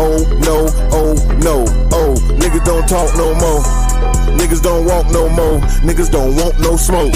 oh no, oh. Niggas don't talk no more. Niggas don't walk no more. Niggas don't want no smoke.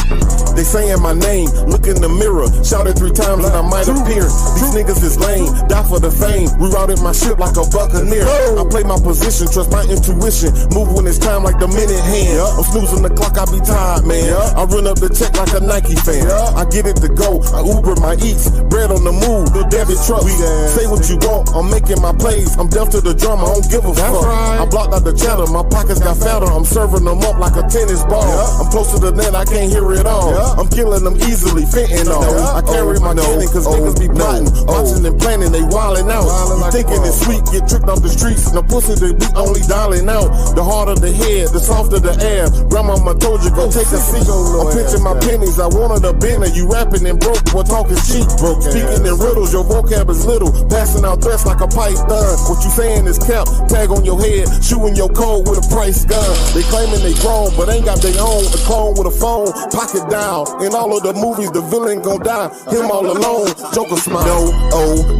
They saying my name, look in the mirror. Shout it 3 times and I might appear. These niggas is lame, die for the fame. Rerouted my ship like a buccaneer. I play my position, trust my intuition. Move when it's time like the minute hand. I'm snoozing the clock, I be tired, man. I run up the check like a Nike fan. I get it to go, I Uber my eats. Bread on the move, the debit truck. Say what you want, I'm making my plays. I'm deaf to the drama, I don't give a fuck. I blocked out the chatter, my pockets got fatter. I'm serving them up like a tennis ball. I'm close to the net, I can't hear it all. I'm killing them easily, fentanyl. I carry my cannon cause niggas be plotting, watching and planning, they wildin' out. You thinking it's sweet, get tricked off the streets. No pussy, they be only dialing out. The harder the head, the softer the air. Grandmama told you, go take a seat. I'm pinching my pennies, I wanted a Bentley. You rapping and broke, boy talking cheap. Speaking in riddles, your vocab is little. Passing out threats like a python. What you saying is cap, tag on your head, shooting your code with a price gun. They claiming they grown, but ain't got their own. A clone with a phone, pocket down. In all of the movies, the villain gon' die. Him all alone, Joker smile.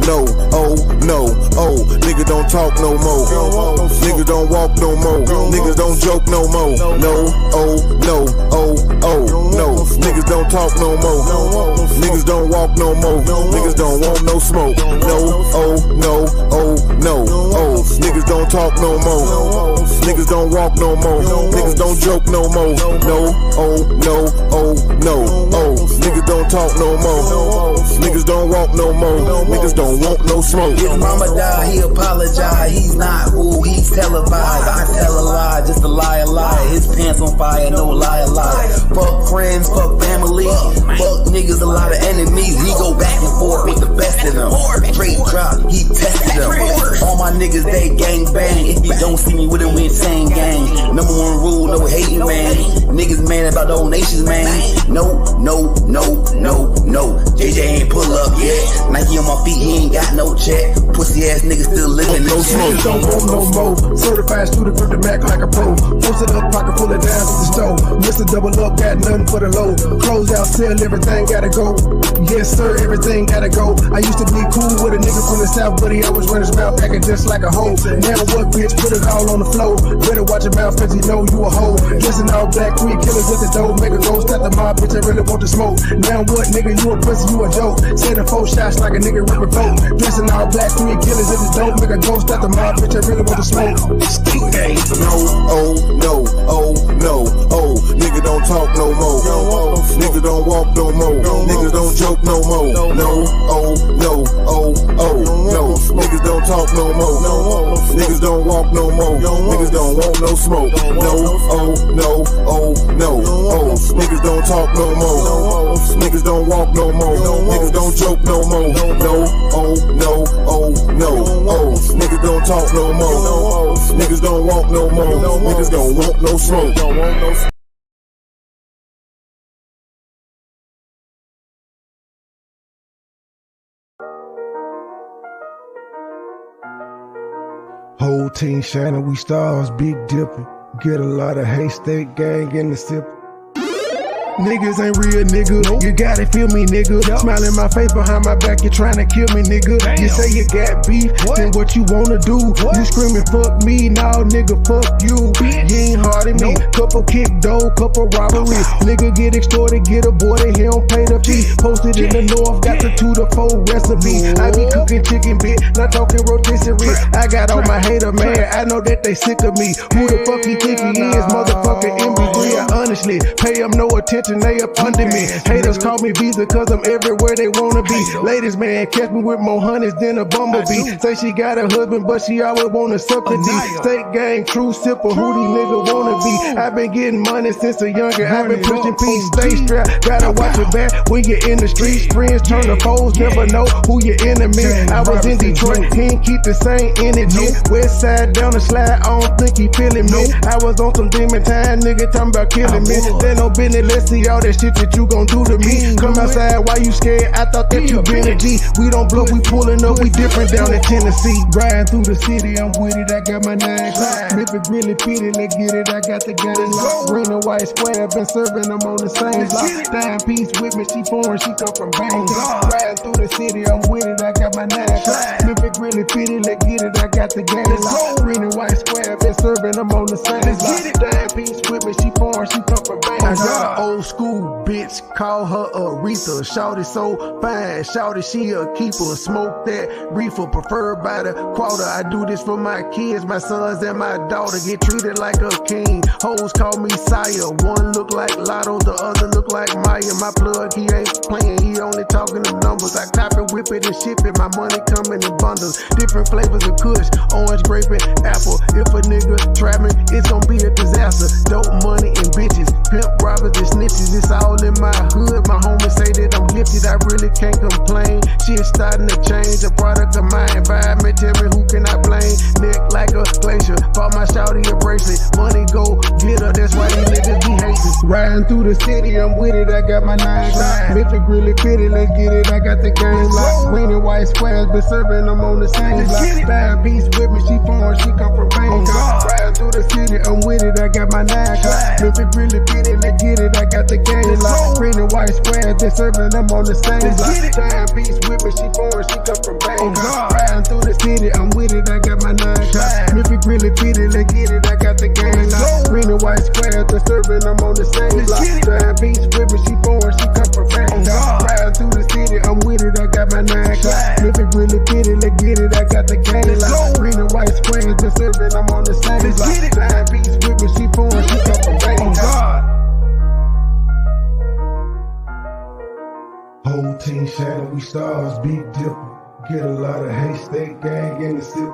No, oh. Nigga don't talk no more. Niggas don't walk no more. Niggas don't joke no more. No, no. Niggas don't talk no more. Niggas don't walk no more. Niggas don't want no smoke. No, no. Niggas don't talk no more. Niggas don't walk no more. Niggas don't joke no more. No, no. Niggas don't talk no more. Niggas don't walk no more. Niggas don't want no smoke. His mama died, he apologized. He's not who he's televised. I tell a lie, just a lie. His pants on fire, no lie. Fuck friends, fuck family. Fuck niggas, a lot of enemies. He go back and forth with the best of them. Straight drop, he tested them. All my niggas, they gang bang. If you don't see me with them, we insane gang. Number 1 rule, no hating, man. Niggas mad about donations, man. No. JJ ain't pull up yet. Nike on my feet, he ain't got no check. Pussy ass niggas still living in shit. Don't want no more. Certified student, grip the Mac like a pro. Posted up, pocket full of dimes at the store. Mr. Double Up, got nothing for the low. Close out, sell, everything gotta go. Yes sir, everything gotta go. I used to be cool with a nigga from the south, but he always run his mouth packing just like a hoe. Now what, bitch? Put it all on the floor. Better watch your mouth, cause you know you a hoe. Dressing all black, 3 killers at the door. Make a ghost at the mob, bitch, I really want to smoke. Now what, nigga? You a pussy, you a joke. Sending 4 shots like a nigga ripping folk. Dressing all black, 3 killers at the door. Make a ghost at the mob, bitch, I really want to smoke. Stick game. No. Nigga don't talk no more. Nigga don't walk no more. Niggas don't joke no more. No. Niggas don't talk no more. Niggas don't walk no more. Niggas don't want no smoke. No. Niggas don't talk no more. Niggas don't walk no more. Niggas don't joke no more. No. Niggas don't talk no more. Niggas don't walk no more. Niggas don't want no smoke. Whole team shining, we stars, big dipping. Get a lot of haystack gang in the sip. Niggas ain't real, nigga. You gotta feel me, nigga. Smile in my face behind my back, you tryna kill me, nigga. You say you got beef, then what you wanna do? You screaming, fuck me, nah, nigga, fuck you. You ain't hard at me. Couple kick dough, couple robberies. Nigga get extorted, get aborted, he don't pay the fee. Posted in the north, got the 2 to 4 recipe. I be cooking chicken bit, not talking rotisserie. I got all my hater mad, I know that they sick of me. Who the fuck he think he is, motherfucker MB3? I honestly pay him no attention. They up under me. Haters call me Visa cause I'm everywhere they wanna be. Ladies, man, catch me with more honeys than a bumblebee. Say she got a husband, but she always wanna suck the D. State gang, true sipper, who these niggas wanna be. I've been getting money since a younger. I've been pushing peace, stay strapped. Gotta watch your back when you're in the streets. Friends turn to foes, never know who your enemy. I was in Detroit, he ain't keep the same energy. West side down the slide, I don't think he feeling me. I was on some demon time, nigga talking about killing me. Then no business, let's see see all that shit that you gon' do to me. Come outside, why you scared? I thought that you been a G. We don't bluff, we pullin' up, we different down in Tennessee. Riding through the city, I'm with it, I got my 9 o'clock. If it really fit it, let's get it, I got the game locked. Green and white square, been serving them on the same block. Dime piece with me, she foreign, she come from Bangkok. Riding through the city, I'm with it, I got my 9 o'clock. If it really fit it, let's get it, I got the game locked. Green and white square, been serving them on the same block. Dime piece with me, she foreign, she come from Bangkok. I got an old school bitch, call her Aretha. Shawty so fine, shawty she a keeper. Smoke that reefer, preferred by the quarter. I do this for my kids, my sons and my daughter. Get treated like a king. Hoes call me sire. One look like Lotto, the other look like Maya. My plug, he ain't playing, he only talking them numbers. I cop it, whip it, and ship it. My money coming in bundles. Different flavors of kush, orange, grape, and apple. If a nigga try me, it's gonna be a disaster. Dope money and bitches, pimp robbers and snitches. It's all in my hood. My homies say that I'm gifted, I really can't complain. Shit starting to change, a product of my environment. Tell me who can I blame? Neck like a glacier, bought my shawty a bracelet. Money go get her, that's why these niggas be hating. Riding through the city, I'm with it, I got my 9 o'clock. If it really fit it, let's get it, I got the game locked. Green and white squares, been serving them on the same block. Dime piece with me, she foreign, she come from Bangkok. Riding through the city, I'm with it, I got my 9 o'clock. If it really fit it, let's get it, I got the game locked. Green and white squares, been serving them on the same block. Dime piece with me, she foreign, she come from Bangkok. Riding through the city, I'm with it, I got my 9 o'clock. If it really fit it, let's get it, I got the game locked. Green and white squares, been serving them on the same block. Dime piece with me, she foreign, she come from Bangkok. Riding through the city, I'm with it, I got my 9 o'clock. If it really fit it, let's get it, I got the game locked. Green and white squares, been serving them on the same block. Dime piece with me, she foreign, she come from Bangkok. Whole team shining, we stars, big dipper. Get a lot of hate, state gang in the city.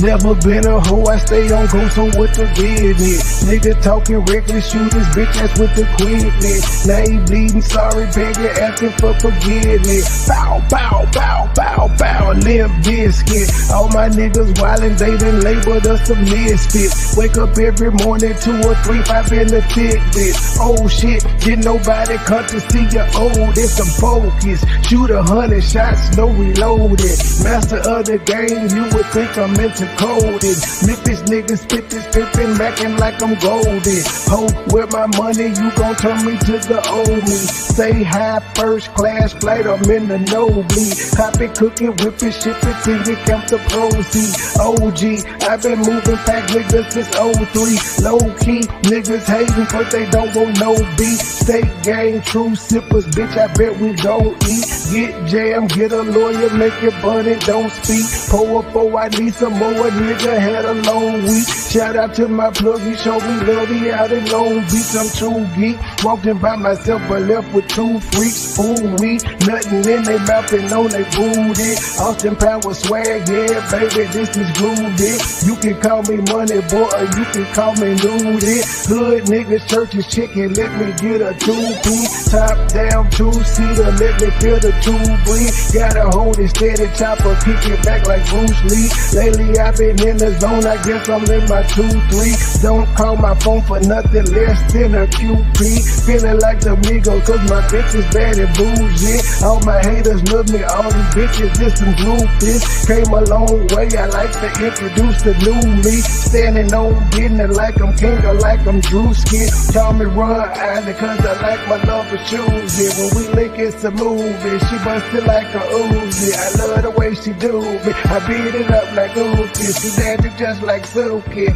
Never been a hoe, I stay on go, so what the business? Nigga talking reckless, shoot this bitch ass with the quickness. Now he bleeding, sorry, begging, asking for forgiveness. Bow, bow, bow, bow, bow, limp biscuit. All my niggas wildin', they done labeled us a misfit. Wake up every morning, 2 or 3, 5 in the tidbit. Oh shit, didn't nobody come to see you old, it's some focus. Shoot 100 shots, no reloaded. Master of the game, you would think I'm into coded. Memphis niggas spit this pimpin', mackin' like I'm golden. Ho, with my money, you gon' turn me to the old me. Say hi, first class flight, I'm in the nosebleed. Hop it, cook it, whip it, ship it till you count the proceeds. OG, I've been moving back niggas since 03. Low key, niggas hating, but they don't want no beef. State gang, true sippers, bitch, I bet we don't eat. Get jammed, get a lawyer, make it burn it, don't speak. Pour up, I need some more. A nigga had a long week. Shout out to my plug, he showed me love, he out in Long Beach. I'm true geek, walking by myself but left with 2 freaks. Ooh wee, nothing in they mouth and on they booty. Austin Power swag, yeah baby, this is groovy. You can call me Money Boy or you can call me Nudie. Hood niggas, churches, chicken, let me get a 2-piece. Top down, 2-seater, let me feel the 2 breathe. Gotta hold it steady, chopper, kick it back like Bruce Lee. Lately I've been in the zone, I guess I'm in my 2-3. Don't call my phone for nothing less than a QP. Feeling like the Migos, cause my bitch is bad and bougie. All my haters love me, all these bitches just some groupies. Came a long way, I like to introduce the new me. Standing on business like I'm king or like I'm Drewski. Call me Run Island cause I like my love for shoes. Yeah, when we link it's a movie, she bustin' like a Uzi. I love the way she do me, I beat it up like Uzi. She dancing just like Suki.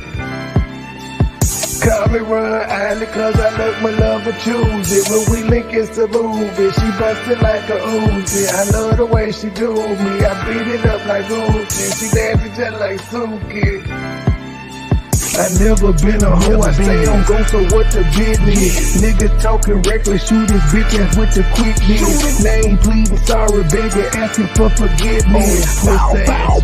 Call me Run Island cause I love my love for choosy. When we link it's a movie, she bustin' like a Uzi. I love the way she do me, I beat it up like Uzi. She dancing just like Suki. I never been a hoe, I stay on go, so what the business? Niggas talking reckless, shoot his bitch ass with the quickness. Name pleading, sorry, baby, asking for forgiveness. Bow, bow,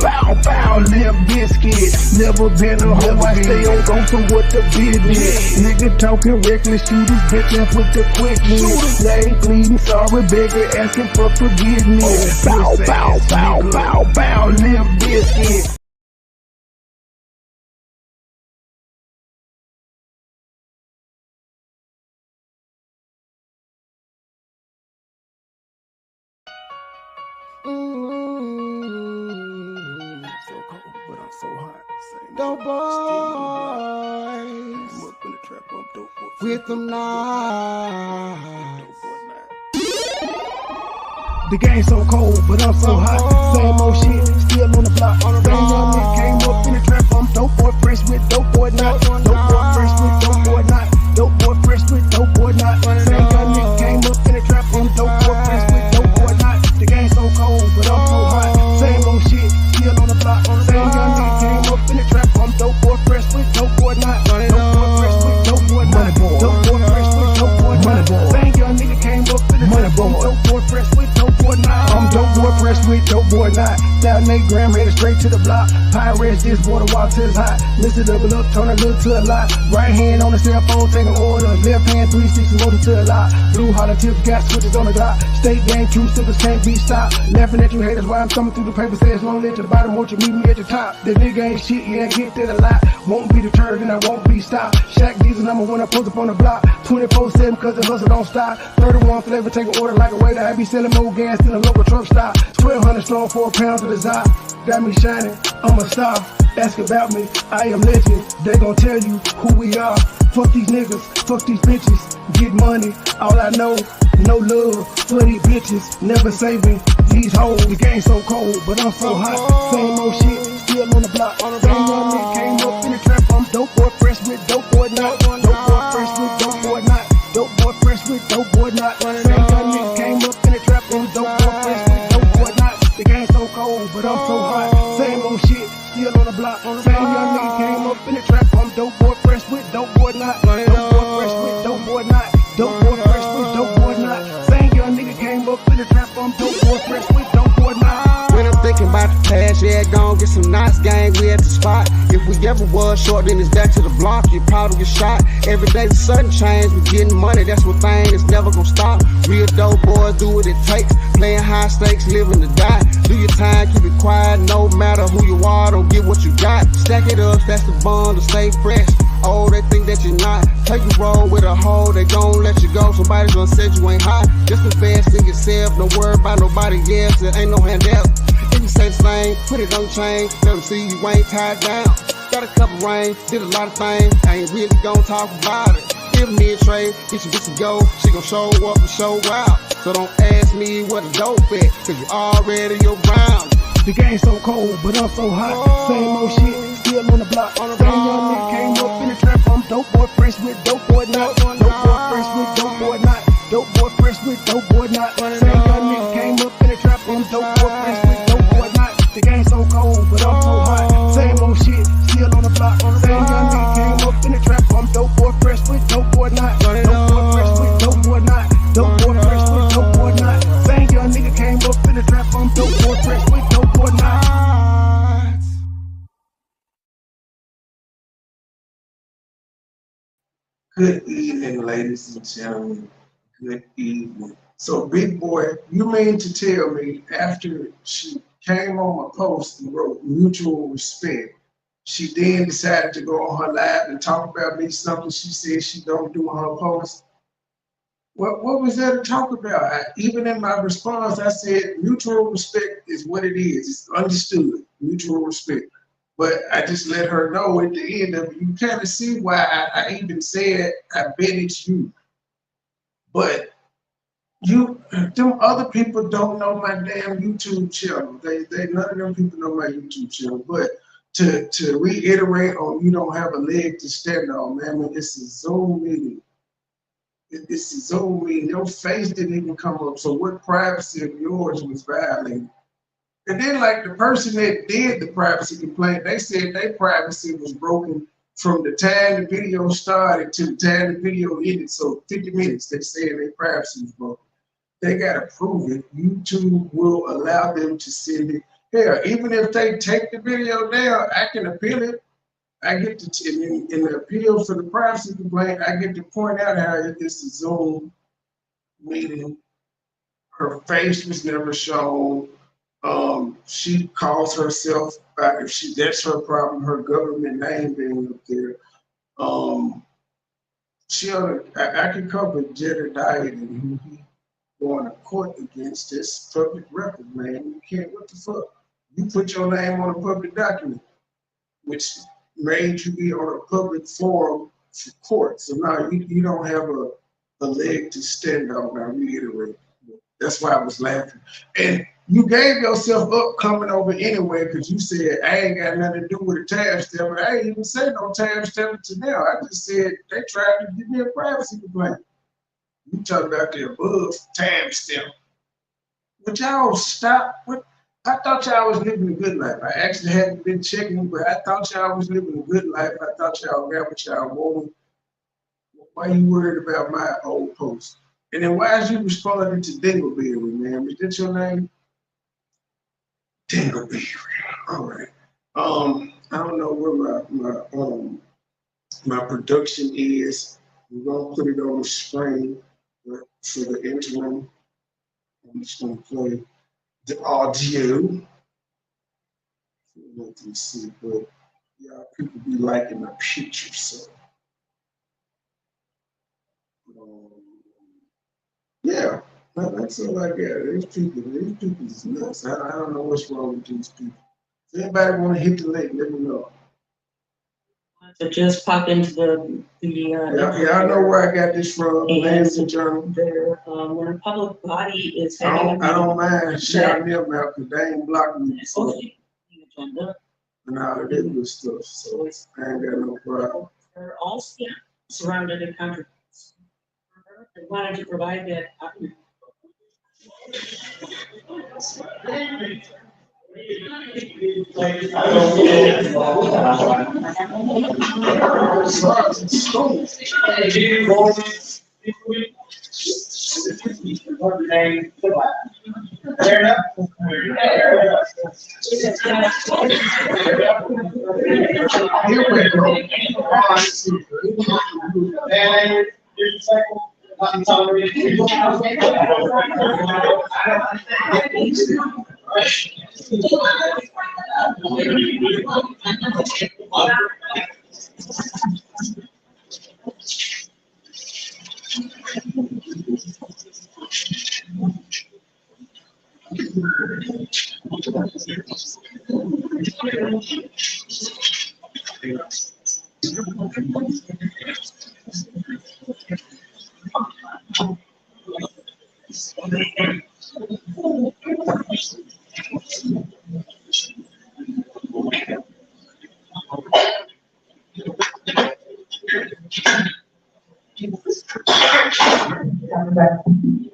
bow, bow, Limp Biscuit. Never been a hoe, I stay on go, so what the business? Nigga talking reckless, shoot his bitch ass with the quickness. Name pleading, sorry, baby, asking for forgiveness. Bow, bow, bow, bow, bow, Limp Biscuit. So cold, but I'm so hot. Dope boys Up in the trap, I'm dope boy. with them knives. Dope boy now. The game so cold, but I'm so hot. Same old shit, still on the block. Same young nigga came up in the trap. I'm dope boy fresh with dope boy not. Dope boy fresh with dope boy not. Dope boy fresh with dope boy not. Same young nigga came up in the trap. I'm dope boy fresh with dope boy not. The game so cold, but I'm so hot. Same old shit, still on the block. Same young nigga came up in the trap. I'm dope boy fresh with dope boy not. Dope boy fresh with dope boy not. Dope boy fresh with dope boy not. Same young nigga came up in the trap. I'm dope boy fresh with dope boy not. I'm dope boy fresh with dope boy not. Down 8 gram, headed straight to the block. Pirates, this water walk till it's hot. Listen up, look, turn a look to a lot. Right hand on the cell phone, take an order. Left hand 360 motor to a lot. Blue holler tips, got switches on the dot. State gang, true sippers can't be stopped. Laughing at you haters while I'm thumbing through the paper. Says lonely at the bottom, won't you meet me at the top? The nigga ain't shit, yeah, I get that a lot. Won't be deterred and I won't be stopped. Shaq Diesel number one, I post up on the block. 24/7 cause the hustle don't stop. 31 flavor, take an order like a waiter. I be selling more gas than a local truck stop. 1200 strong for a pound to the top. Got me shining, I'm a star. Ask about me, I am legend. They gon' tell you who we are. Fuck these niggas, fuck these bitches. Get money, all I know. No love for these bitches. Never saving these hoes. The game so cold, but I'm so hot. Same old shit, still on the block. Same young nigga came up in the trap. I'm dope boy fresh with dope boy not. Dope boy fresh with dope boy not. Dope boy fresh with dope boy not. Same young nigga came up in the trap. I'm dope boy fresh with dope boy not. The game so cold, but I'm so hot. Same old shit, still on the block. Same young nigga came up in the trap. I'm dope boy fresh with dope boy not. Dope boy fresh with dope boy not. Dope boy fresh with dope boy not. Same young nigga came up in the trap. I'm dope boy fresh with dope boy not. When I'm thinking about the past, yeah, gon' get some knots, gang, we at the spot. If we ever was short, then it's back to the block, you probably get shot. Every day the sudden change, we getting money, that's one thing that's never gon' stop. Real dope boys do what it takes, playing high stakes, living to die. Do your time, keep it quiet, no matter who you are, don't get what you got. Stack it up, that's the bond to stay fresh. Oh, they think that you're not. Take a roll with a hoe, they gon' let you go. Somebody's gonna say you ain't hot. Just invest in yourself, don't worry about nobody else. There ain't no handout. If you say the same, put it on chain. Let them see you ain't tied down. Got a couple rings, did a lot of things. I ain't really gon' talk about it. Give me a trade, get you just to go. She gon' show up and show out. So don't ask me what a dope at, cause you already your ground. The game so cold, but I'm so hot. Same old shit, still on the block. Same young nigga came up in the trap. I'm dope boy fresh with dope boy not. Dope boy fresh with dope boy not. Dope boy fresh with dope boy not. Same young nigga came up in the trap. I'm dope boy fresh with dope boy not. The game so cold, but I'm so hot. Same old shit, still on the block. Same young nigga came up in the trap. I'm dope boy fresh with dope boy not. Dope boy fresh with dope boy not. Dope boy fresh with dope boy not. Same young nigga came up in the trap. I'm dope boy fresh with dope boy not. Good evening, ladies and gentlemen. Good evening. So, big boy, you mean to tell me after she came on my post and wrote mutual respect, she then decided to go on her live and talk about me, something she said she don't do on her post? What was there to talk about? Even in my response, I said mutual respect is what it is. It's understood, mutual respect. But I just let her know at the end of it, you kind of see why I even said, I bet it's you. But them other people don't know my damn YouTube channel. They none of them people know my YouTube channel. But to reiterate on, you don't have a leg to stand on, man. When it's a Zoom meeting. It's a Zoom meeting. Your face didn't even come up. So what privacy of yours was violated? And then, like, the person that did the privacy complaint, they said their privacy was broken from the time the video started to the time the video ended, so 50 minutes, they say their privacy was broken. They gotta prove it. YouTube will allow them to send it. Hell, even if they take the video down, I can appeal it. I get to, in the appeal for the privacy complaint, I get to point out how it's a Zoom meeting. Her face was never shown. She calls herself, if that's her problem, her government name being up there. I can cover Jedediah and who he going to court against. This public record, man. You can't, what the fuck? You put your name on a public document, which made you be on a public forum for court. So now you don't have a leg to stand on. I reiterate. That's why I was laughing. And you gave yourself up coming over anyway because you said, I ain't got nothing to do with a tab step. But I ain't even say no tab step to them. I just said they tried to give me a privacy complaint. You talking about the above tab step. But y'all stop. I thought y'all was living a good life. I actually hadn't been checking, but I thought y'all was living a good life. I thought y'all got what y'all wanted. Why you worried about my old post? And then why is you responding to Dingleberry, man? Is that your name? Dingleberry. All right. I don't know where my production is. We're gonna put it on the screen for the interim. I'm just gonna play the audio. Let me see, but y'all people be liking my pictures, so. Yeah, that's all I got. These people is nuts. I don't know what's wrong with these people. If anybody want to hit the link, let me know. So just pop into the yeah, I know where I got this from. Lansing Journal. When a public body is having I don't mind shouting them out because they ain't blocking me. So. And all of that good stuff. So I ain't got no problem. They're all surrounded in country. Why don't you provide that? Here we go.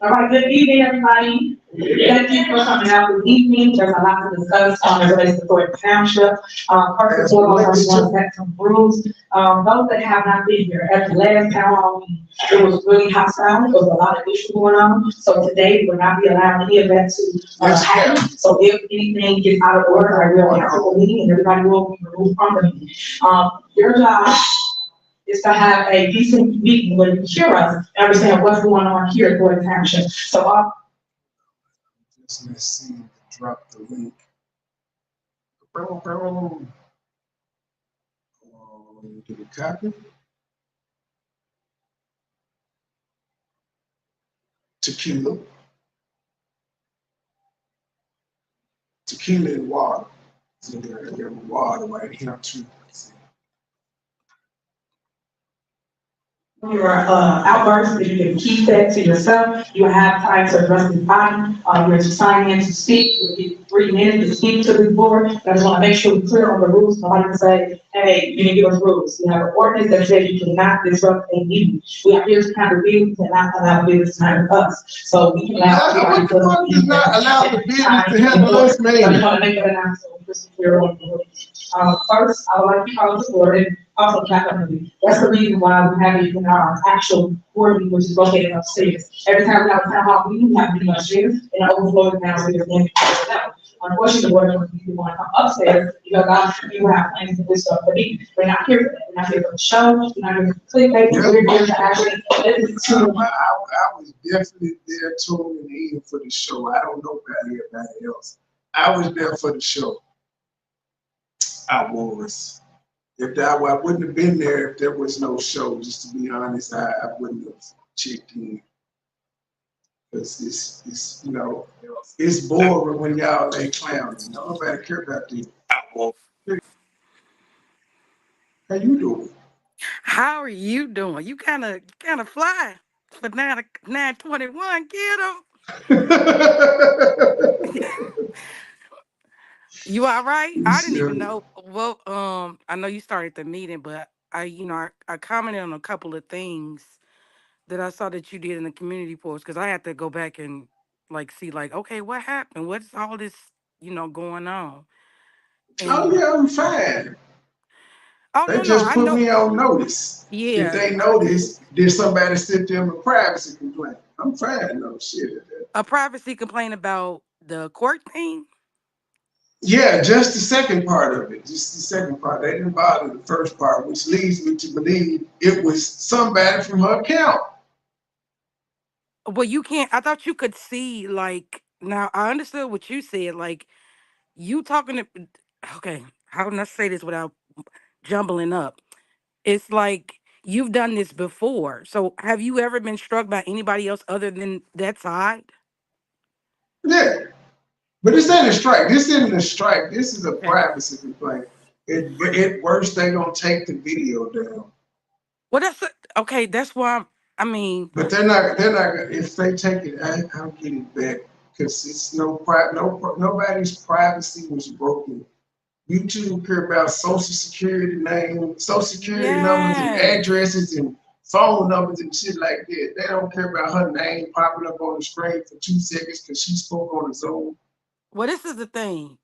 All right, good evening, everybody. Thank you for coming out this evening. There's a lot to discuss on the related to Thornton Township. First of all, I want to set some rules. Those that have not been here at the last town hall meeting, it was really hostile. There was a lot of issues going on. So today, we will not be allowing any of that to happen. So if anything gets out of order, I will cancel the meeting and everybody will be removed from the meeting. Your job is to have a decent meeting where you hear us and understand what's going on here at Thornton Township. So let's see, drop the link. Get a copy. Tequila and water. So I got water right here too. your outbursts, if you can keep that to yourself, you will have time to address the body. You're to sign in to speak. You'll get 3 minutes to speak to the board. I just want to make sure we're clear on the rules. Nobody can say, hey, you didn't give us rules. We have an ordinance that says you cannot disrupt a meeting. We are here to kind of business and not allow business to handle us. So we can allow everybody to not allow the business to handle us, man. I just want to make that announcement. First, I would like to call the board. also capital. That's the reason why we have it in our actual board meeting, which is located upstairs. Every time we have a town hall meeting, we have to be upstairs and I overflow it downstairs and down. Unfortunately, the board members people want to come upstairs because obviously we have plans to do stuff for me. We're not here for that. We're not here for the show. We're not here for clickbait. We're here to actually. I was definitely there tuning in for the show. I don't know about everybody else. I was there for the show. I was. I wouldn't have been there if there was no show. Just to be honest, I wouldn't have checked in. Because it's it's boring when y'all ain't clowning. Nobody care about the. How you doing? How are you doing? You kind of fly for 921. Get him. You all right? I didn't even know. Well, I know you started the meeting, but I commented on a couple of things that I saw that you did in the community post because I had to go back and see okay, what happened? What's all this going on? Oh And yeah, I'm fine. oh They no, just I put know. me on notice. If Yeah, they notice, did somebody sit there with privacy complaint? I'm fine, no shit. a privacy complaint about the court thing. Yeah, just the second part of it. Just the second part. They didn't bother the first part, which leads me to believe it was somebody from her account. Well, you can't. I thought you could see now. I understood what you said. You talking to. Okay, how can I say this without jumbling up? It's like you've done this before. So have you ever been struck by anybody else other than that side? Yeah. But this ain't a strike. This isn't a strike. This is a Okay. privacy complaint. At worst, they gonna take the video down. Well, okay. That's why. I mean, But they're not. They're not. If they take it, I'll get it back because it's nobody's privacy was broken. YouTube care about social security name, social security numbers and yes. addresses and phone numbers and shit like that. They don't care about her name popping up on the screen for 2 seconds because she spoke on the Zoom. Well, this is the thing.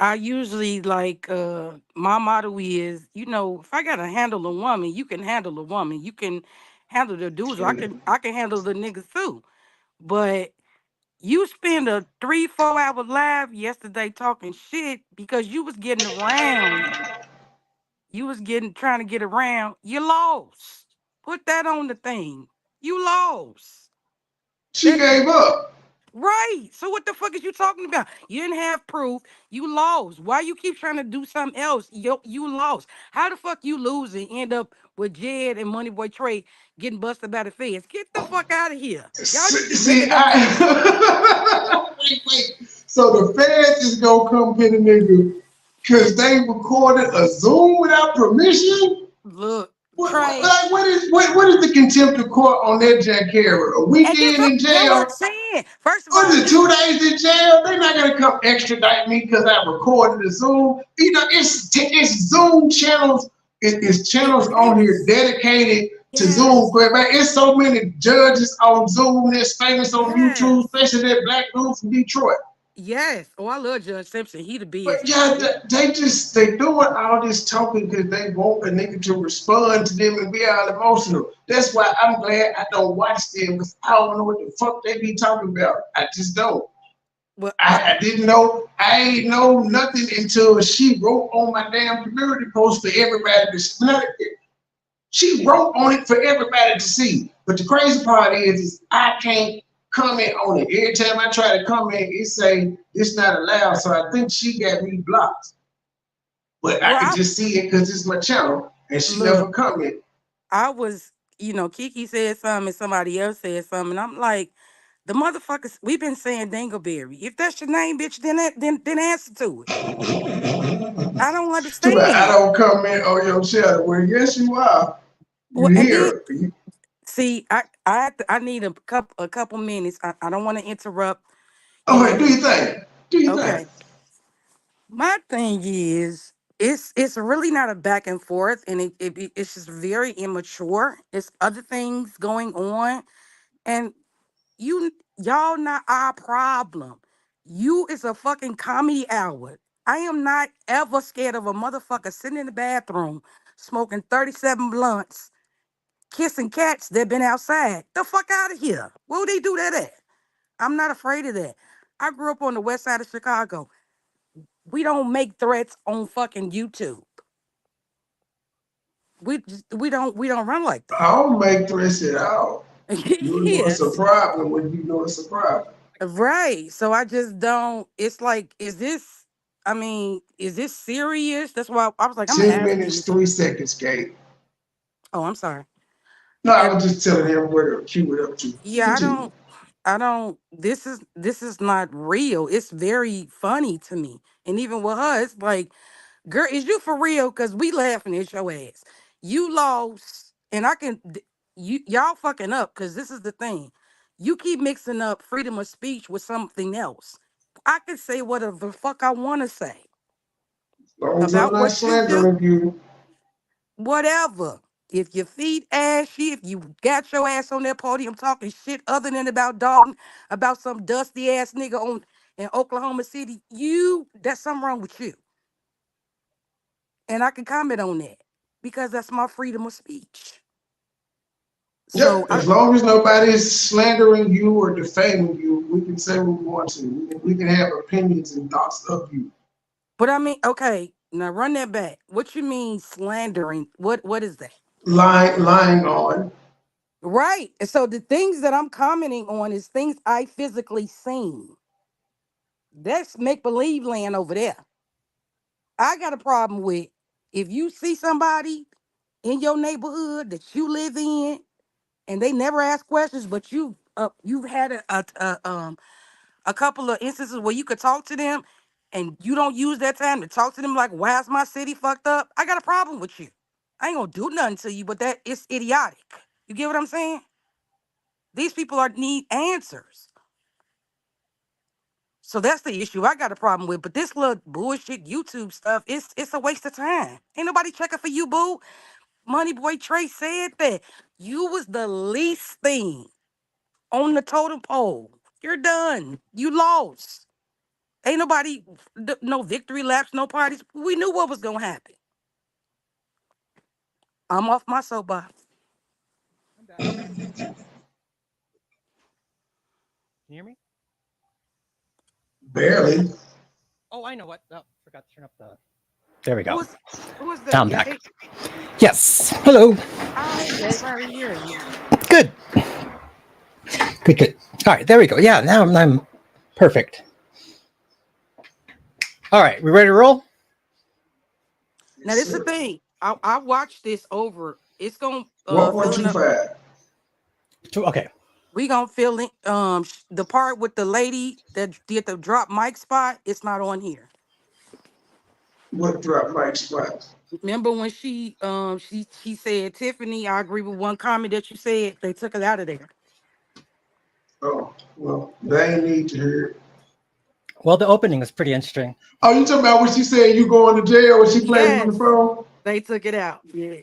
I usually my motto is, if I gotta handle a woman, you can handle a woman. You can handle the dudes. Or I can handle the niggas too. But you spend a 3-4 hour live yesterday talking shit because you was getting around. You was trying to get around. You lost. Put that on the thing. You lost. She That gave up. right. So what the fuck is you talking about? You didn't have proof. You lost. Why you keep trying to do something else? You lost. How the fuck you lose and end up with Jed and MoneyBoy Trey getting busted by the feds? Get the fuck out of here. Y'all just be See, making up shit. wait. So the feds is gonna come get a nigga because they recorded a Zoom without permission. Look, Trey. What is the contempt of court on that jackhammer? A And weekend in that's what I'm jail? saying. First of What all, is it, 2 days in jail? They're not gonna come extradite me because I recorded a Zoom. It's Zoom channels. It's channels on here yes, dedicated to Zoom. yes, It's so many judges on Zoom that's famous on YouTube, yes, especially that black dude from Detroit. yes. Oh, I love Judge Simpson. He the But biz. yeah, they doing all this talking because they want a nigga to respond to them and be all emotional. That's why I'm glad I don't watch them because I don't know what the fuck they be talking about. I just don't. Well, I didn't know. I ain't know nothing until she wrote on my damn community post for everybody to see. She wrote on it for everybody to see. But the crazy part is I can't comment on it. Every time I try to comment, it say it's not allowed. So I think she got me blocked. But I well, could just see it because it's my channel, and she look. never commented. I was, Kiki said something and somebody else said something, and I'm like, the motherfuckers. We've been saying Dingleberry. If that's your name, bitch, then answer to it. I don't I understand. don't comment on your channel. Well, yes, you are. Well, You and then hear? see, I need a couple minutes. I don't want to interrupt. Oh, wait, do you think? Do you think? Okay. My thing is, it's really not a back and forth, and it's just very immature. It's other things going on, and y'all not our problem. You is a fucking comedy hour. I am not ever scared of a motherfucker sitting in the bathroom smoking 37 blunts, kissing cats that been outside. The fuck out of here. Where would they do that at? I'm not afraid of that. I grew up on the west side of Chicago. We don't make threats on fucking YouTube. We don't run like I don't make threats at all. that. You know it's a Yes. problem when you know it's a problem. Right. So I just don't. It's like, is this? I mean, is this serious? That's why I was like, I'm gonna 10 ask minutes, you. 3 seconds, Kate. Oh, I'm sorry. No, I And was just telling him where to cue it up to. yeah, Continue. I don't. This is not real. It's very funny to me. And even with her, it's like, girl, is you for real? Cause we laughing at your ass. You lost, and y'all fucking up. Cause this is the thing. You keep mixing up freedom of speech with something else. I can say whatever the fuck I want to say As long as I'm about not what you do, slandering you, whatever. If your feet ashy, if you got your ass on that podium talking shit other than about Dalton, about some dusty ass nigga on in Oklahoma City, that's something wrong with you. And I can comment on that because that's my freedom of speech. So yep, as long as nobody's slandering you or defaming you, we can say what we want to. We can have opinions and thoughts of you. but I mean, okay, now run that back. What you mean slandering? What is that? Lying on. Right. And so the things that I'm commenting on is things I physically seen. That's make believe land over there. I got a problem with if you see somebody in your neighborhood that you live in and they never ask questions, but you've had a couple of instances where you could talk to them and you don't use that time to talk to them like, why is my city fucked up? I got a problem with you. I ain't gonna do nothing to you, but that it's idiotic. You get what I'm saying? These people need answers. So that's the issue I got a problem with. But this little bullshit YouTube stuff, it's a waste of time. Ain't nobody checking for you, boo. MoneyBoy Trey said that you was the least thing on the totem pole. You're done. You lost. Ain't nobody, no victory laps, no parties. We knew what was gonna happen. I'm off my soapbox. Can you hear me? Barely. Oh, I know what. Oh, forgot to turn up the. There we go. Who's that? Now I'm Gabe? back. Yes. Hello. Hi, Gabe. How are you? Good. Good. All right. There we go. Yeah. Now I'm perfect. All right. We ready to roll? Now this is the thing. I watched this over. It's gonna filling up. 1.25. Okay. We gonna fill in the part with the lady that did the drop mic spot. It's not on here. What drop mic spot? Remember when she said, Tiffany, I agree with one comment that you said. They took it out of there. Oh, well, they ain't need to hear it. Well, the opening was pretty interesting. Oh, you talking about when she said you going to jail when she played on the Yes, phone? they took it out. Yeah,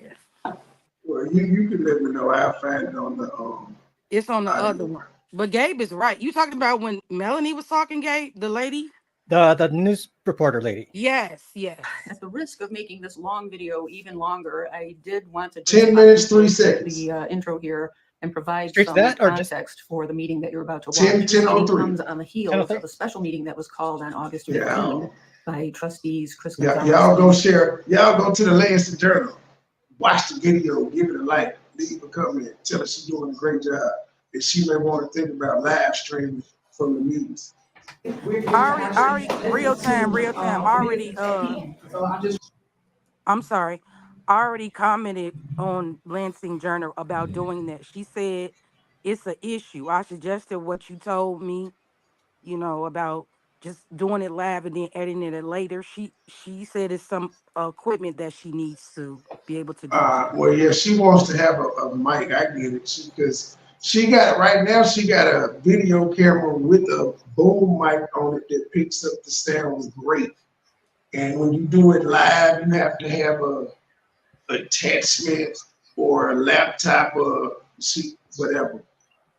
Well, you can let me know. I'll find it on the it's on the I other know. one. But Gabe is right. You talking about when Melanie was talking, Gabe, the lady? The news reporter lady. Yes. At the risk of making this long video even longer, I did want to 10 minutes, 3 seconds. the intro here and provide Straight to some that, or just context for the meeting that you're about to watch. 10 This meeting 10:03. comes on the heels of a special meeting that was called on August 15 by trustees Chris Gonzalez. Y'all go share. Y'all go to the Lansing Journal. Watch the video. Give it a like. Leave a comment. Tell her she's doing a great job. And she may want to think about live streaming from the meetings. Already, real time. I'm sorry. I already commented on Lansing Journal about doing that. She said it's an issue. I suggested what you told me, about just doing it live and then editing it later. She said it's some equipment that she needs to be able to do it. Well, yeah, she wants to have a mic. I get it. Because she got right now. She got a video camera with a boom mic on it that picks up the sound great. And when you do it live, you have to have a attachment or a laptop or whatever.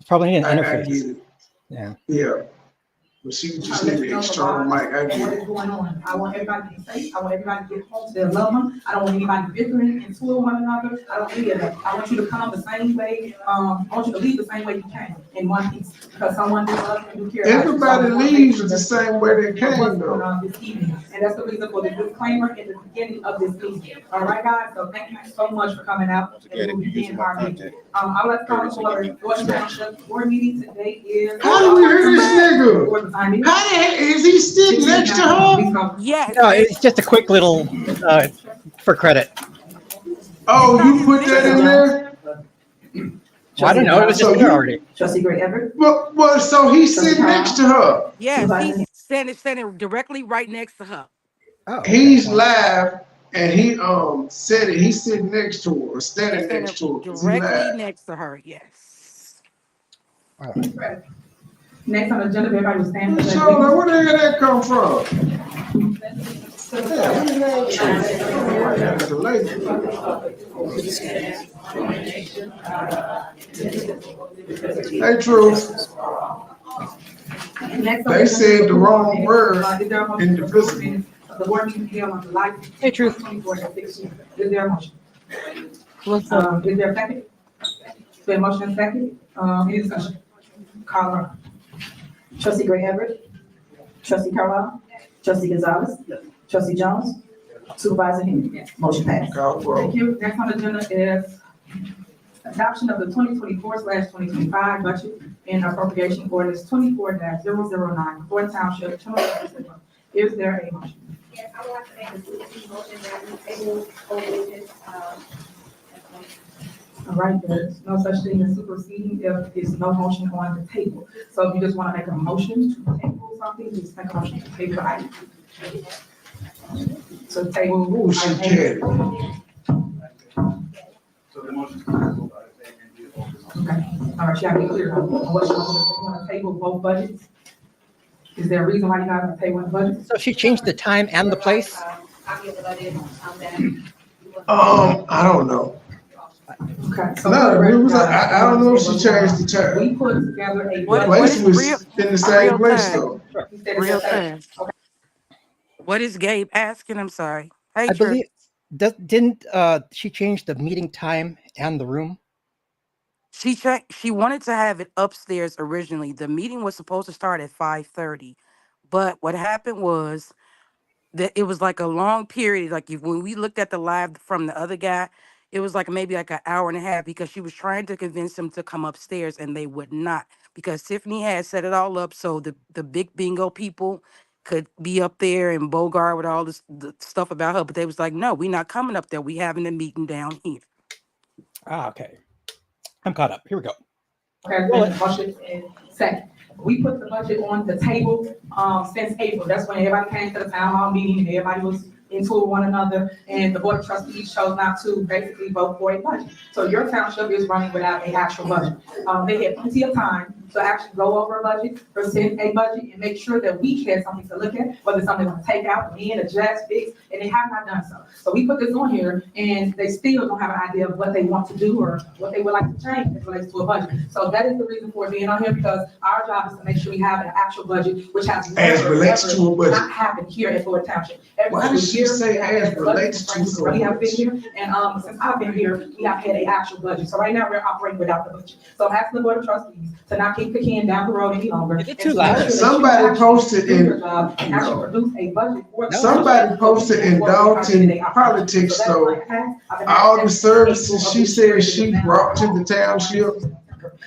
Probably an I interface. get it. Yeah. Yeah. But she just need an external mic. I What get is it. going on? I want everybody to be safe. I want everybody to get home to their loved one. I don't want anybody bickering and suing one another. I don't need that. I want you to come the same way. I want you to leave the same way you came, in one piece, because someone who loves and who cares. Everybody leaves the same way they came What's going though. on this evening, and that's the reason for the disclaimer in the beginning of this meeting. All right, guys, so thank you so much for coming out. And we'll begin our meeting. I'll let Thornton for the Thornton Township board meeting today is. How do we hear this nigga? For the time being. How the heck is he sitting next to her? Yes. No, it's just a quick little for credit. Oh, you put that in there? Well, I don't know. It was just there already. Trustee Gray Everett. Well, so he's sitting next to her. Yes, he's standing directly right next to her. Oh, He's live and he said it. He's sitting next to her, or He's standing next to her. Is he directly live? next to her. Yes. Next on the agenda, everybody was standing. So where the hell that come from? Yeah, what is that? That's a lady. Hey, Truth. They said the wrong word in the physical. The board meeting held on July. Hey, Truth. 24th. Is there a motion? What's Is there a second? Been motion and second, any discussion? Call her. Trustee Gray Everett. Trustee Carlisle. Trustee Gonzalez. Trustee Jones. Supervisor Henry. Motion passed. Thank you. Next on the agenda is adoption of the 2024/2025 budget and appropriation ordinance 24-009 for Township. Is there a motion? Yes, I would like to make a motion that we table this, All right, there's no such thing as superseding if there's no motion on the table. So if you just want to make a motion to table something, just make a motion to table the item. So table. Ooh, she item A. can. So the motion to Okay, all right, you gotta be clear on what you want to table both budgets. Is there a reason why you guys want to table the budget? So she changed the time and the place? I'll get the budget, I don't know. Okay. So No, it was, I don't know if she changed the time. We put together a. What Place is was real- in the same real place time? though. Real time. What is Gabe asking? I'm sorry. Hey, I True. believe, didn't she change the meeting time and the room? She wanted to have it upstairs originally. The meeting was supposed to start at 5:30, but what happened was that it was like a long period. Like when we looked at the live from the other guy, it was like maybe like an hour and a half because she was trying to convince them to come upstairs and they would not because Tiffany had set it all up so the big bingo people could be up there and Bogart with all this the stuff about her, but they was like, no, we're not coming up there. We having a meeting down here. Ah, okay. I'm caught up. Here we go. Okay, budget and second. We put the budget on the table, since April. That's when everybody came to the town hall meeting and everybody was into one another. And the board of trustees chose not to basically vote for a budget. So your township is running without an actual budget. They had plenty of time to actually go over a budget, present a budget, and make sure that we had something to look at, whether it's something they want to take out, amend, adjust, fix, and they have not done so. So we put this on here, and they still don't have an idea of what they want to do or what they would like to change as relates to a budget. So that is the reason for it being on here, because our job is to make sure we have an actual budget, which has As never, relates ever to a budget. not happened here at Thornton Township. Every Why does she year, say we have as had a budget relates to since a we have been budget? here, and since I've been here, we have had an actual budget. So right now, we're operating without the budget. So I'm asking the board of trustees to not kick the can down the road any longer. Is it too loud? Somebody posted in- And actually produce a budget for. Somebody posted in Dalton Politics though, all the services she said she brought to the township,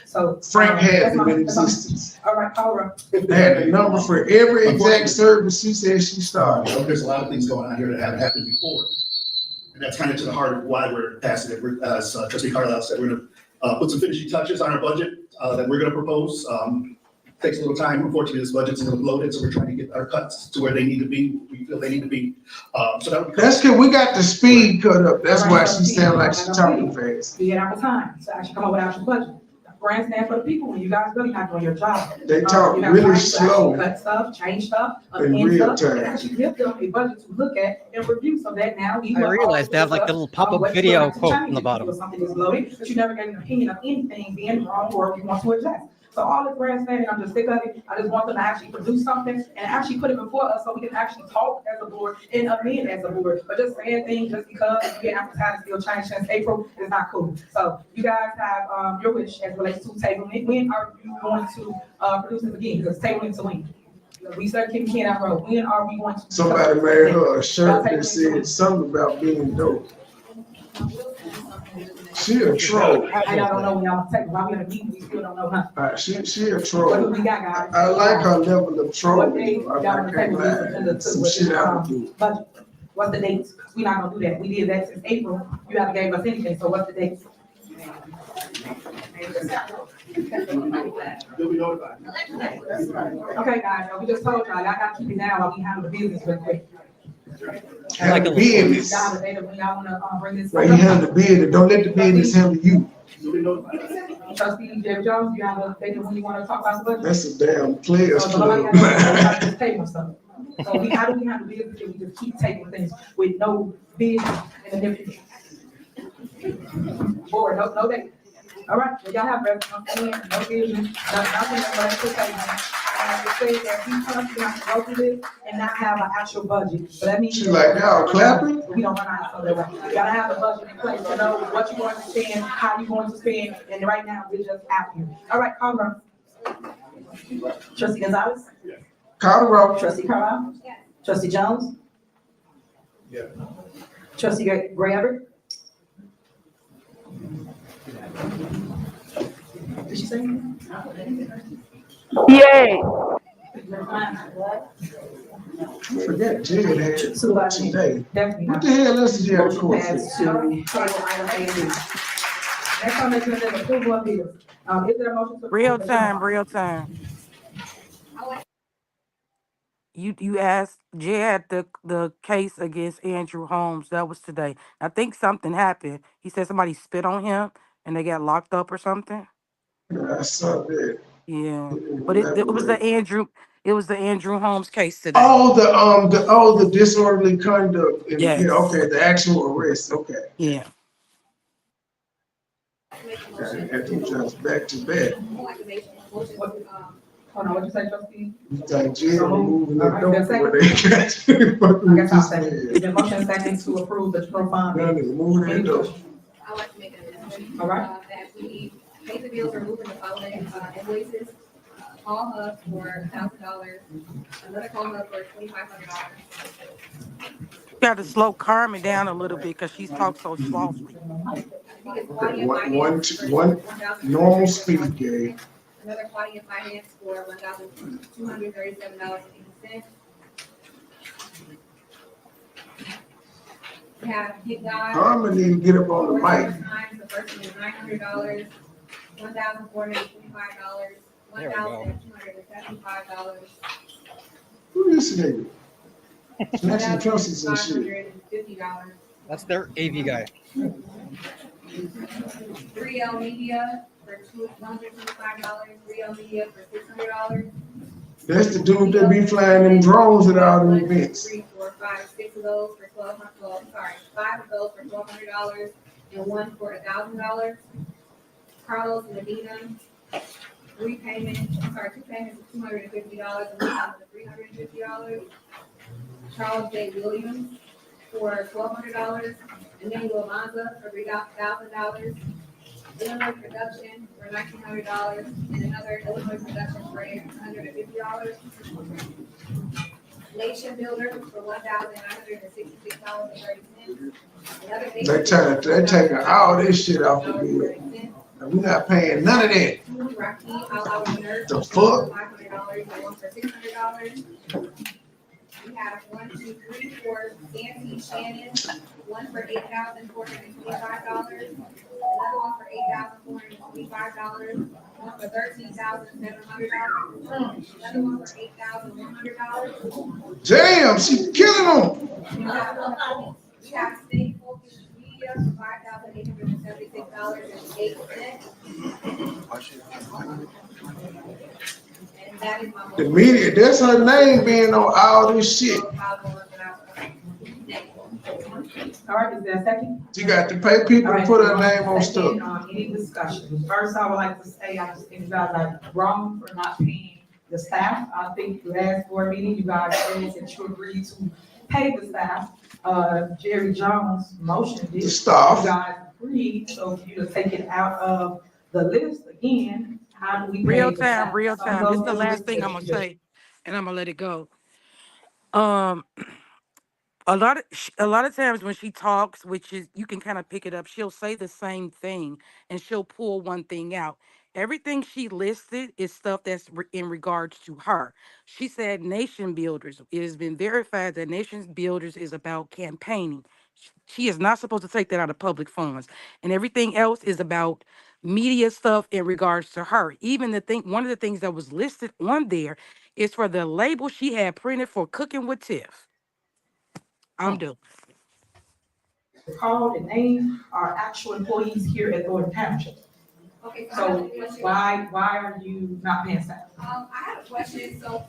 So. Frank had that's them my- in that's my- existence. All right, call her up. They had the number for every exact service she said she started. There's a lot of things going on here that haven't happened before. And that's kind of to the heart of why we're passing it. As Trustee Carlisle said, we're gonna put some finishing touches on our budget that we're gonna propose. Takes a little time. Unfortunately, this budget's a little bloated, so we're trying to get our cuts to where they need to be. We feel they need to be. So that would. That's cause we got the speed cut up. That's why she sound like she talking fast. We had our time to actually come up with our budget. Grandstand for the people when you guys really not doing your job. They talk You have really time to actually slow Cut stuff, change stuff, in amend real stuff, and time. actually give them a budget to look at and review, so that now we. I realized they have like the little pop-up video quote in the bottom. Something is loaded, but you never get an opinion of anything being wrong or if you want to adjust. So all this grandstanding, I'm just sick of it. I just want them to actually produce something and actually put it before us so we can actually talk as a board and amend as a board. But just saying things just because you get advertised still change since April is not cool. So you guys have your wish as relates to tabling. When are you going to produce this again? Because tabling to when? We start kicking can out road. When are we going to? Somebody made her a shirt that said something about being dope. She a troll. I don't know when y'all take. While we in a meeting, we still don't know nothing. She a troll. What do we got, guys? I like her level of troll. What day y'all wanna take with this agenda Some to shit out to budget? What's the dates? We not gonna do that. We did that since April. You haven't gave us anything, so what's the dates? You'll be notified. Okay, guys, we just told y'all gotta keep it down while we handle the business real quick. Handle business. Y'all the data when y'all wanna bring this. Right, you handle the business. Don't let the business handle you. You'll be notified. Trustee Jerry Jones, you have a data when you wanna talk about the budget? That's a damn players So nobody club. has to just table stuff. So how do we handle business if we just keep taking things with no business in the different? Board, no data. All right, well, y'all have reference, no vision, nothing but to table. And to say that we come to go through this and not have an actual budget. So that means. She like, y'all clapping? We don't run out of that way. You gotta have a budget in place to know what you're going to spend, how you're going to spend, and right now, we're just out here. All right, call roll. Trustee Gonzalez? Call the roll. Trustee Carlisle? Yes. Trustee Jones? Yeah. Trustee Gray Everett? Did she say anything? Yay. Forget Jed had Supervisor today. Definitely What not. the hell else did you have to court Pass for? to table item A and B. Next on the agenda is approval of bills. Is there a motion to? Real approve the time, bill? real time. You asked Jay had the case against Andrew Holmes. That was today. I think something happened. He said somebody spit on him and they got locked up or something. I saw that. Yeah, but it was the Andrew Holmes case today. Oh, the disorderly conduct. Yes. Yeah, okay, the actual arrest. Okay. Yeah. Had them just back to back. Hold on, what you say, trustee? You think Jed moving the All right, door that's where second. they got to fucking I guess I'll with second. this Is there a motion second to approve the general fund? man. That nigga moving that door. I'd like to make an amendment. All right. That we pay the bills, removing the following invoices. Call Hub for $1,000, another call Hub for $2,500. Got to slow Carmen down a little bit because she's talked so softly. One normal speed, Gay. Another Claudia Finance for $1,237.80. We have Hit God. Carmen need to get up on the mic. The first one is $900, $1,425, $1,275. Who is this nigga? Snatching trusses and shit. $550. That's their AV guy. 3L Media for $125, 3L Media for $600. That's the dude that be flying them drones at all the events. 3, 4, 5, 6 of those for $1,200. 5 of those for $1,200 and 1 for $1,000. Carlos Medina, 2 payments of $250 and 1 of $350. Charles J. Williams for $1,200. Emmanuel Manza for $3,000. Illinois Production for $1,900 and another Illinois Production for $850. Nation Builder for $1,966.30. They taking all this shit off the bill. And we not paying none of that. The fuck? $500 and 1 for $600. We have 1, 2, 3, 4 Nancy Shannon, 1 for $8,425, another one for $8,425, one for $13,700, another one for $8,100. Damn, she killing them. We have State Focus Media for $5,876.08. And that is my The media, that's her name being on all this shit. All All right, is there a second? You got to pay people All to right, put their name on second, stuff. Any discussion? First, I would like to say, I just think you guys are wrong for not paying the staff. I think the last board meeting, you guys said that you agreed to pay the staff. Jerry Jones motioned it. The staff. You guys agreed, so for you to take it out of the list again, how do we pay Real the staff? time, real Some of time. This those is the last thing things I'm gonna that- say, and I'm gonna let it go. Um, a lot of times when she talks, which is you can kind of pick it up, she'll say the same thing and she'll pull one thing out. Everything she listed is stuff that's in regards to her. She said nation builders. It has been verified that nation builders is about campaigning. She is not supposed to take that out of public funds. And everything else is about media stuff in regards to her. Even the thing, one of the things that was listed on there is for the label she had printed for Cooking with Tiff. I'm done. Called and named are actual employees here at Thornton Township. Okay, So I have a question. why are you not paying staff? I have a question, so.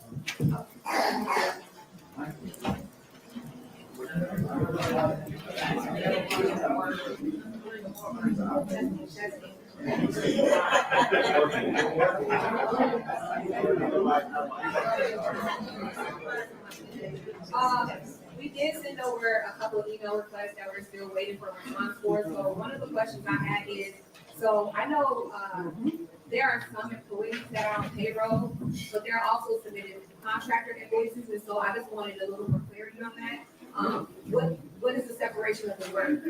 We did send over a couple of email requests that we're still waiting for a response for. So one of the questions I had is, so I know there are some employees that are on payroll, but they're also submitted contractor invoices. And so I just wanted a little more clarity on that. What is the separation of the work?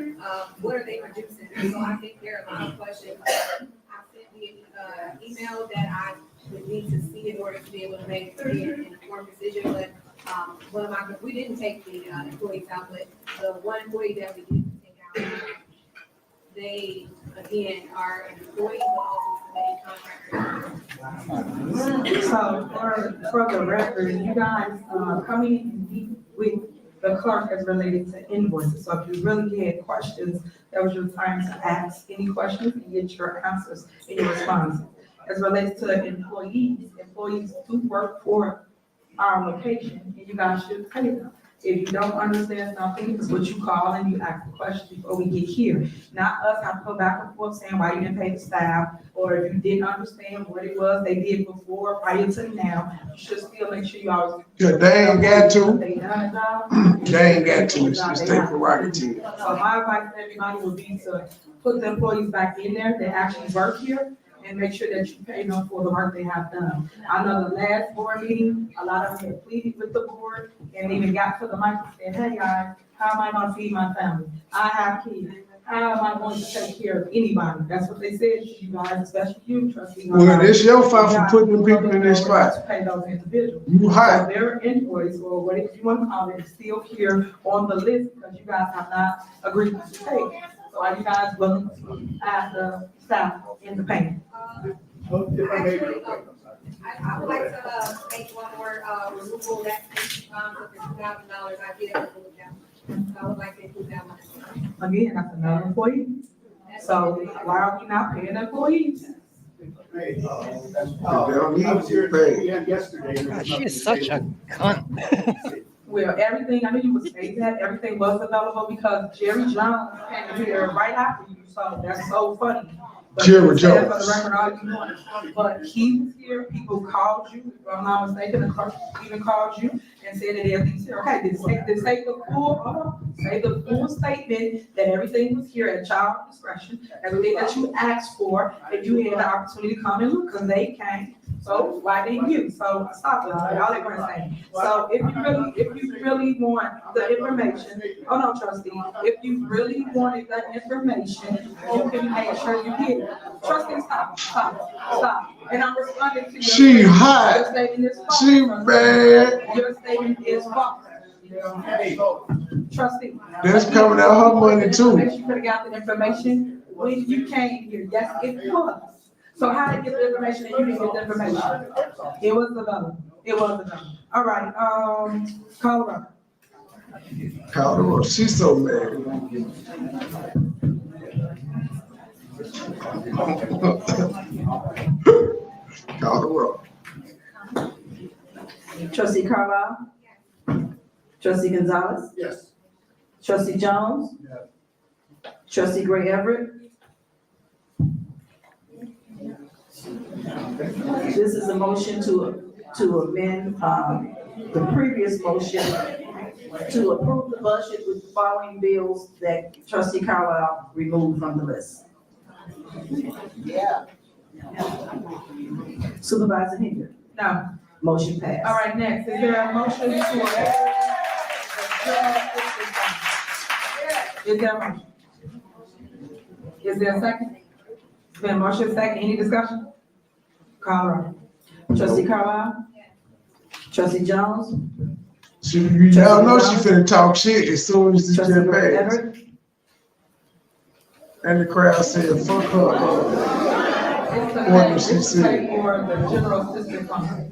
What are they producing? So I think there are a lot of questions. I sent the email that I would need to see in order to be able to make an informed decision. But we didn't take the employees out, but the one employee that we didn't take out, they again are an employee, but also submitting contractors. So for the record, you guys come in and meet with the clerk as related to invoices. So if you really had questions, that was your time to ask any questions and get your answers and your responses. As relates to employees do work for our location, and you guys should pay them. If you don't understand something, it's what you call and you ask the question before we get here. Not us have to go back and forth saying why you didn't pay the staff, or if you didn't understand what it was they did before, prior to now, you should still make sure you always. Yeah, they ain't got to. They done a job. They ain't got to. It's just their prerogative. So my advice to everybody would be to put the employees back in there that actually work here, and make sure that you pay them for the work they have done. I know the last board meeting, a lot of them had pleaded with the board and even got to the mic and said, hey guys, how am I gonna feed my family? I have kids. How am I going to take care of anybody? That's what they said to you guys, especially you, trustee. Well, it's your fault for putting them people in this spot. To pay those individuals. You hot. So their invoice, or whatever you want to call it, is still here on the list because you guys have not agreed to pay. So are you guys willing to add the staff in the payment? Actually, I would like to make one more removal that for $2,000. I did remove that. I would like to include that one. Again, that's another employee. So why are we not paying employees? They don't need to pay. God, she is such a cunt. Well, everything, I knew you would say that, everything was available because Jerry Jones came here right after you, so that's so funny. But Jerry you said Jones. For the record, all you want, but he was here, people called you, if I'm not mistaken, the clerk even called you and said that everything's here. Okay, then say the full, hold on, say the full statement that everything was here at child discretion, everything that you asked for, and you had the opportunity to come and look, because they came. So why didn't you? So stop it, all they're gonna say. So if you really want the information, hold on, trustee, if you really wanted the information, you can make sure you get it. Trustee, stop. And I'm responding to your. She hot. Your statement is false. She bad. Your statement is false. Trustee. That's coming out her money too. Make sure you could have got the information when you came here. Yes, it was. So how did you get the information and you didn't get the information? It was available. All right, call her. Call her up. She's so mad. Call her up. Trustee Carlisle? Trustee Gonzalez? Yes. Trustee Jones? Trustee Gray Everett? This is a motion to amend, the previous motion to approve the budget with the following bills that trustee Carlisle removed from the list. Yeah. Supervisor Henry? No. Motion passed. All right, next, is there a motion to? Is there a motion? Is there a second? It's been a motion, second, any discussion? Call roll. Trustee Carlisle? Trustee Jones? Y'all know she finna talk shit as soon as this Trustee shit Gray pass. Everett? And the crowd said, fuck her. It's the What pay, did she it's the say? pay for the general assistance fund.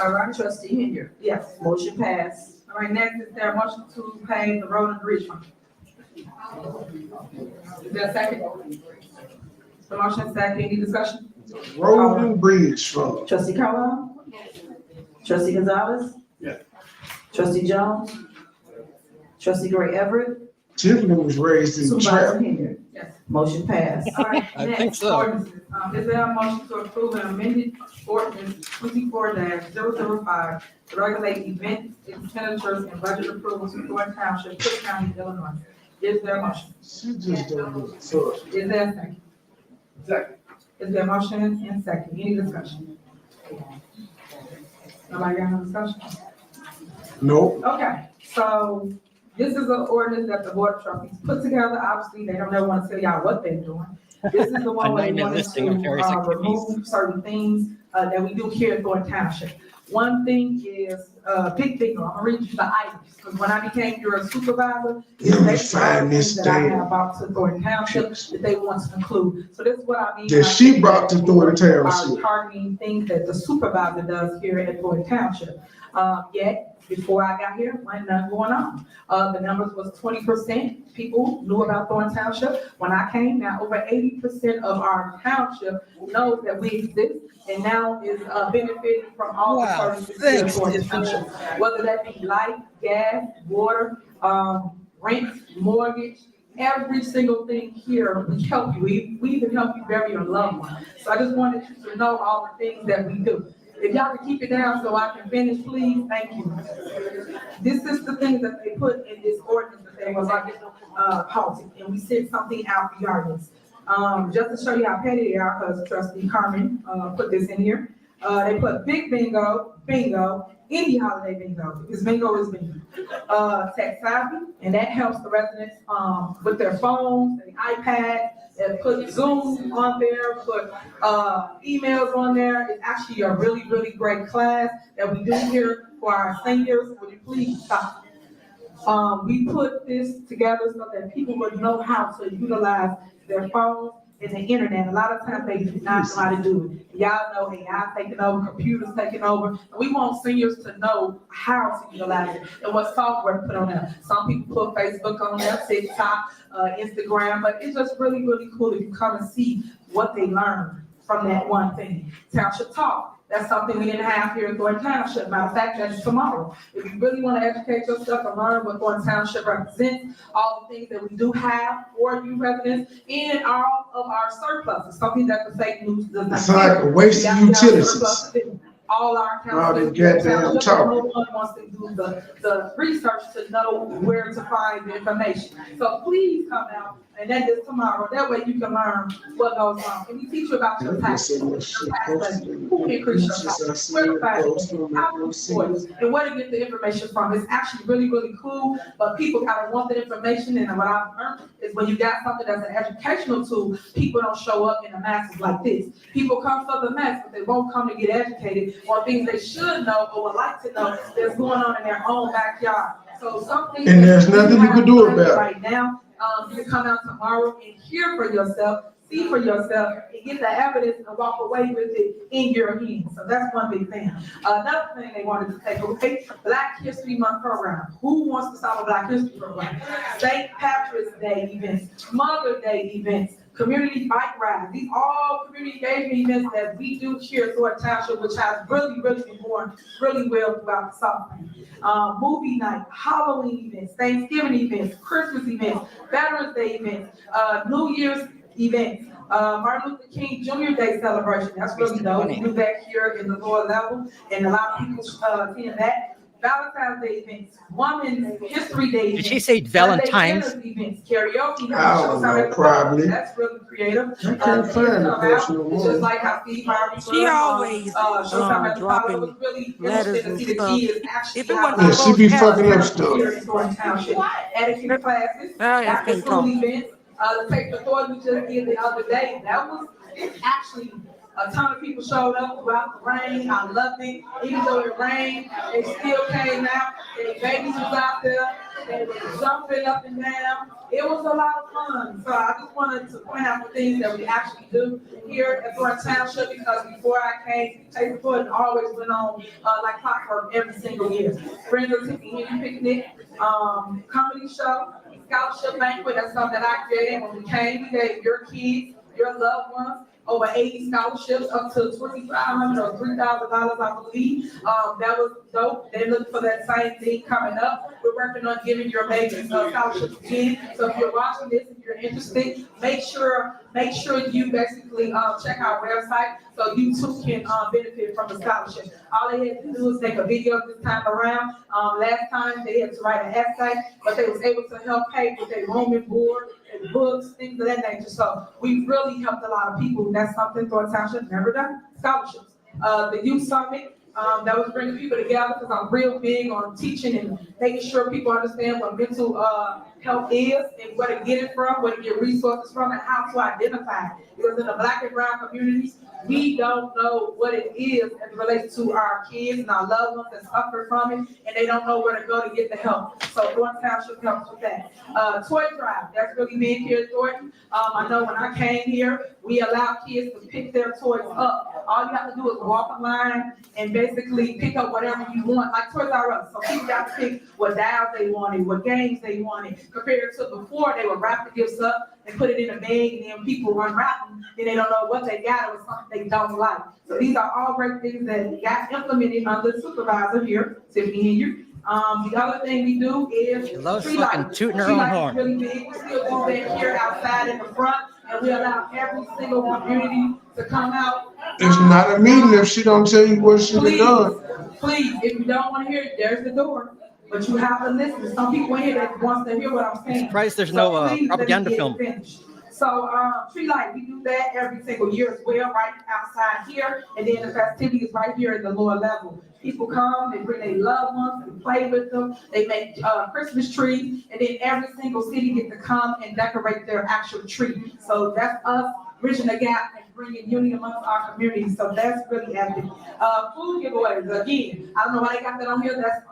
All right, trustee Henry? Yes. Motion passed. All right, next, is there a motion to pay the road and bridge fund? Is there a second? The motion second, any discussion? Road and bridge fund. Trustee Carlisle? Trustee Gonzalez? Yeah. Trustee Jones? Trustee Gray Everett? Tiffany was raised in the Supervisor trap. Henry? Yes. Motion passed. All right, I think next, so. ordinances. Is there a motion to approve an amended ordinance 24-005 to regulate events, expenditures, and budget approvals for Thornton Township, Cook County, Illinois? Is there a motion? She just don't look so. Is there a second? Second. Is there a motion and second? Any discussion? Nobody got no discussion? Nope. Okay, so this is an ordinance that the board of trustees put together. Obviously, they don't ever want to tell y'all what they're doing. This is the one where they A nightly wanted listing of various to activities. remove certain things that we do here at Thornton Township. One thing is, big bingo. I'm gonna read you the items, because when I became your supervisor, Let me they find this that I thing. have brought to Thornton Township that they want to include. So this is what I mean. That when I she say brought to that Thornton we are Township. targeting things that the supervisor does here at Thornton Township. Yet, before I got here, wasn't nothing going on. The numbers was 20% people knew about Thornton Township. When I came, now over 80% of our township knows that we exist and now is benefiting from all the Wow, services here at thanks, Thornton Tiffany. Township. Whether that be light, gas, water, rent, mortgage, every single thing here, we help you. We even help you bury your loved one. So I just wanted you to know all the things that we do. If y'all can keep it down so I can finish, please, thank you. This is the things that they put in this ordinance that they was like, policy, and we sent something out regardless. Just to show you how petty they are, because trustee Carmen, put this in here. They put big bingo, any holiday bingo, because bingo is bingo. Tech savvy, and that helps the residents, with their phones and iPads. And put Zoom on there, put emails on there. It's actually a really, really great class that we do here for our seniors. Would you please stop? We put this together so that people would know how to utilize their phones and the internet. A lot of times they do not know how to do it. Y'all know AI taking over, computers taking over. We want seniors to know how to utilize it and what software to put on there. Some people put Facebook on there, TikTok, Instagram, but it's just really, really cool if you come and see what they learn from that one thing. Township Talk. That's something we didn't have here in Thornton Township. Matter of fact, that's tomorrow. If you really want to educate yourself and learn what Thornton Township represents, all the things that we do have for you residents, and all of our surpluses, something that the fake news does not. It's like a waste of utilities. All our All the council. goddamn talk. No one wants to do the research to know where to find the information. So please come out, and that is tomorrow. That way you can learn what goes on. And we teach you about your taxes, who increase your taxes, where to find it, how to report it, and where to get the information from. It's actually really, really cool, but people kind of want the information, and what I've learned is when you got something that's an educational tool, people don't show up in the masses like this. People come for the mass, but they won't come to get educated on things they should know or would like to know that's going on in their own backyard. So something. And there's nothing you can do about it. Right now, you can come out tomorrow and hear for yourself, see for yourself, and get the evidence and walk away with it in your hands. So that's one big thing. Another thing they wanted to take away, Black History Month program. Who wants to stop a Black History program? St. Patrick's Day events, Mother's Day events, community bike rides. These all community engagement events that we do here at Thornton Township, which has really been going really well throughout the summer. Movie night, Halloween events, Thanksgiving events, Christmas events, Veterans Day events, New Year's events, Martin Luther King Jr. Day celebration. That's really dope. We do that here in the lower level, and a lot of people attend that. Valentine's Day events, Women's History Day events. Did she say Valentine's? Events, karaoke. I don't know, probably. That's really creative. I can't find the person no It's just more. like how Steve Harvey She always dropping letters and stuff. If it wasn't Yeah, for she be those fucking up cats, stuff. Here in Thornton Township. Etiquette classes, I after can't school talk. events, the Take the Thornton we just did the other day. That was actually a ton of people showed up throughout the rain. I loved it. Even though it rained, they still came out. Their babies was out there. They were jumping up and down. It was a lot of fun. So I just wanted to point out the things that we actually do here at Thornton Township, because before I came, Take the Thornton always went on like clockwork every single year. Brenda took the picnic, comedy show, scholarship banquet. That's something that I created when we came. We gave your kids, your loved ones, over 80 scholarships, up to $2,500 or $3,000, I believe. That was dope. They look for that same thing coming up. We're working on giving your babies scholarships again. So if you're watching this, if you're interested, make sure you basically check our website so you too can benefit from the scholarship. All they had to do is make a video this time around. Last time they had to write an essay, but they was able to help pay with their room and board and books, things of that nature. So we really helped a lot of people. That's something Thornton Township never done, scholarships. The youth summit, that was bringing people together, because I'm real big on teaching and making sure people understand what mental health is and where to get it from, where to get resources from, and how to identify it. Because in the Black and brown communities, we don't know what it is as it relates to our kids and our loved ones that suffer from it, and they don't know where to go to get the help. So Thornton Township helps with that. Toy drive, that's really big here at Thornton. I know when I came here, we allow kids to pick their toys up. All you have to do is walk a line and basically pick up whatever you want, like Toys R Us. So people got to pick what dolls they wanted, what games they wanted, compared to before they would wrap the gifts up and put it in a bag, and then people unwrap them, and they don't know what they got. It was something they don't like. So these are all great things that got implemented by the supervisor here, Tiffany Henry. The other thing we do is She loves tree fucking lighting. tooting her Tree own lighting is horn. really big. We still do that here outside in the front, and we allow every single community to come out. It's not a meeting if she don't tell you what she done. Please, if you don't want to hear it, there's the door. But you have to listen. Some people in here that wants to hear what I'm saying. Surprised there's So no please, let me propaganda get film. finished. So tree light, we do that every single year as well, right outside here. And then the festivities right here at the lower level. People come, they bring their loved ones, they play with them, they make Christmas trees, and then every single city gets to come and decorate their actual tree. So that's us bridging the gap and bringing unity amongst our community. So that's really epic. Food giveaways, again, I don't know why they got that on here. That's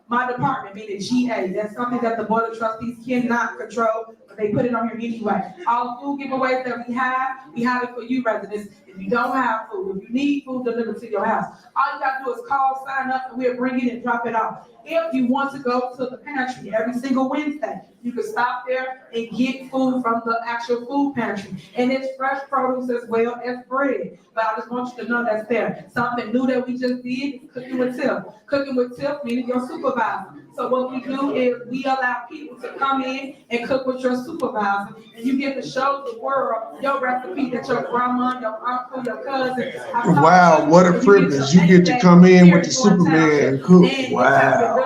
my department, meaning GA. That's something that the Board of Trustees cannot control, but they put it on here anyway. All food giveaways that we have it for you residents. If you don't have food, if you need food delivered to your house, all you gotta do is call, sign up, and we'll bring it and drop it off. If you want to go to the pantry every single Wednesday, you can stop there and get food from the actual food pantry. And it's fresh produce as well as bread. But I just want you to know that's there. Something new that we just did is cooking with Tiff. Cooking with Tiff meaning your supervisor. So what we do is we allow people to come in and cook with your supervisor, and you get to show the world your recipe that your grandma, your uncle, your cousin. Wow, what a privilege. You get to come in with the Superman and cook. Wow.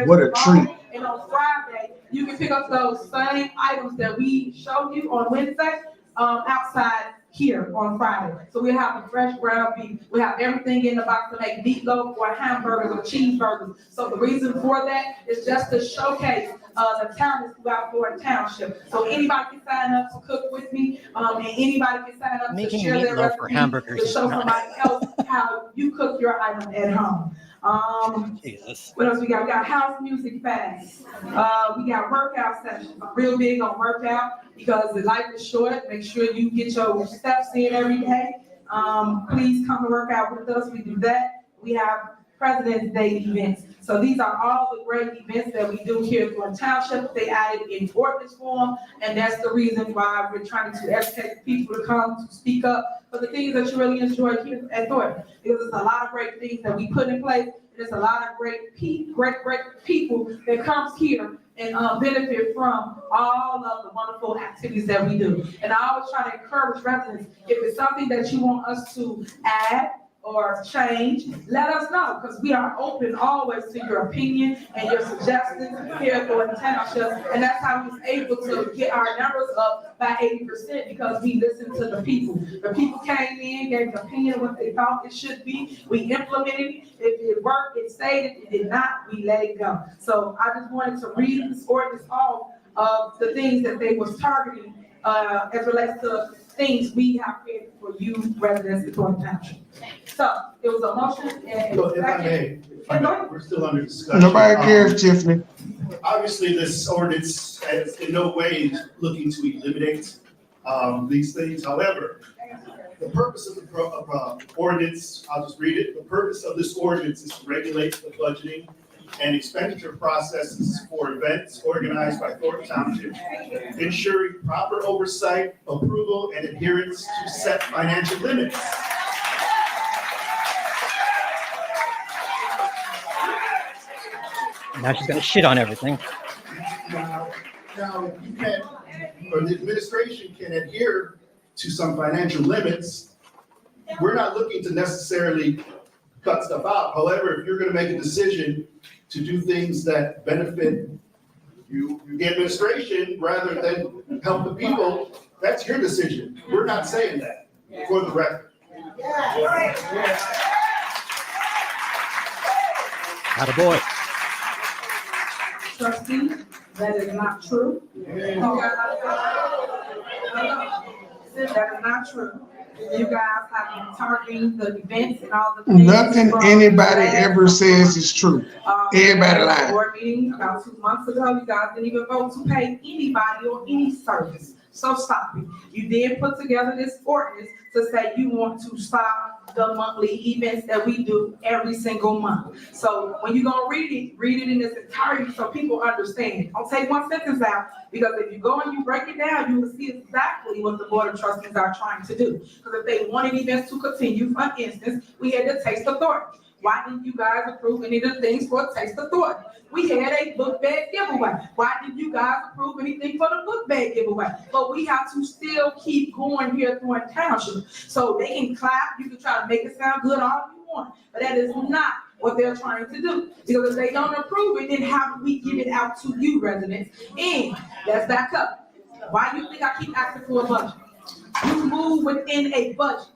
What a treat. And on Friday, you can pick up those same items that we showed you on Wednesday outside here on Friday. So we have a fresh ground beef. We have everything in the box to make meatloaf or hamburgers or cheeseburgers. So the reason for that is just to showcase the talents throughout Thornton Township. So anybody can sign up to cook with me, and anybody can sign up to share their recipe to show somebody else how you cook your item at home. What else we got? We got house music fasts. We got workout sessions. I'm real big on workout because the life is short. Make sure you get your steps in every day. Please come to work out with us. We do that. We have President's Day events. So these are all the great events that we do here at Thornton Township. They added in ordinance form, and that's the reason why we're trying to educate people to come to speak up for the things that you really enjoy here at Thornton. Because there's a lot of great things that we put in place. There's a lot of great people that comes here and benefit from all of the wonderful activities that we do. And I always try to encourage residents, if it's something that you want us to add or change, let us know, because we are open always to your opinion and your suggestions here at Thornton Township. And that's how we was able to get our numbers up by 80%, because we listened to the people. The people came in, gave an opinion of what they thought it should be. We implemented it. If it worked, it stayed. If it did not, we let it go. So I just wanted to read this ordinance off of the things that they was targeting as relates to things we have created for you residents of Thornton Township. So it was a motion and So if I may, we're still under discussion. Nobody cares, Tiffany. Obviously, this ordinance is in no way looking to eliminate these things. However, the purpose of the ordinance, I'll just read it. The purpose of this ordinance is to regulate the budgeting and expenditure processes for events organized by Thornton Township, ensuring proper oversight, approval, and adherence to set financial limits. Now she's gonna shit on everything. Now you can, or the administration can adhere to some financial limits. We're not looking to necessarily cut stuff out. However, if you're gonna make a decision to do things that benefit you, the administration, rather than help the people, that's your decision. We're not saying that, for the record. Attaboy. Trustee, that is not true. That is not true. You guys have been targeting the events and all the things. Nothing anybody ever says is true. Everybody lies. Board meeting about 2 months ago, you guys didn't even vote to pay anybody or any service. So stop it. You did put together this ordinance to say you want to stop the monthly events that we do every single month. So when you're gonna read it in its entirety so people understand. Don't take one sentence out, because if you go and you break it down, you will see exactly what the Board of Trustees are trying to do. Because if they wanted events to continue, for instance, we had the Taste of Thornton. Why didn't you guys approve any of the things for Taste of Thornton? We had a book bag giveaway. Why didn't you guys approve anything for the book bag giveaway? But we have to still keep going here at Thornton Township. So they can clap, you can try to make it sound good all you want, but that is not what they're trying to do. Because if they don't approve it, then how do we give it out to you residents? And let's back up. Why do you think I keep asking for a budget? You move within a budget.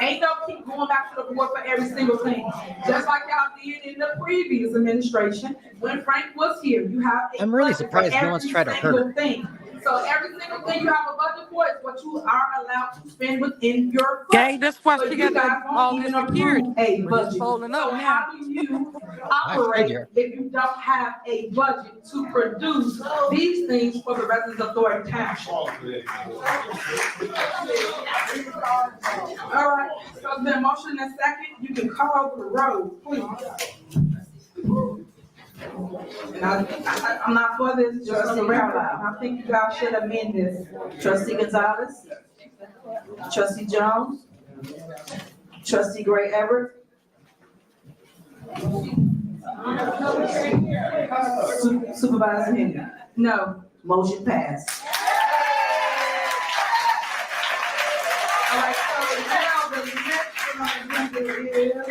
Ain't no keep going back to the board for every single thing. Just like y'all did in the previous administration, when Frank was here, you have a I'm really budget surprised for no one's tried to every hurt single her. thing. So every single thing you have a budget for is what you are allowed to spend within your budget. Gang, that's why So she you got guys that won't all even this security. approve a We're budget. just folding up So now. how do you operate if you don't have a budget to produce these things for the residents of Thornton Township? All right, so it's been a motion and a second. You can call over the road, please. And I'm not for this, just for the record. I think you guys should amend this. Trustee Gonzalez, Trustee Jones, Trustee Gray Everett, Supervisor Henry. No. Motion passed. All right, so now the next one on the agenda is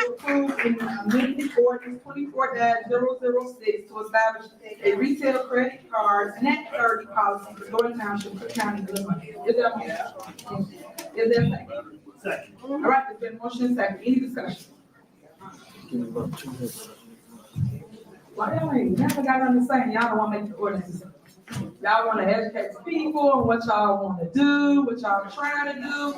approve an amended ordinance 24-006 to establish a retail credit card net 30 policy for Thornton Township, Cook County, Illinois. Is there a motion? Is there a second? Second. All right, there's been a motion and second. Any discussion? Why y'all ain't never got nothing to say? Y'all don't want to make the ordinance. Y'all want to educate the people on what y'all want to do, what y'all trying to do.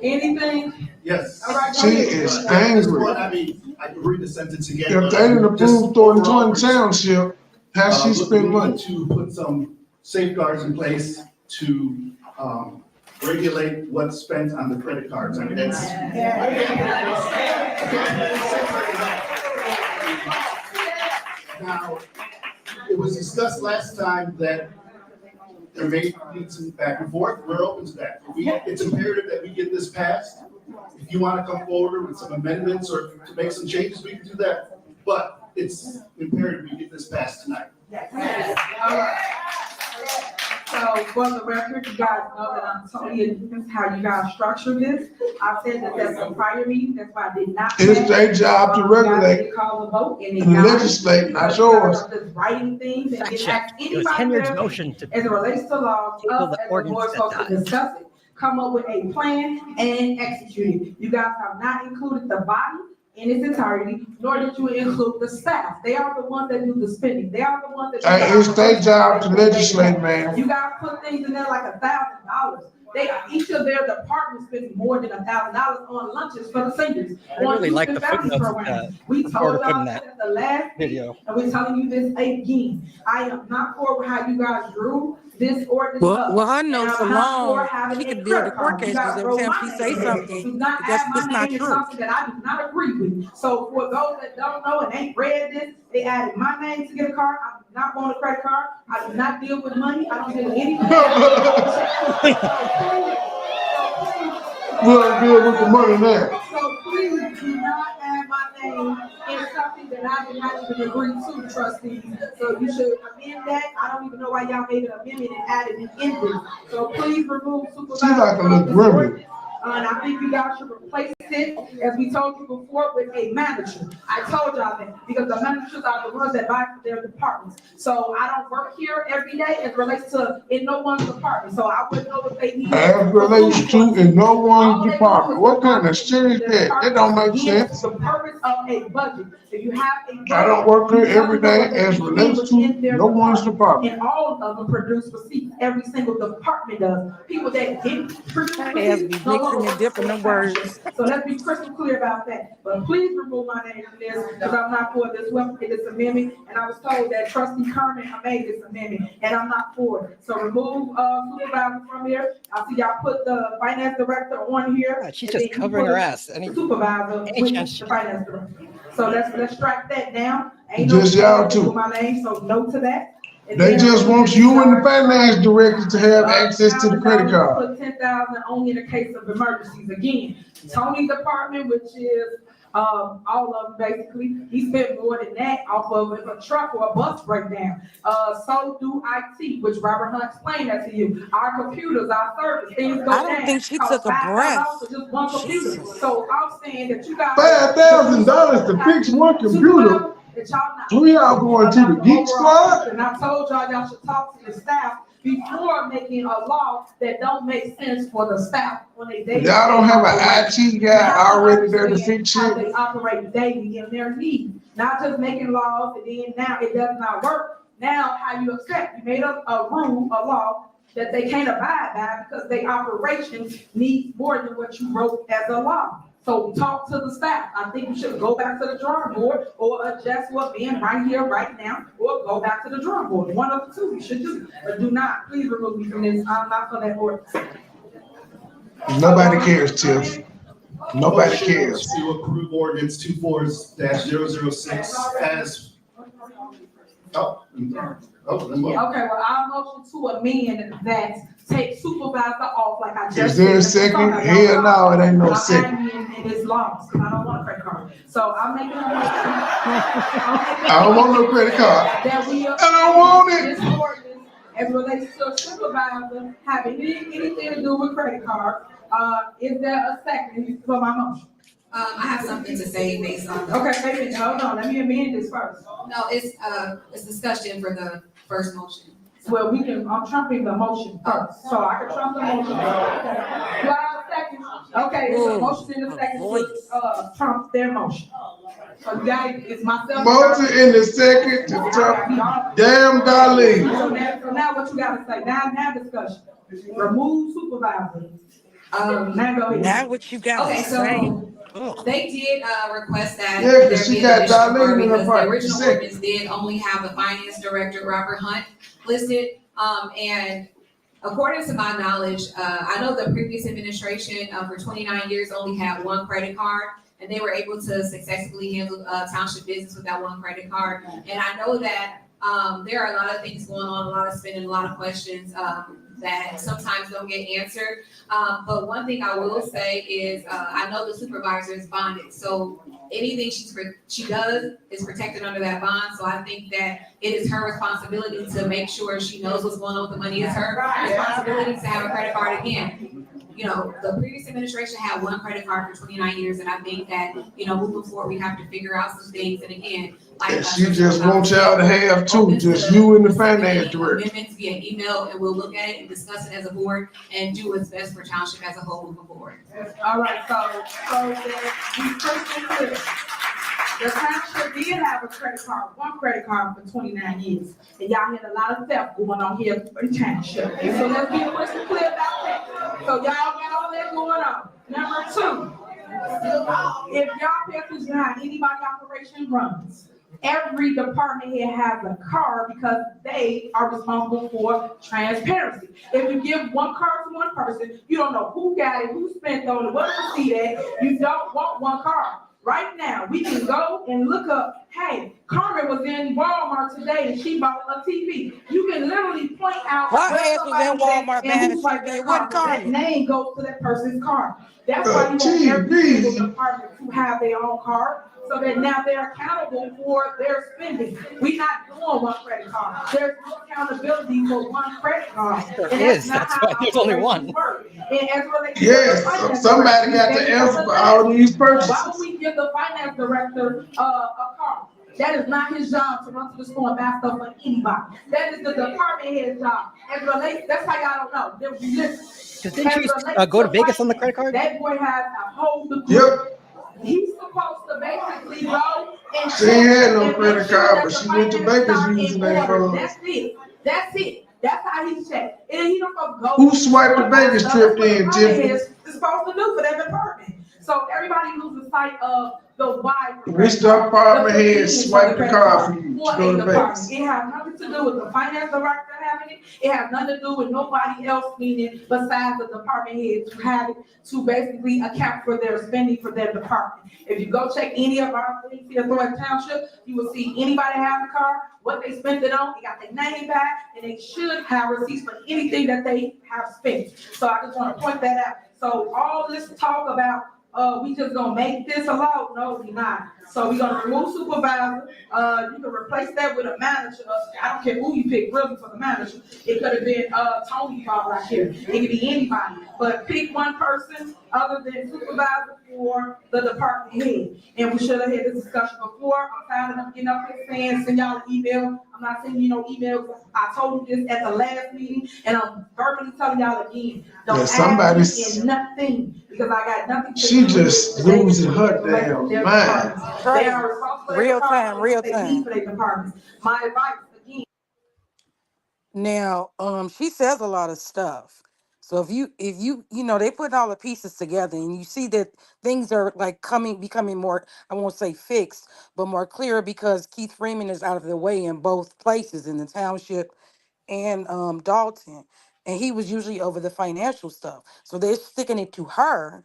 Anything? Yes. All right, go She ahead. is angry. I mean, I can read the sentence again. If but they didn't just approve Thornton overall, Township, how she we spend need money? to put some safeguards in place to regulate what's spent on the credit cards. I mean, that's. Now, it was discussed last time that there may be some back and forth. We're open to that. It's imperative that we get this passed. If you want to come forward with some amendments or to make some changes, we can do that. But it's imperative we get this passed tonight. All right. So for the record, you guys know that I'm telling you this is how you guys structure this. I said that that's a prior meeting, that's why I did not. It's their job to regulate Call a vote and and legislate, not yours. Just writing things and didn't ask It was anybody Henry's there motion to as it relates to law, table us the as the ordinance board that supposed to dies. discuss it, come up with a plan and execute it. You guys have not included the body in its entirety, nor did you include the staff. They are the ones that do the spending. They are the ones that. Hey, it's their job to legislate, man. You guys put things in there like $1,000. They are, each of their departments spending more than $1,000 on lunches for the seniors. I really like the family footnotes programs. We told Porter put in y'all that that the last video. and we're telling you this again. I am not for how you guys drew this ordinance up. Well, I know And for I'm not for long, having she a could build a credit court card. You case guys every wrote time my she say name. something. Do not That's add just my not name to true. something that I do not agree with. So for those that don't know and ain't read this, they added my name to get a card. I do not want a credit card. I do not deal with money. I don't deal with anything. We don't deal with the money now. So please do not add my name in something that I did not even agree to, trustees. So you should amend that. I don't even know why y'all made an amendment and added it in this. So please remove supervisor. Seems like a little from this grimy. ordinance. And I think you guys should replace it, as we told you before, with a manager. I told y'all that, because the managers are the ones that buy for their departments. So I don't work here every day as relates to in no one's department, so I wouldn't know what they need. As relates to in no one's department. What kind of shit is that? That don't make sense. The purpose of a budget, if you have a budget. I don't work here every day as relates to no one's department. And all of them produce receipts, every single department does. People that didn't produce receipts. no longer mixing and dipping the words. So let's be crystal clear about that. But please remove my name from this, because I'm not for this amendment. And I was told that trustee Kerman made this amendment, and I'm not for it. So remove supervisor from here. I see y'all put the finance director on here. God, she's and just then you covering put her ass. Supervisor Any with chance the finance director. So let's strike that down. Ain't Just no y'all two. my name, so no to that. And They then- just want you and the finance director to have access to the credit card. Put 10,000 only in the case of emergencies. Again, Tony's department, which is all of them basically, he spent more than that off of if a truck or a bus breakdown. So do IT, which Robert Hunt explained that to you. Our computers, our service, things go down. I don't think she cost took a $5,000 breath. for just one computer. Jesus. So I'm saying that you guys. $5,000 to fix one computer. That y'all not. So y'all going to the geek squad? And I told y'all should talk to the staff before making a law that don't make sense for the staff when they. Y'all don't have an IT guy already there to fix How shit? they operate daily in their need, not just making laws and then now it does not work. Now how you accept, you made a rule, a law that they can't abide by because their operations need more than what you wrote as a law. So talk to the staff. I think you should go back to the drawing board or adjust what's being right here, right now, or go back to the drawing board. One of the two you should do, but do not, please remove me from this. I'm not for that order. Nobody cares, Tiff. Nobody Motion cares. To approve ordinance 24-006 as. Okay, well, I'll motion to amend that, take supervisor off like I just said. Is there a second? Hell no, it ain't no second. I'm adding in his laws, because I don't want a credit card. So I'm making a motion. I don't want no credit card. That we. I don't want it. This ordinance as relates to a supervisor having anything to do with credit card. Is there a second for my motion? I have something to say based on. Okay, wait a minute, hold on, let me amend this first. No, it's discussion for the first motion. Well, I'm trumping the motion first, so I can trump the motion. Do I have a second? Okay, it's a motion in the second to trump their motion. So you got it, it's myself. Motion in the second to trump damn Darlene. So now what you gotta say, now discussion. Remove supervisor. Now go ahead. Now what you got Okay, to say? so they did request that. Yeah, there 'cause she be got additional Darlene word in her because the part. original Second. ordinance did only have the finance director, Robert Hunt, listed. And According to my knowledge, I know the previous administration for 29 years only had one credit card, and they were able to successfully handle township business with that one credit card. And I know that there are a lot of things going on, a lot of spending, a lot of questions that sometimes don't get answered. But one thing I will say is I know the supervisor is bonded, so anything she does is protected under that bond. So I think that it is her responsibility to make sure she knows what's going on with the money. It's her responsibility to have a credit card again. You know, the previous administration had one credit card for 29 years, and I think that, you know, moving forward, we have to figure out some things. And again, like she just wants y'all to have two, just you and the finance director. Amendments via email, and we'll look at it and discuss it as a board and do what's best for Township as a whole moving forward. All right, so the Township did have a credit card, one credit card for 29 years. And y'all had a lot of theft going on here for the Township. And so let's be crystal clear about that. So y'all got all that going on. Number two, if y'all pay attention to how anybody operation runs, every department here has a card because they are responsible for transparency. If you give one card to one person, you don't know who got it, who spent on it, what receipt at. You don't want one card. Right now, we can go and look up, hey, Carmen was in Walmart today and she bought a TV. You can literally point out her ass was in Walmart buying a TV. What that name goes to that person's card. That's why you want every single department to have their own card, so that now they're accountable for their spending. We're not doing one credit card. There's no accountability for one credit card. There is. That's why there's only one. Yes, somebody got to answer for all these purchases. Why would we give the finance director a card? That is not his job to run to the store and buy stuff for anybody. That is the department head's job. As relates, that's how y'all don't know. They're religious. Didn't you go to Vegas on the credit card? That boy has a whole degree. Yep. He's supposed to basically go and she ain't had no credit card, but she went to Vegas using that phone. That's it. That's it. That's how he's checked. And he don't go. Who swiped the Vegas trip then, Tiffany? Is supposed to do for that department. So everybody loses sight of the why. Mr. Department head swiped the card for you to go to Vegas. It has nothing to do with the finance director having it. It has nothing to do with nobody else meaning besides the department head to have it to basically account for their spending for their department. If you go check any of our things here at Thornton Township, you will see anybody have the card, what they spent it on, they got their name back, and they should have receipts for anything that they have spent. So I just want to point that out. So all this talk about we just gonna make this a law? No, we not. So we're gonna remove supervisor. You can replace that with a manager. I don't care who you pick really for the manager. It could have been Tony Paul right here. It could be anybody. But pick one person other than supervisor for the department head. And we should have had this discussion before. I'm tired of them getting up here saying, send y'all an email. I'm not sending you no emails. I told you this at the last meeting, and I'm verbally telling y'all again. Don't ask me nothing because I got nothing to she just losing her damn mind. They are responsible for real time. for their departments. My advice again. Now, she says a lot of stuff. So if you know, they put all the pieces together and you see that things are like becoming more, I won't say fixed, but more clear because Keith Freeman is out of the way in both places, in the Township and Dalton. And he was usually over the financial stuff. So they're sticking it to her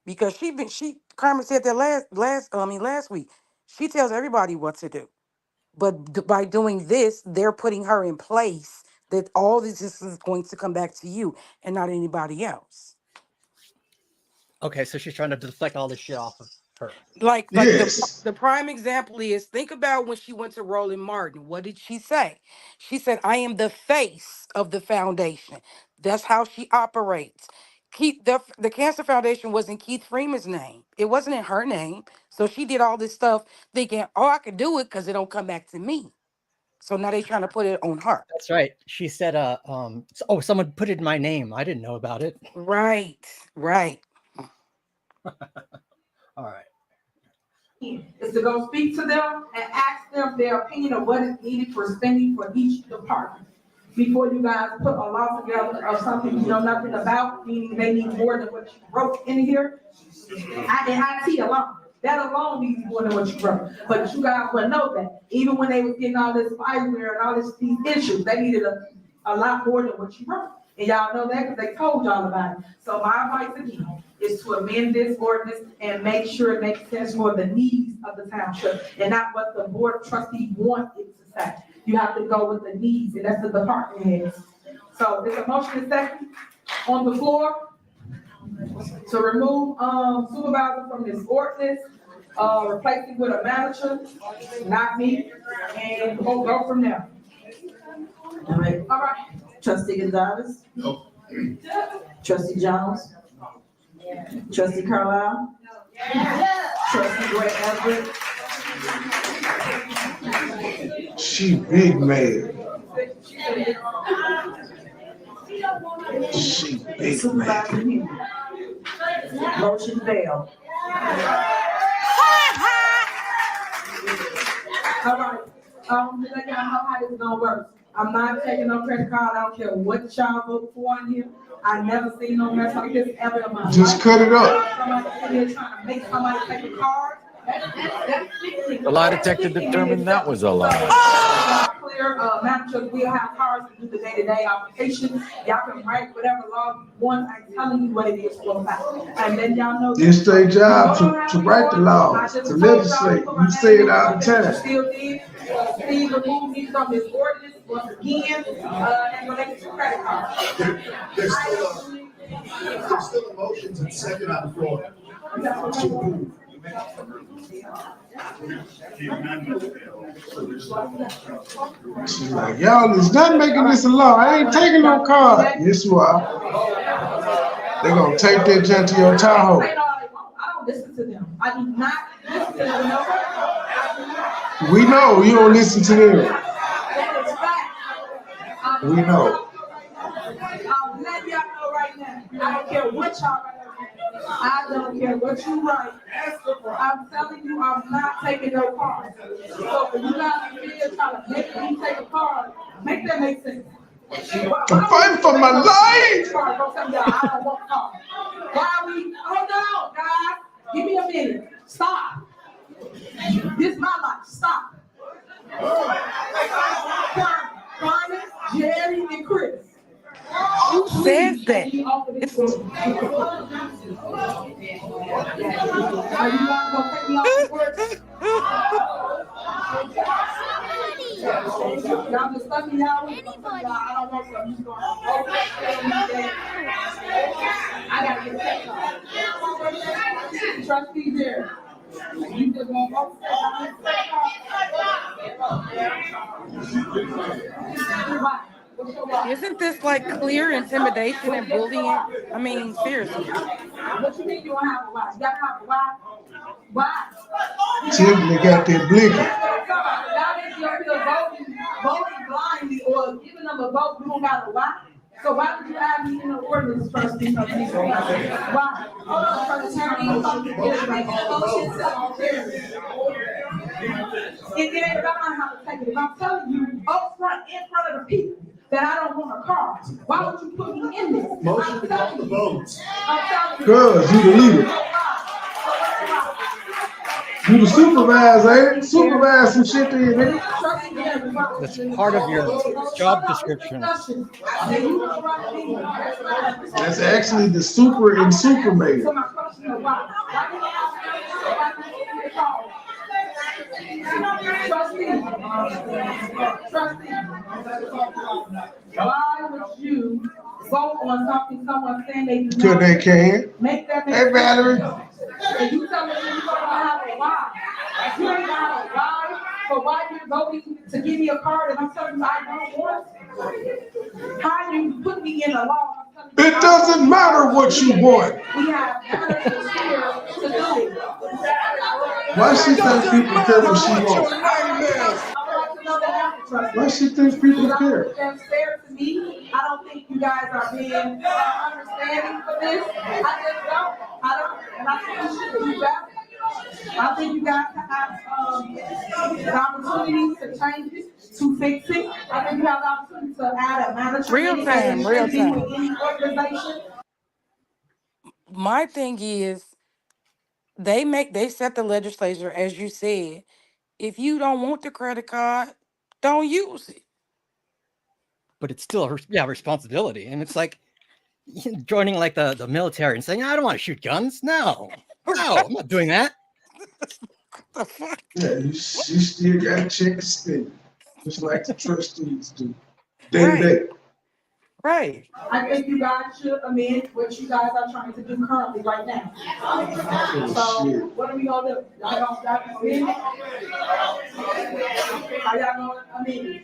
because Carmen said that last week. She tells everybody what to do. But by doing this, they're putting her in place that all this is going to come back to you and not anybody else. Okay, so she's trying to deflect all this shit off of her. Like yes. the prime example is, think about when she went to Roland Martin. What did she say? She said, I am the face of the foundation. That's how she operates. The Cancer Foundation wasn't Keith Freeman's name. It wasn't in her name. So she did all this stuff thinking, oh, I could do it because it don't come back to me. So now they're trying to put it on her. That's right. She said, someone put it in my name. I didn't know about it. Right. All right. Is to go speak to them and ask them their opinion of what is needed for spending for each department. Before you guys put a law together of something you know nothing about, meaning they need more than what you wrote in here. IT alone. That alone needs more than what you wrote. But you guys would know that. Even when they were getting all this spyware and all these issues, they needed a lot more than what you wrote. And y'all know that because they told y'all about it. So my advice again is to amend this ordinance and make sure it makes sense for the needs of the township and not what the board of trustees want it to say. You have to go with the needs, and that's the department heads. So there's a motion and second on the floor to remove supervisor from this ordinance, replace it with a manager, not me, and we'll go from there. All right. All right. Trustee Gonzalez? No. Trustee Jones? Trustee Carlisle? Trustee Gray Everett? She big mad. She big mad. Supervisor Henry? Motion failed. All right, let y'all know how this is gonna work. I'm not taking no credit card, I don't care what y'all vote for in here. I never seen no mess like this ever in my life. Just cut it up. Somebody in here trying to make somebody take a card. The lie detector determined that was a lie. Clear, managers will have cards to do the day-to-day application. Y'all can write whatever law you want. I'm telling you what it is for a fact. And then y'all know. It's their job to write the law, to legislate. You say it all the time. Still did. Steve removed me from his ordinance once again, and related to credit cards. There's still a motion and second on the floor. She's like, y'all is not making this a law. I ain't taking no card. Yes, you are. They're gonna take that junk to your Tahoe. I don't listen to them. I do not listen to them. We know you don't listen to them. That is fact. We know. I'll let y'all know right now. I don't care what y'all write. I don't care what you write. I'm telling you, I'm not taking no card. So for you guys to be trying to make me take a card, make that make sense. I'm fighting for my life. Don't tell me I don't want a card. Why are we? Hold on, guys. Give me a minute. Stop. This is my life. Stop. Carmen, Jerry, and Chris. Who says that? Are you not gonna take me off the word? Y'all just let me out. I don't want some. I gotta get that. Trustee there. You just want Isn't this like clear intimidation and bullying? I mean, seriously. What you mean you don't have a why? You gotta have a why? Why? Tiffany got that blicky. Y'all voting blindly or giving them a vote, you don't got a why? So why would you add me in the ordinance first? Why? It ain't about how to take it. If I'm telling you up front, in front of the people, that I don't want a car, why would you put me in this? Motion to call the votes. Cause you the leader. You the supervisor, ain't it? Supervise some shit to you, nigga. That's part of your job description. That's actually the super and super mayor. Trustee, why would you vote on something someone saying they do not? Cause they can. Make that make Hey, Valerie. sense. And you tell me you don't have a why. You ain't got a why, so why you're voting to give me a card and I'm telling you I don't want it? How you put me in a law? It doesn't matter what you want. We have managers here to do it. Why she think people care what she wants? Why she think people care? That's fair to me. I don't think you guys are being understanding for this. I just don't. And I think you should do better. I think you guys have an opportunity to change it, to fix it. I think you have an opportunity to add a manager. Real time. Any organization. My thing is, they set the legislature, as you said. If you don't want the credit card, don't use it. but it's still a responsibility. And it's like joining like the military and saying, I don't want to shoot guns. No, I'm not doing that. The fuck? Yeah, you still got to check the state, just like the trustees do. Day to day. Right. I think you guys should amend what you guys are trying to do currently right now. So what are we gonna do? Y'all gonna amend it? How y'all gonna amend it?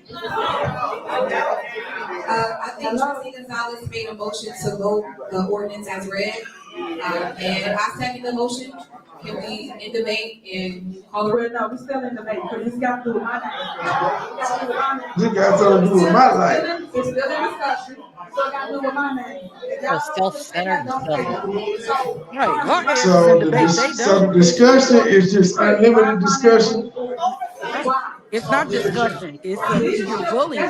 I think Trustee Gonzalez made a motion to vote the ordinance as read. And I second the motion. Can we end debate and call the roll? No, we still in debate, because it's got to do with my name. You got something to do with my life. It's still in discussion, so it got to do with my name. Self-centered stuff. Right. So the discussion is just unlimited discussion. It's not discussion. It's you're bullying.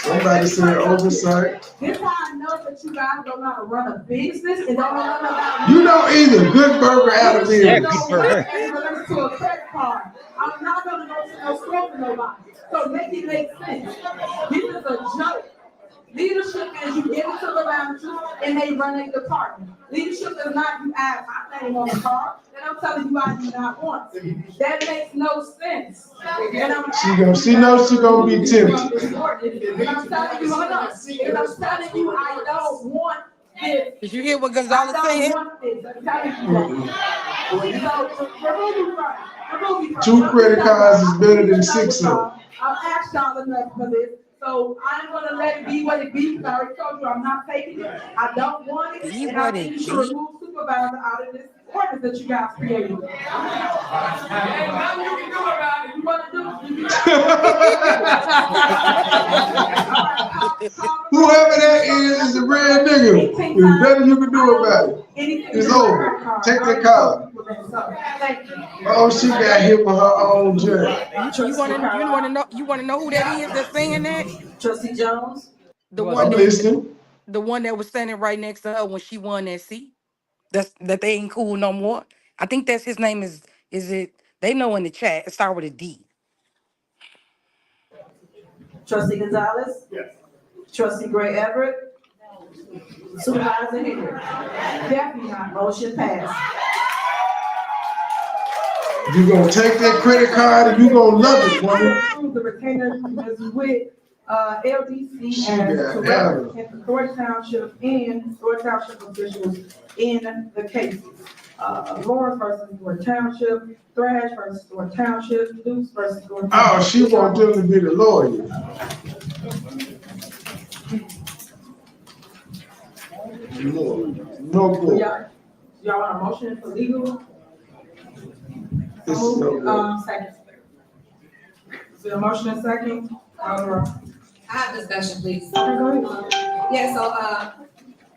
Somebody said oversight. This how I know that you guys don't know how to run a business and don't know about. You don't either. Good burger out of here. To a credit card. I'm not gonna go to no store for nobody. So make it make sense. This is a joke. Leadership is you give it to the managers and they run a department. Leadership is not you add my name on the card and I'm telling you I do not want. That makes no sense. She knows she gonna be tempted. And I'm telling you, I don't want this. Did you hear what Gonzalez said? Two credit cards is better than 6 of them. I've asked y'all enough for this. So I'm gonna let it be what it be, because I already told you I'm not taking it. I don't want it, and I think you should remove supervisor out of this ordinance that you guys created. Nothing you can do about it. You wanna do it? Whoever that is a real nigga. There's nothing you can do about it. It's over. Take the card. Oh, she got hit with her own journey. You want to know who that is that's saying that? Trustee Jones? The one that was standing right next to her when she won that seat. That they ain't cool no more. I think that's his name is it? They know in the chat. It start with a D. Trustee Gonzalez? Yes. Trustee Gray Everett? Supervisor Henry? Definitely not. Motion passed. You gonna take that credit card and you gonna love it, woman. The retainer is with LDC and to represent the Thornton Township and Thornton Township officials in the cases. Lawrence versus Thornton Township, Thrash versus Thornton Township, Luce versus Thornton Township. Oh, she want them to be the lawyer. No good. Y'all want a motion for legal? Second. Is there a motion and second? I have discussion, please. Yeah, so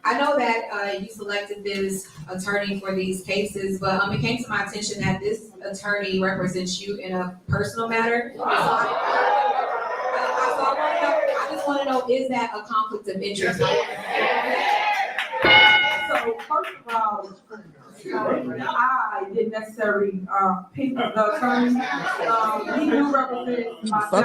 I know that you selected this attorney for these cases, but it came to my attention that this attorney represents you in a personal matter. So I just want to know, is that a conflict of interest? So first of all, I didn't necessarily pick the attorney. He do represent myself.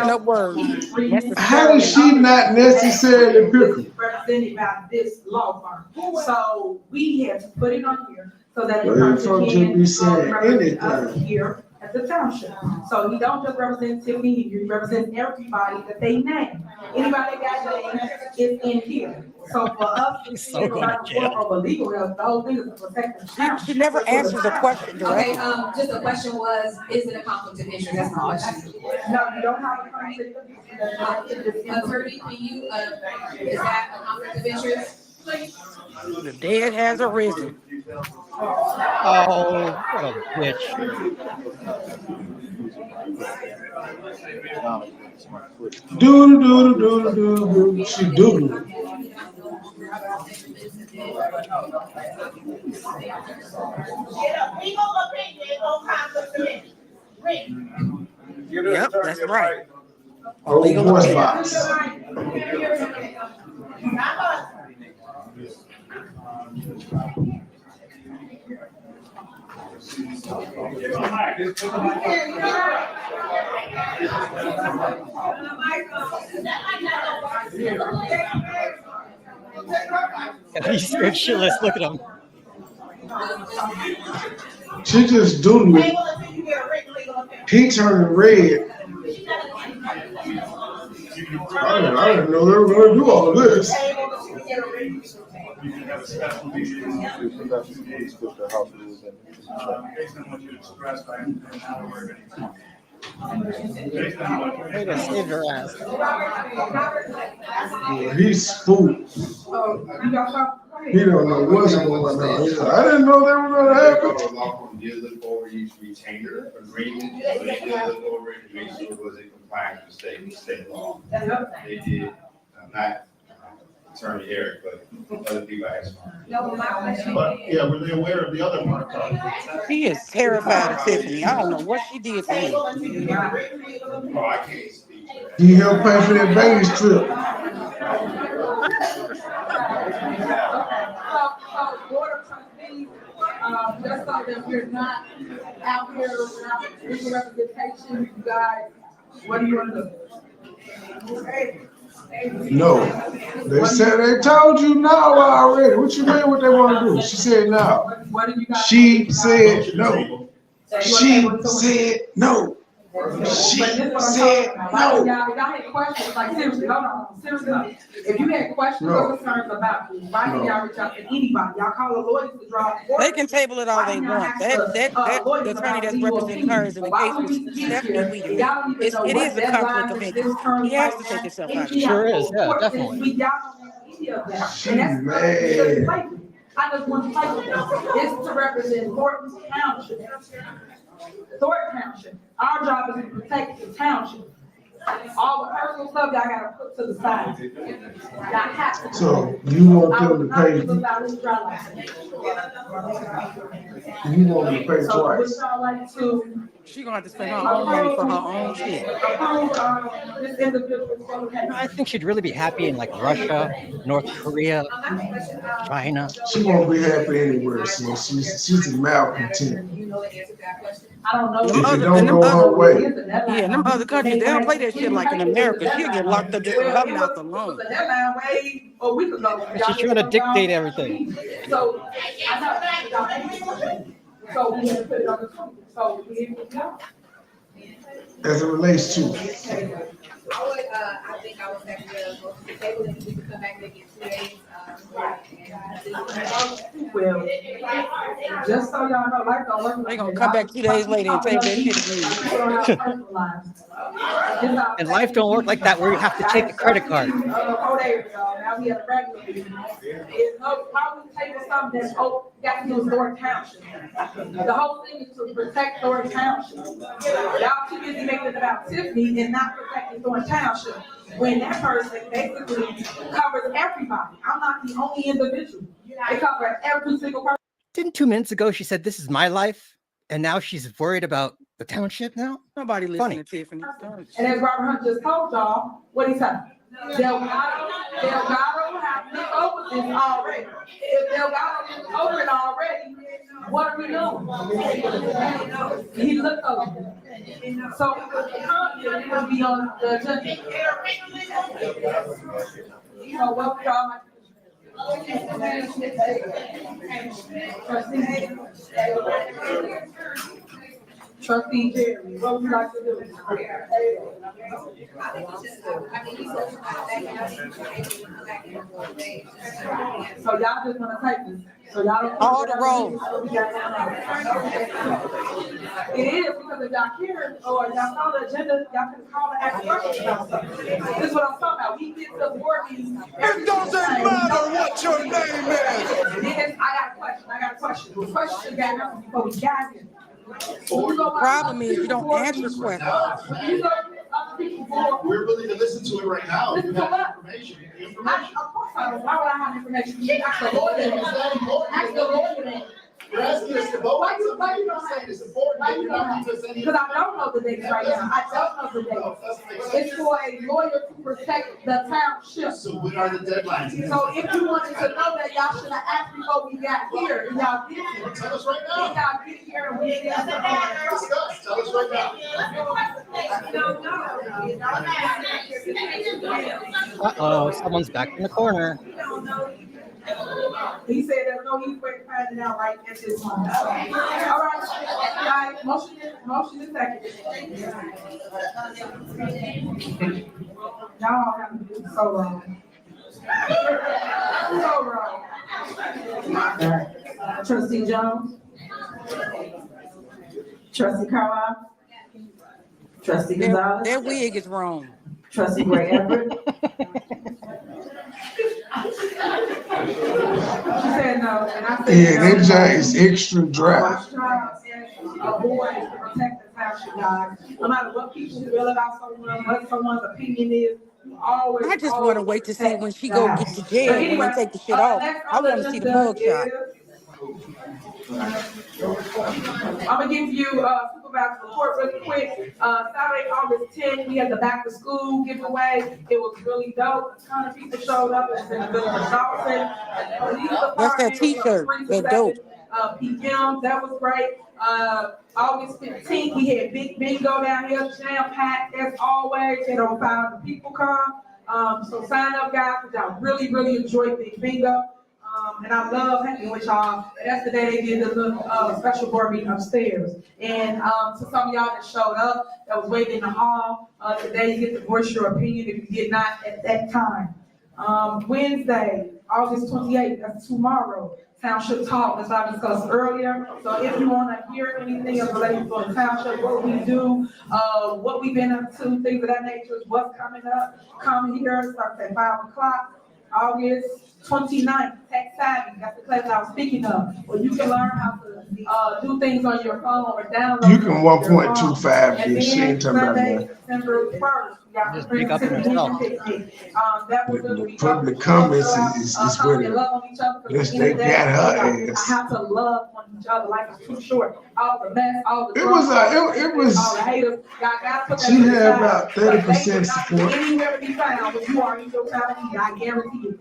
How does she not necessarily pick him? Represented by this law firm. So we had to put it on here so that Well, the person can be saying represent us anything. here at the township. So he don't just represent Tiffany, he represents everybody that they name. Anybody that got named is in here. So for us, it's so over legal health, the whole thing is to protect the township. She never answers the question directly. Okay, just the question was, is it a conflict of interest? That's my question. No, you don't have a conflict of interest. Attorney, can you, is that a conflict of interest? The dead has arisen. Oh, what a bitch. Do. She do. Yep, that's right. Oh, voice box. He's scared shitless. Look at him. She just doodled it. He turned red. I didn't know they were going to do all of this. Way to save your ass. Yeah, he's spooked. He don't know what's going on. I didn't know they were going to happen. Law firm did look over each retainer agreement, but they did look over it to make sure it was in compliance with state law. They did, not Attorney Eric, but other people asked. But yeah, were they aware of the other part? She is terrified of Tiffany. I don't know what she did to him. Oh, I can't speak. He helped pay for that Vegas trip. Just so that we're not out here without legal representation, you guys, what do you want to do? No. They said they told you no already. What you mean what they want to do? She said no. She said no. She said no. She said no. Y'all had questions, like seriously, hold on, seriously. If you had questions or concerns about me, why didn't y'all reach out to anybody? Y'all call a lawyer to draw. They can table it all they want. That the attorney that's representing her is in the case with Stephanie Weeder. It is a conflict of interest. He has to take himself out. Sure is, yeah, definitely. Y'all don't have any of that. And that's I just want to play with them. It's to represent Thornton Township. Thornton Township. Our job is to protect the township. All the personal stuff y'all gotta put to the side. Y'all have to. So you want them to pay? You want them to pay twice? She gonna have to spend her own money for her own shit. I think she'd really be happy in like Russia, North Korea, China. She won't be happy anywhere, so she's a malcontent. I don't know. If it don't go her way. Yeah, in them other countries, they don't play that shit like in America. She'll get locked up just for her mouth alone. She's trying to dictate everything. So I know. So we have to put it on the phone. So we go. As it relates to. I think I would say the table and we could come back maybe in 2 days. Well, just so y'all know, life don't work. They gonna come back 2 days later and take that shit again. And life don't work like that where you have to take the credit card. 4 days ago, now we have a regular meeting. It's no problem taking something that's got to do with Thornton Township. The whole thing is to protect Thornton Township. Y'all too busy making it about Tiffany and not protecting Thornton Township. When that person basically covers everybody. I'm not the only individual. They cover every single person. Didn't 2 minutes ago she said this is my life, and now she's worried about the township now? Nobody listening to Tiffany. And as Robert Hunt just told y'all, what he said? Delgado have looked over this already. If Delgado looked over it already, what are we doing? He looked over it. So it would be on the agenda. So what we all Trustee Jerry, what would you like to do? So y'all just wanna take this? So y'all don't. All the roles. It is because if y'all care or y'all saw the agenda, y'all can call and ask questions about something. This is what I'm talking about. We get to the board meetings. It doesn't matter what your name is. Then I got a question. The question got nothing before we got here. The problem is you don't answer questions. We're willing to listen to it right now. You have information. Of course I don't. Why would I have information? Ask the lawyer. Ask the lawyer. You're asking us to vote. Why you don't say it's important? Why you don't give us any? Because I don't know the dates right now. I don't know the dates. It's for a lawyer to protect the township. So when are the deadlines? So if you wanted to know that, y'all should have asked before we got here. And y'all didn't. Tell us right now. Y'all get here and we didn't. Discuss. Tell us right now. Uh-oh, someone's back in the corner. He said there's no need for it finding out right at this moment. All right, motion is second. Y'all have to do so wrong. So wrong. Trustee Jones. Trustee Carlisle. Trustee Gonzalez. That wig is wrong. Trustee Gray Everett. She said no, and I said Yeah, that joint is extra dry. A board is to protect the township, guys. No matter what people feel about someone, what someone's opinion is, you always. I just want to wait to see when she go get to jail and then take the shit off. I want to see the mug shot. I'm gonna give you supervisor report really quick. Saturday, August 10th, we had the back to school giveaway. It was really dope. A ton of people showed up. It was in the village of Dawson. That's that t-shirt. That dope. PM, that was great. August 15th, we had big bingo down here, jam packed as always. Had over 500 people come. So sign up, guys, because y'all really, really enjoyed big bingo. And I love hanging with y'all. And that's the day they did the little special board meeting upstairs. And to some of y'all that showed up, that was waiting in the hall, today you get to voice your opinion if you did not at that time. Wednesday, August 28th, that's tomorrow. Township Talk, as I discussed earlier. So if you want to hear anything related to the township, what we do, what we've been up to, things of that nature, what's coming up, come here. Starts at 5 o'clock. August 29th, Tech Savvy, that's the class I was speaking of, where you can learn how to do things on your phone or download. You can 1.25 this. She ain't talking about that. December 1st. Just pick up yourself. The public comments is where they got her ass. I have to love on each other. Life is too short. All the mess, all the It was all the haters. Gotta put that she to the had side. about 30% support. Anywhere to be found when you are in your town, I guarantee you.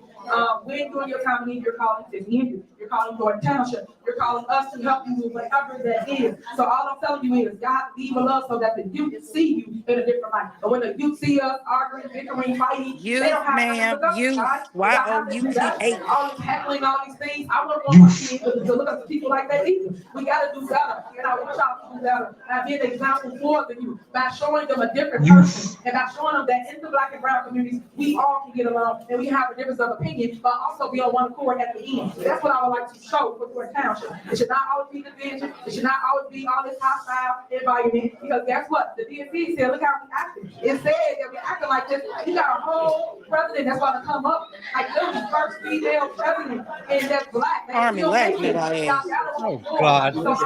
When during your time of need, you're calling to you. You're calling for a township. You're calling us to help you with whatever that is. So all I'm telling you is God leave us so that the youth can see you in a different light. But when the youth see us arguing, bickering, fighting, they don't have ma'am, youth. Y-O-U-T-H. All this heckling, all these things. I wouldn't want my kids to look up to people like that either. We gotta do better. And I want y'all to do better. And I be an example for the youth by showing them a different person and by showing them that in the Black and brown communities, we all can get along and we have a difference of opinion, but also be on one accord at the end. That's what I would like to show for Thornton Township. It should not always be division. It should not always be all this hostile environment. Because guess what? The DNC said, look how we acting. It said that we're acting like this. You got a whole president that's going to come up like this is the first female president, and that's Black. Army laughing at our ass. Oh God, this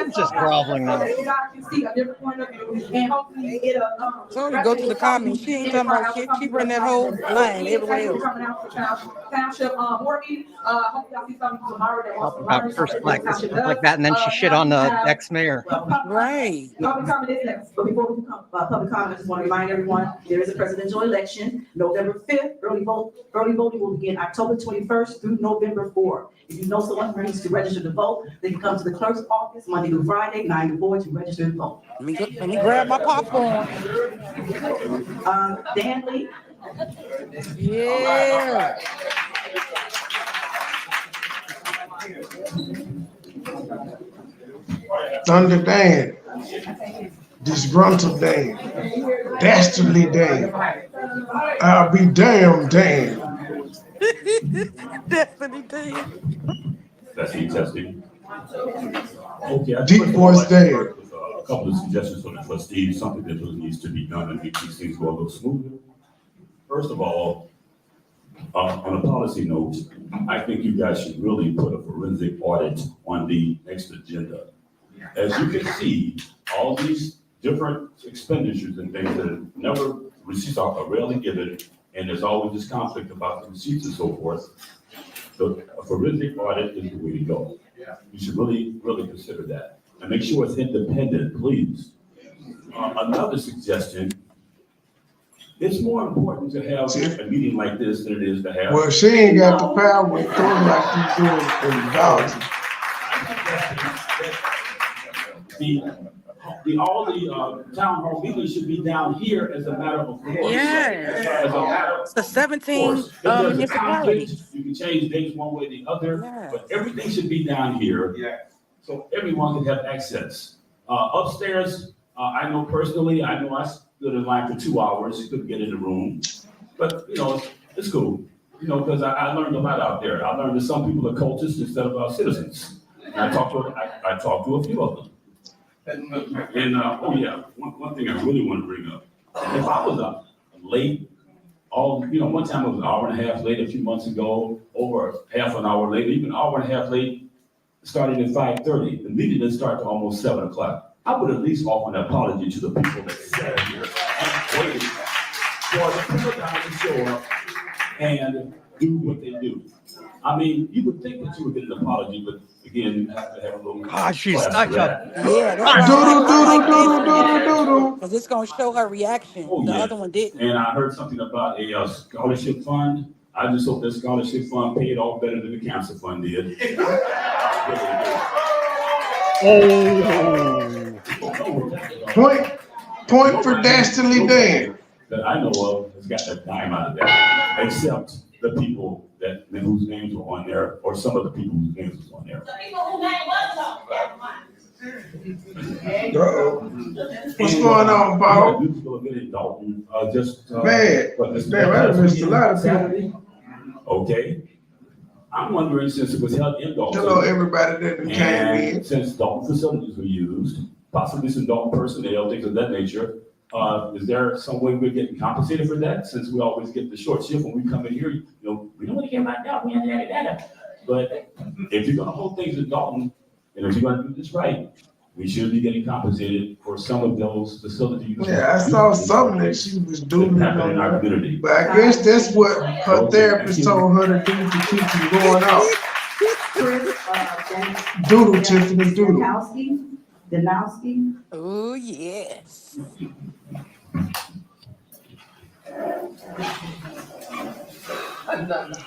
is just groveling now. You guys can see a different point of view, and hopefully it'll. So you go to the comments. She ain't talking about shit. She run that whole line everywhere else. Coming out for township board meeting. Hopefully I'll see something tomorrow that wants to About learn first something like that this, township like does. that, and then she shit on the ex-mayor. Right. Public comment is next. But before we come, public comment, I just want to remind everyone, there is a presidential election, November 5th. Early voting will begin October 21st through November 4th. If you know someone who needs to register to vote, they can come to the clerk's office Monday through Friday, 9 to 4 to register to vote. Let me grab my popcorn. Dan Lee. Yeah. Thunder Dan, disgruntled Dan, dastardly Dan, I'll be damned Dan. Destiny Dan. Testing. Okay. Deep voice Dan. A couple of suggestions from the trustees, something that really needs to be done to make these things go a little smoother. First of all, on a policy note, I think you guys should really put a forensic audit on the next agenda. As you can see, all these different expenditures and things that receipts are rarely given, and there's always this conflict about the receipts and so forth. So a forensic audit is the way to go. You should really, really consider that. And make sure it's independent, please. Another suggestion, it's more important to have a meeting like this than it is to have. Well, she ain't got the power with Thornton like you doing in the dogs. All the town hall meetings should be down here as a matter of course. Yeah. It's the 17 municipalities. You can change dates one way or the other, but everything should be down here. So everyone can have access. Upstairs, I know personally, I stood in line for 2 hours, couldn't get in the room. But, it's cool, because I learned a lot out there. I learned that some people are cultists instead of citizens. And I talked to a few of them. And one thing I really want to bring up. If I was up late, one time I was an hour and a half late a few months ago, over half an hour late, even an hour and a half late, starting at 5:30. The meeting didn't start till almost 7 o'clock. I would at least offer an apology to the people that sat here and waited for the people down to show up and do what they do. I mean, you would think that you would get an apology, but again, you have to have a little. She's stuck up. Yeah, because it's gonna show her reaction. The other one didn't. And I heard something about a scholarship fund. I just hope that scholarship fund paid off better than the cancer fund did. Point for Dastardly Dan. That I know of has got a dime out of that, except the people whose names were on there, or some of the people whose names was on there. What's going on, Paul? Dalton, Man, I missed a lot of people. Okay. I'm wondering, since it was held in Dalton. Hello, everybody that came in. Since Dalton facilities were used, possibly some Dalton personnel, things of that nature, is there some way we're getting compensated for that? Since we always get the short shift when we come in here, we don't want to get about that, But if you're gonna hold things in Dalton, and if you're gonna do this right, we should be getting compensated for some of those facilities. Yeah, I saw something that she was doing in our community. But I guess that's what her therapist told her to do to keep from going out. Doodle, Tiffany, doodle. Danowski. Oh, yes.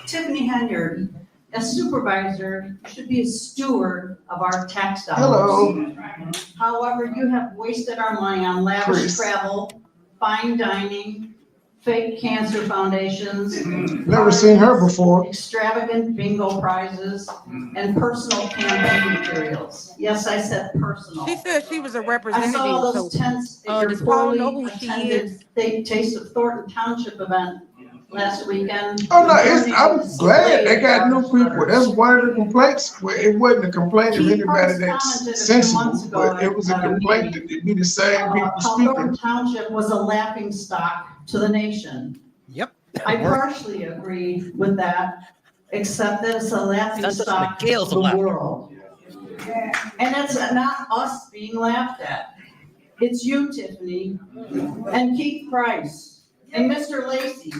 Tiffany Henyard, as supervisor, you should be a steward of our tax dollars. Hello. However, you have wasted our money on lavish travel, fine dining, fake cancer foundations. Never seen her before. Extravagant bingo prizes and personal campaign materials. Yes, I said personal. She said she was a I representative. saw those tents at your does Paul know poorly who she attended is? Taste of Thornton Township event last weekend. Oh, no, I'm glad they got new people. That's one of the complaints. Well, it wasn't a complaint of anybody that's sensible, but it was a complaint that it'd be the same people Thornton speaking. Township was a laughing stock to the nation. Yep. I partially agree with that, except that it's a laughing stock to scales of the laughter. world. And it's not us being laughed at. It's you, Tiffany, and Keith Price, and Mr. Lacy.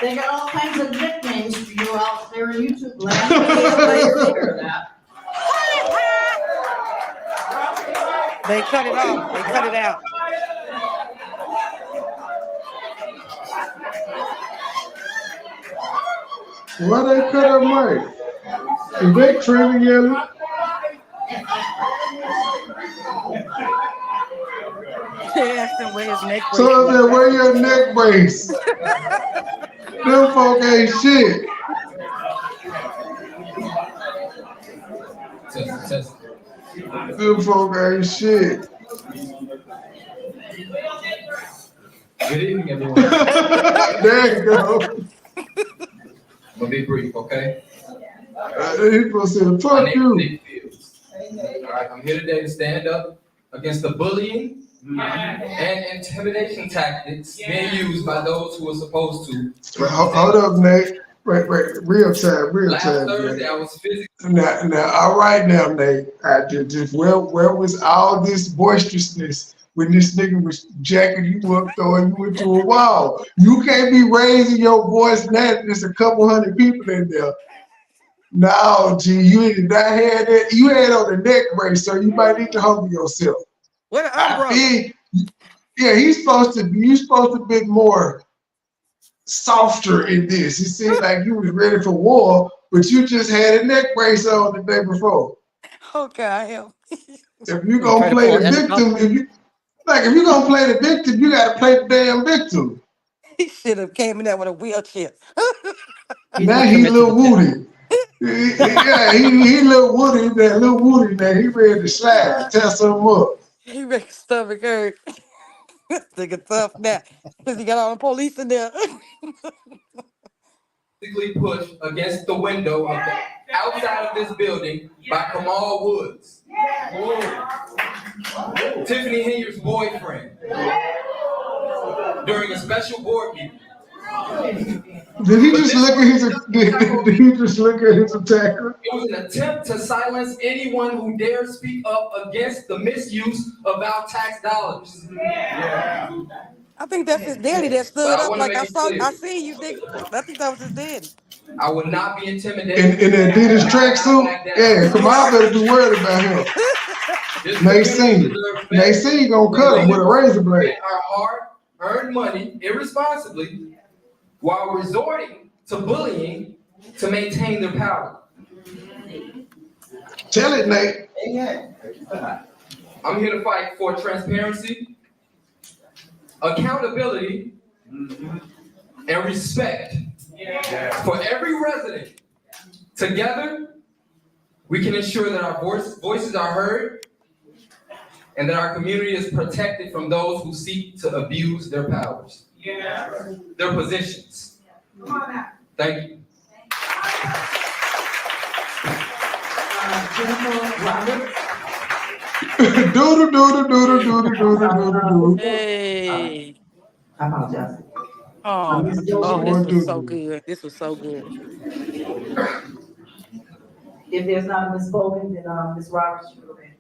They got all kinds of nicknames for you out there in YouTube land. You can't hear that. They cut it off. They cut it out. Why they cut her mic? Is that Trevor yelling? So I said, wear your neck brace. Them folk ain't shit. Them folk ain't shit. Good evening, everyone. There you go. I'm gonna be brief, okay? He supposed to say, fuck you. All right, I'm here today to stand up against the bullying and intimidation tactics being used by those who are supposed to. Hold up, Nate. Wait, real time. Last Thursday, Nate. I was physically. Now, all right now, Nate. Where was all this boisterousness when this nigga was jacking you up, throwing you into a wall? You can't be raising your voice now. There's a couple hundred people in there. No, G, you did not have that. You had on the neck brace, so you might need to humble yourself. What an I umbrella. feel, yeah, you're supposed to be more softer in this. It seemed like you was ready for war, but you just had a neck brace on the day before. Okay, I am. If you gonna Try to play pull the an victim, if you gonna play the victim, you gotta play the damn victim. He should have came in there with a wheelchair. Now he little Woody. Yeah, he little Woody, that little Woody that he ready to slide, tear something up. He make his stomach hurt. Nigga tough now. Cause he got all the police in there. Physically pushed against the window of the outside of this building by Kamal Woods, Tiffany Henyard's boyfriend, during a special board meeting. Did he just look at his? Did he just look at his attacker? It was an attempt to silence anyone who dares speak up against the misuse of our tax dollars. I think that's his daddy that stood But I up wanna like make I it saw. clear. I seen you, nigga. I think that was his daddy. I would not be intimidated. In the Adidas tracksuit? Yeah, come on, I better be worried about him. Macy gonna cut him with a razor blade. Our hard-earned money irresponsibly while resorting to bullying to maintain their power. Tell it, Nate. I'm here to fight for transparency, accountability, and respect for every resident. Together, we can ensure that our voices are heard and that our community is protected from those who seek to abuse their powers, their positions. Thank you. Hey. I apologize. Oh, this was so good. This was so good. If there's not a Ms. Bowman, then Ms. Roberts, you go ahead.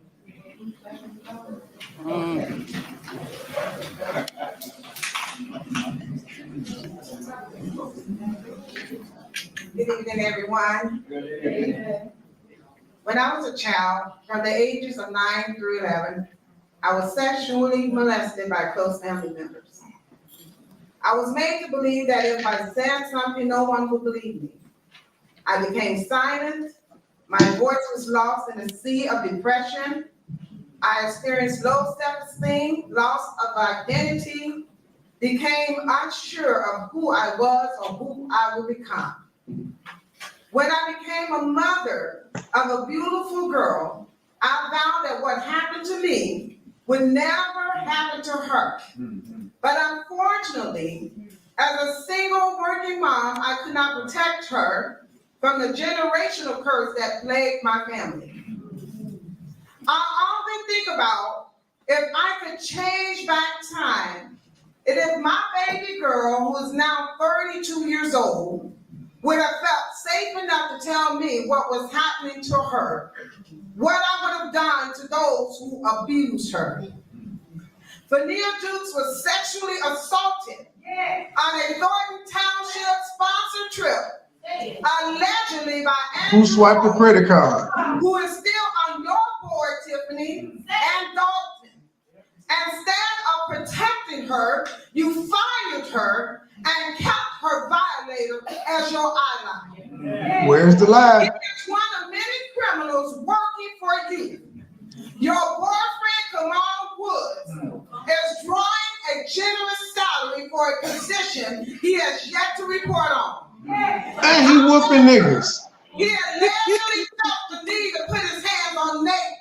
Good evening, everyone. When I was a child, from the ages of 9 through 11, I was sexually molested by close family members. I was made to believe that if I said something, no one would believe me. I became silent. My voice was lost in a sea of depression. I experienced low self-esteem, loss of identity, became unsure of who I was or who I would become. When I became a mother of a beautiful girl, I vowed that what happened to me would never happen to her. But unfortunately, as a single working mom, I could not protect her from the generational curse that plagued my family. I often think about if I could change back time, and if my baby girl, who is now 32 years old, would have felt safe enough to tell me what was happening to her, what I would have done to those who abused her. Fania Dukes was sexually assaulted on a Thornton Township sponsored trip, allegedly by Who swiped the credit card? who is still on your board, Tiffany, and Dalton. Instead of protecting her, you fired her and kept her violator as your ally. Where's the lie? It is one of many criminals working for you. Your boyfriend, Kamal Woods, is drawing a generous salary for a position he has yet to report on. And he whooping niggas. He allegedly felt the need to put his hands on Nate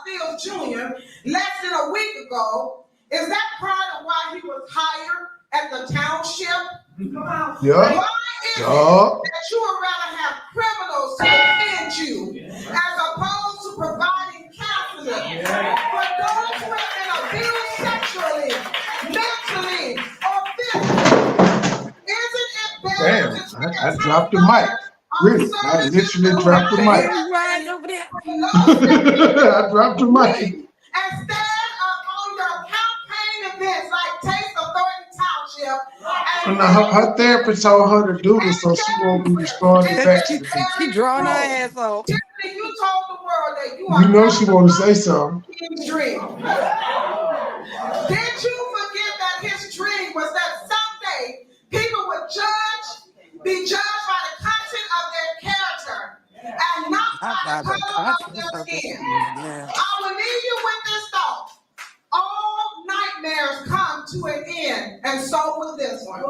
Fields Jr. less than a week ago. Is that part of why he was hired at the township? Yeah. Why is it that you would rather have criminals to defend you as opposed to providing counseling for those who have been abused sexually, mentally, or physically? Isn't it better Damn, I dropped the mic. Really, I literally dropped the mic. I dropped the mic. Instead of on your campaign events like Taste of Thornton Township and And her therapist told her to do this so she won't be destroying the back to the people. She drawing her ass off. Tiffany, you told the world that you You know she want to say something. his dream. Did you forget that his dream was that someday people would be judged by the content of their character and not by the color of their skin? I will leave you with this thought. All nightmares come to an end, and so will this one.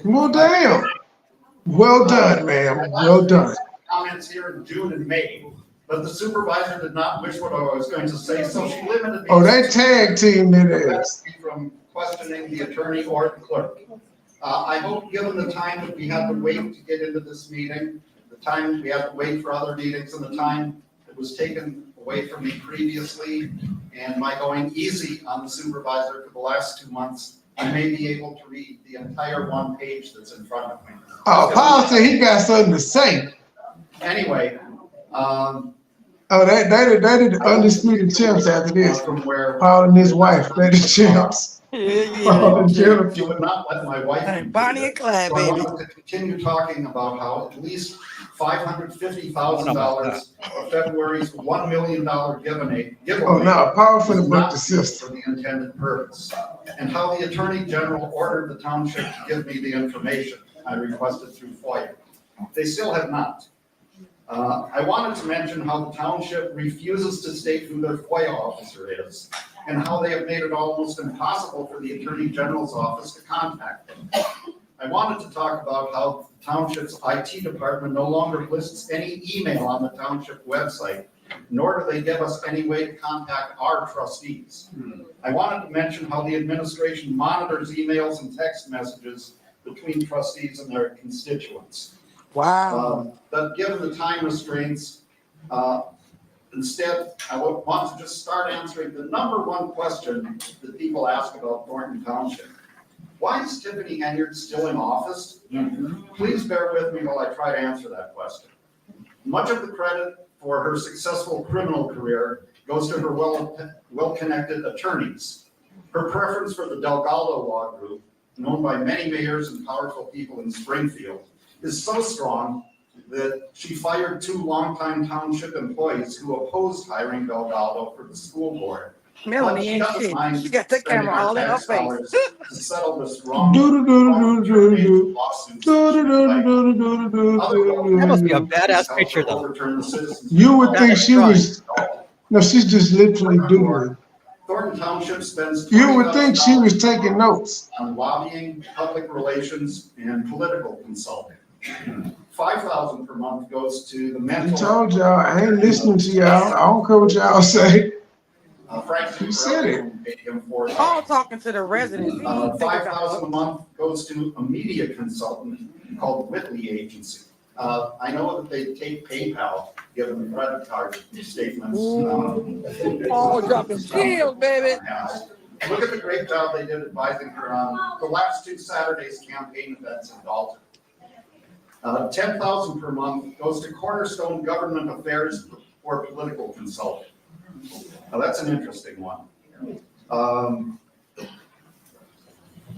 Well, damn. Well done, ma'am. Well done. Comments here in June and May, but the supervisor did not wish what I was going to say, so she limited me. Oh, they tag team that ass. From questioning the attorney or the clerk. I hope, given the time that we had to wait to get into this meeting, the time we had to wait for other meetings, and the time that was taken away from me previously, and my going easy on the supervisor for the last 2 months, I may be able to read the entire one page that's in front of me. Oh, Paul said he got something to say. Anyway, they did the undisputed champs after this. Paul and his wife, they the champs. You would not let my wife. Bonnie and Clyde, so baby. I wanted to continue talking about how at least $550,000 of February's $1 million giveaway. Oh no, Paul for the book the sister. For the intended purpose, and how the Attorney General ordered the township to give me the information I requested through FOIA. They still have not. I wanted to mention how the township refuses to state who their FOIA officer is, and how they have made it almost impossible for the Attorney General's office to contact them. I wanted to talk about how the township's IT department no longer lists any email on the township website, nor do they give us any way to contact our trustees. I wanted to mention how the administration monitors emails and text messages between trustees and their constituents. Wow. But given the time restraints, instead, I would want to just start answering the number one question that people ask about Thornton Township. Why is Tiffany Henyard still in office? Please bear with me while I try to answer that question. Much of the credit for her successful criminal career goes to her well-connected attorneys. Her preference for the Delgado Law Group, known by many mayors and powerful people in Springfield, is so strong that she fired 2 longtime township employees who opposed hiring Delgado for the school board. Melanie ain't shit. She got the camera all in her face. To settle this wrong That must be a badass picture, though. You would think she was. No, she's just literally doing. Thornton Township spends. You would think she was taking notes on lobbying, public relations, and political consulting. $5,000 per month goes to the mental. I told y'all I ain't listening to y'all. I don't care what y'all say. Frank, you said it. Paul talking to the residents. $5,000 a month goes to a media consultant called Whitley Agency. I know that they take PayPal, given the credit card statements. Oh, dropping skills, baby. Look at the great job they did advising her on the last 2 Saturdays campaign events in Dalton. $10,000 per month goes to Cornerstone Government Affairs or political consulting. Now that's an interesting one.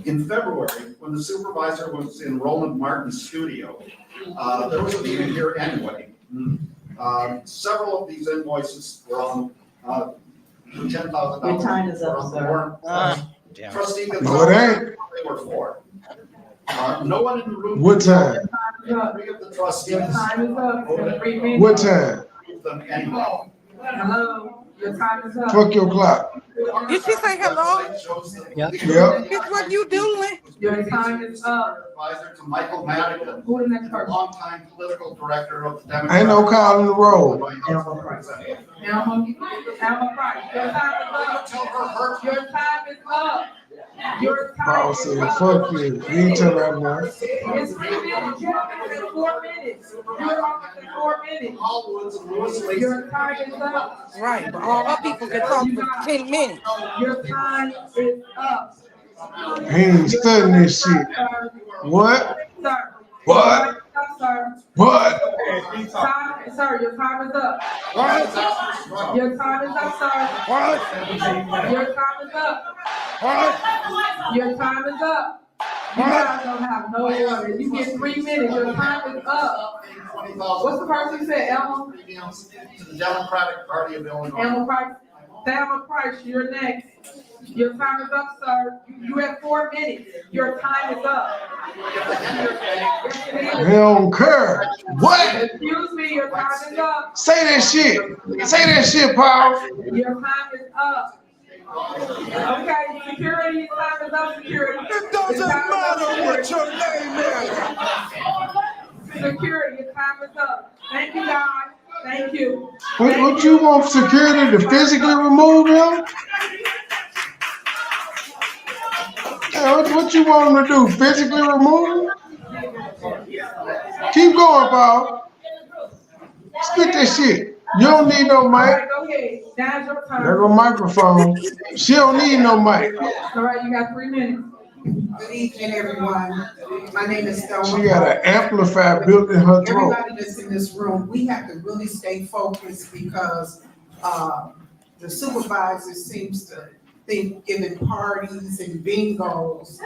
In February, when the supervisor was in Roland Martin's studio, there was a meeting here anyway. Several of these invoices were on $10,000. Your time is up, sir. Trustee No, it ain't. they were for. No one in the room. What time? 3 of the trustees. What time? Them anyway. Hello, your time is up. Fuck your clock. Did she say hello? Yeah. Bitch, what you doing? Your time is up. Advisor to Michael Madigan, Who the next person? longtime political director of the Democratic. Ain't no calling the roll. Alma Price, your time is up. Tell her Your time is up. Your time Paul is said, up. fuck you. You ain't tell me about It's 3 minutes, you're talking in 4 minutes. You're talking in 4 minutes. Your time is up. Right, but all our people can talk for 10 minutes. Your time is up. He ain't studying this shit. What? Sir. What? Sir. What? Time Sir, your time is up. What? Your time is up, sir. What? Your time is up. What? Your time is up. You guys don't have no order. You get 3 minutes. Your time is up. What's the person said, Elma? To the Democratic Party of Illinois. Elma Price. Thelma Price, you're next. Your time is up, sir. You have 4 minutes. Your time is up. They don't care. What? Excuse me, your time is up. Say that shit. Say that shit, Paul. Your time is up. Okay, security, your time is up, security. It doesn't matter what your name is. Security, your time is up. Thank you, guys. Thank you. What you want security to physically remove him? What you want him to do? Physically remove him? Keep going, Paul. Spit that shit. You don't need no mic. All right, go ahead. Now's your turn. There go microphone. She don't need no mic. All right, you got 3 minutes. Good evening, everyone. My name is Thelma. She got an amplifier built in her throat. Everybody that's in this room, we have to really stay focused because the supervisor seems to think giving parties and bingos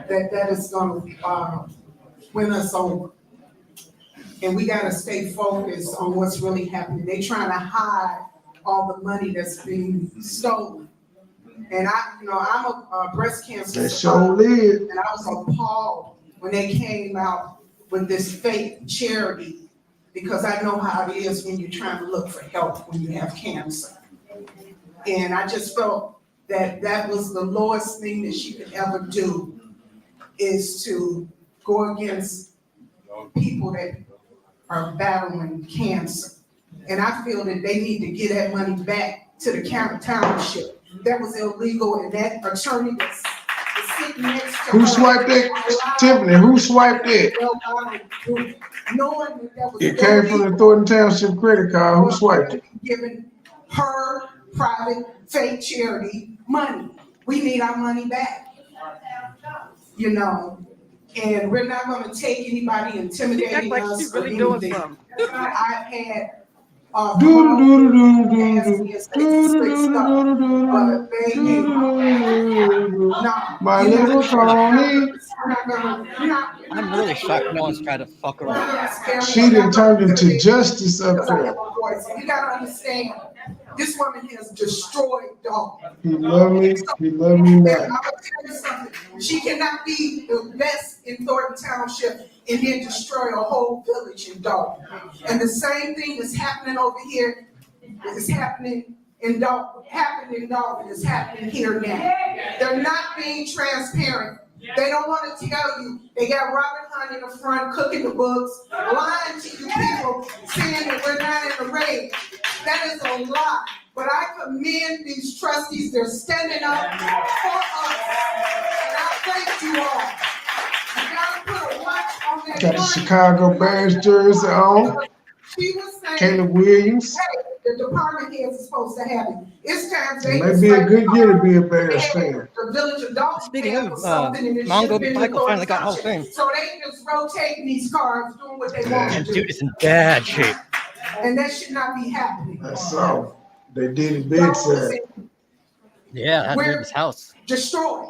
that is gonna win us over. And we gotta stay focused on what's really happening. They trying to hide all the money that's being stolen. And I'm a breast cancer survivor, and I was appalled when they came out with this fake charity, because I know how it is when you're trying to look for help when you have cancer. And I just felt that was the lowest thing that she could ever do, is to go against people that are battling cancer. And I feel that they need to get that money back to the Township. That was illegal, and that attorney that's sitting next to Who swiped that? Tiffany, who swiped it? Knowing that was It came from the Thornton Township credit card. Who swiped it? giving her private fake charity money. We need our money back. You know, and we're not gonna take anybody intimidating us or anything. I've had my little pony. I'm really shocked no one's tried to fuck around. She done turned into justice up there. You gotta understand, this woman has destroyed dogs. He love me not. I'm gonna tell you something. She cannot be the best in Thornton Township and then destroy a whole village in Dalton. And the same thing is happening over here. Is happening in Dalton. Happening in Dalton is happening here now. They're not being transparent. They don't want to tell you. They got Robert Hunt in the front cooking the books, lying to you people, saying that we're not in the raid. That is a lie. But I commend these trustees. They're standing up for us. And I thank you all. You gotta put a watch on that. Got the Chicago Bears jersey on. She was saying, Caleb Williams. hey, the department heads are supposed to have it. It's time they It may be a good year to be a Bears fan. The village of Dalton. Speaking of, Mongo Michael finally got Hall of Fame. So they just rotating these cars, doing what they want to And do. dude is in bad shape. And that should not be happening. That's so. They did it big side. Yeah, that We're was his house. destroyed.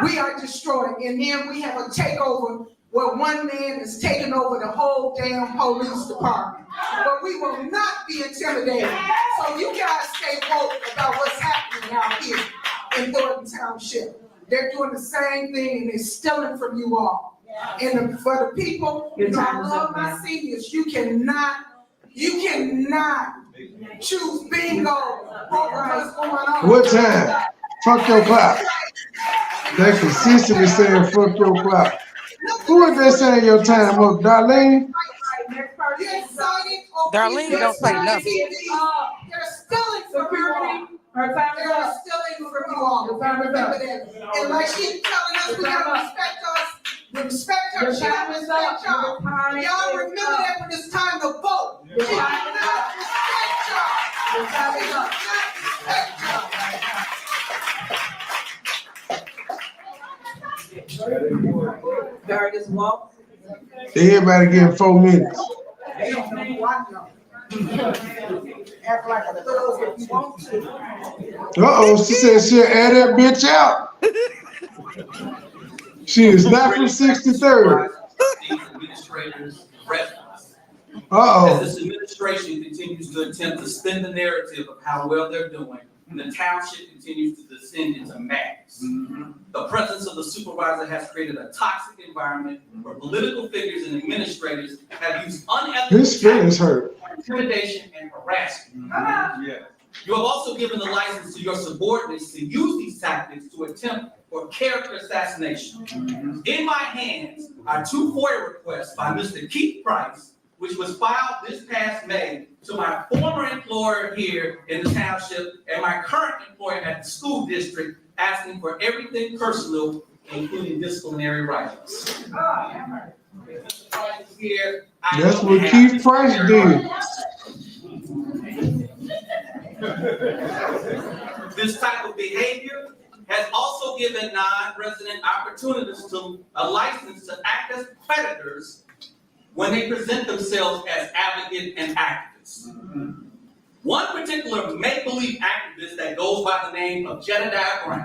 We are destroyed. And then we have a takeover where one man is taking over the whole damn police department. But we will not be intimidated. So you guys stay woke about what's happening out here in Thornton Township. They're doing the same thing and they're stealing from you all. And for the people, I love my seniors, you cannot choose bingo over what's going on. What time? Fuck your clock. They consistently saying fuck your clock. Who is that saying your time up, Darlene? Darlene don't say nothing. They're stealing from you all. They're stealing from you all. Remember that. And like she's telling us, we gotta respect us. Respect her, she gotta respect y'all. Y'all remember that when it's time to vote. She does not respect y'all. She does not respect y'all. Darius Walk. Everybody getting 4 minutes. They don't know who I know. Act like a thug if you want to. She said she'll add that bitch out. She is not from 63rd. These administrators, residents. Uh-oh. As this administration continues to attempt to spin the narrative of how well they're doing, the township continues to descend into madness. The presence of the supervisor has created a toxic environment where political figures and administrators have used unethical His feelings hurt. intimidation and harassment. You have also given the license to your subordinates to use these tactics to attempt for character assassination. In my hands are 2 FOIA requests by Mr. Keith Price, which was filed this past May to my former employer here in the township and my current employer at the school district, asking for everything personal, including disciplinary writings. Here, That's what Keith Price did. This type of behavior has also given non-resident opportunists to a license to act as predators when they present themselves as advocates and activists. One particular make-believe activist that goes by the name of Jedediah Brown.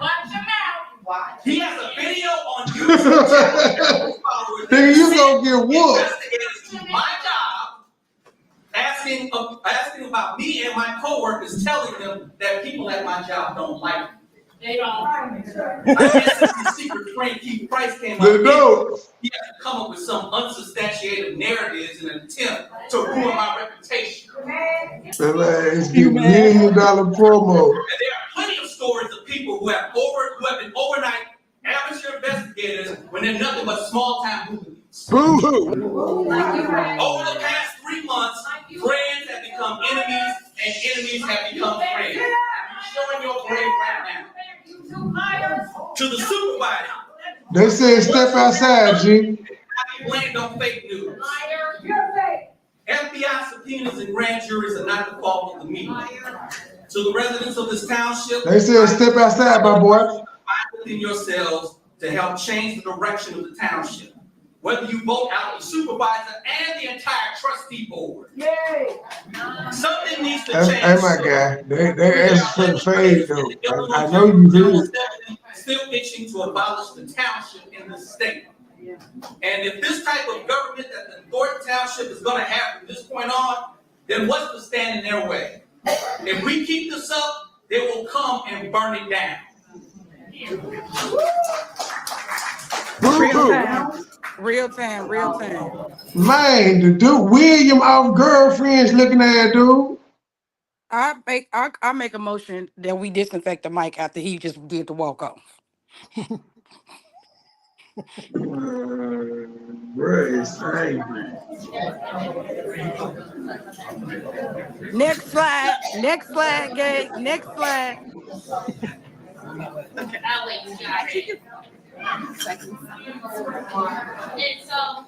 He has a video on YouTube. Nigga, you gonna get whooped. My job, asking about me and my coworkers, telling them that people at my job don't like me. They don't. I guess it's the secret friend Keith Price came up with. He has to come up with some unsubstantiated narratives in an attempt to ruin my reputation. It's the $1 million promo. And there are plenty of stories of people who have been overnight amateur investigators when they're nothing but small-time hooligans. Boo-hoo. Over the past 3 months, friends have become enemies and enemies have become friends. I'm showing your brain right now. To the supervisor. They said step outside, G. I blamed on fake news. FBI subpoenas and grand juries are not the fault of the media. To the residents of this township, They said step outside, my boy. find within yourselves to help change the direction of the township. Whether you vote out the supervisor and the entire trustee board. Something needs to change. Hey, my guy. They asked for the fade, though. I know you do. Still itching to abolish the township in the state. And if this type of government that the Thornton Township is going to have from this point on, then what's to stand in their way? If we keep this up, they will come and burn it down. Real time. Man, the dude, William off girlfriends looking at dude. I make a motion that we disinfect the mic after he just did the walk off. Bro, it's angry. Next slide, Gay. Next slide. I'll wait until I read it. And so,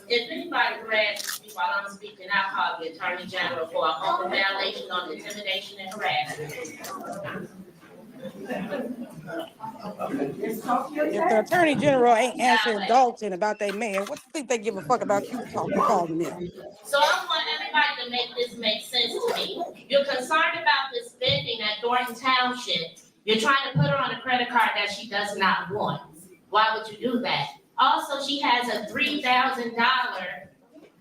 if anybody grabs me while I'm speaking, I'll call the Attorney General for an open violation on intimidation and harassment. If the Attorney General ain't answering Dalton about that man, what do you think they give a fuck about you calling them? So I want everybody to make this make sense to me. You're concerned about the spending at Thornton Township. You're trying to put her on a credit card that she does not want. Why would you do that? Also, she has a $3,000,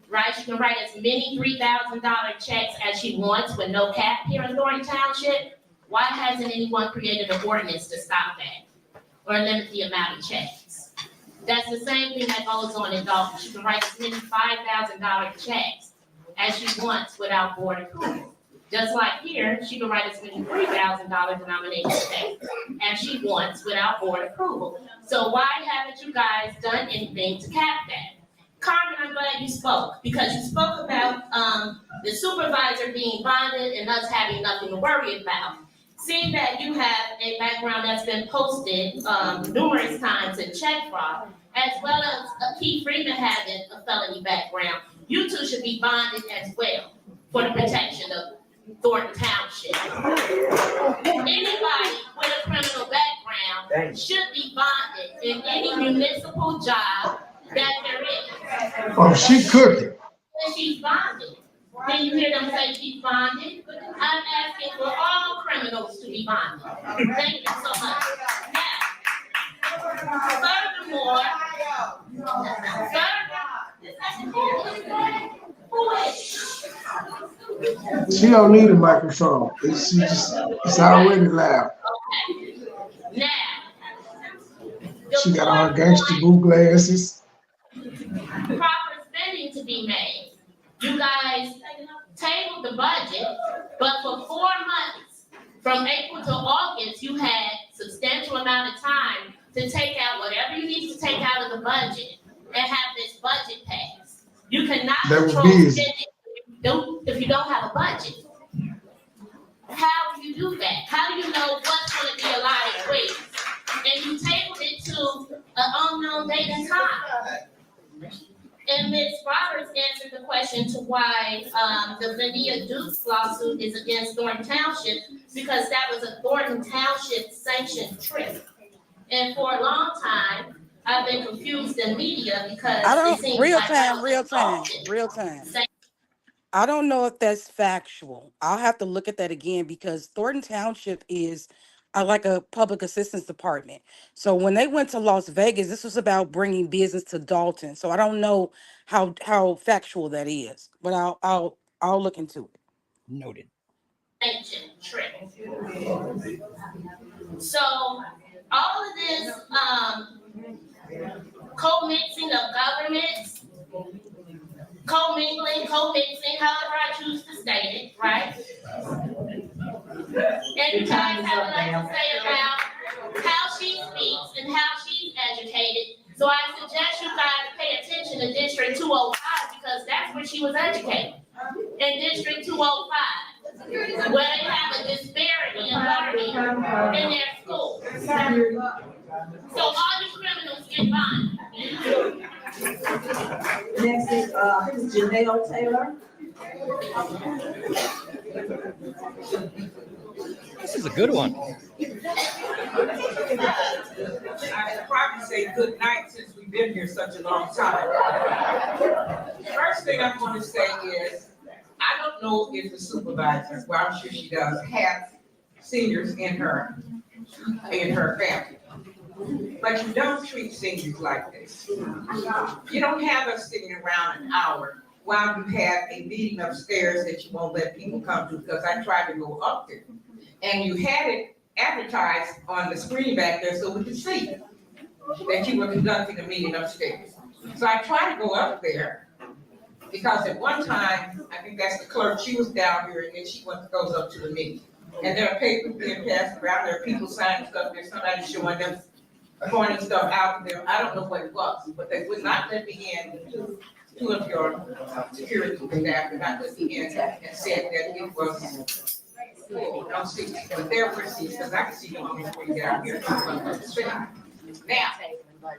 right? She can write as many $3,000 checks as she wants with no cap here in Thornton Township. Why hasn't anyone created an ordinance to stop that or limit the amount of checks? That's the same thing that goes on in Dalton. She can write as many $5,000 checks as she wants without board approval. Just like here, she can write as many $3,000 denomination checks as she wants without board approval. So why haven't you guys done anything to cap that? Carmen, I'm glad you spoke, because you spoke about the supervisor being bonded and us having nothing to worry about. Seeing that you have a background that's been posted numerous times in check fraud, as well as Keith Freeman having a felony background, you two should be bonded as well for the protection of Thornton Township. Anybody with a criminal background should be bonded in any municipal job that there is. Oh, she cooking. And she's bonded. Then you hear them say she's bonded. I'm asking for all criminals to be bonded. Thank you so much. Now, furthermore, She don't need a microphone. It's already loud. Okay. Now, She got on her gangster boot glasses. proper spending to be made. You guys tabled the budget, but for 4 months, from April to August, you had substantial amount of time to take out whatever you need to take out of the budget and have this budget passed. You cannot control spending if you don't have a budget. How do you do that? How do you know what's going to be allotted where? And you tabled it to an unknown date and time. And Ms. Roberts answered the question to why the Vania Dukes lawsuit is against Thornton Township, because that was a Thornton Township sanctioned trip. And for a long time, I've been confused in media because it seems real like time. I don't know if that's factual. I'll have to look at that again because Thornton Township is like a public assistance department. So when they went to Las Vegas, this was about bringing business to Dalton. So I don't know how factual that is, but I'll look into it. Noted. Sanctioned trip. So all of this co-mixing of governments, co-mingling, co-mixing, however I choose to state it, right? And you guys have a lot to say about how she speaks and how she's educated. So I suggest you guys pay attention to District 205 because that's where she was educated. In District 205, where they have a disparity in learning in their schools. So all you criminals get bonded. Next is Janelle Taylor. This is a good one. I probably say good night since we've been here such a long time. First thing I'm going to say is, I don't know if the supervisor, well, I'm sure she does, have seniors in her family. But you don't treat seniors like this. You don't have us sitting around an hour while you have a meeting upstairs that you won't let people come to, because I tried to go up there. And you had it advertised on the screen back there so we could see that you were conducting a meeting upstairs. So I tried to go up there because at one time, I think that's the clerk, she was down here and then she goes up to the meeting. And there are papers being passed around, there are people signing stuff, there's somebody showing them, pointing stuff out there. I don't know what it was, but they would not let me in. Two of your security staff did not let me in and said that it was don't see, but there were seats, because I can see them on the screen down here. Now,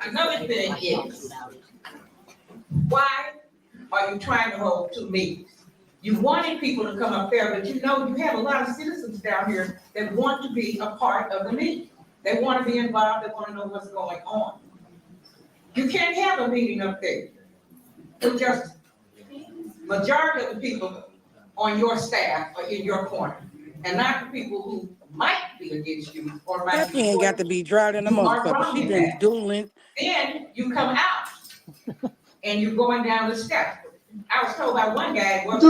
another thing is, why are you trying to hold 2 meetings? You wanted people to come up there, but you know you have a lot of citizens down here that want to be a part of the meeting. They want to be involved, they want to know what's going on. You can't have a meeting up there with just majority of the people on your staff or in your corner, and not the people who might be against you or might That be. pen got to be dried in the motherfucker. She been dueling. Then you come out and you're going down the steps. I was told by one guy, was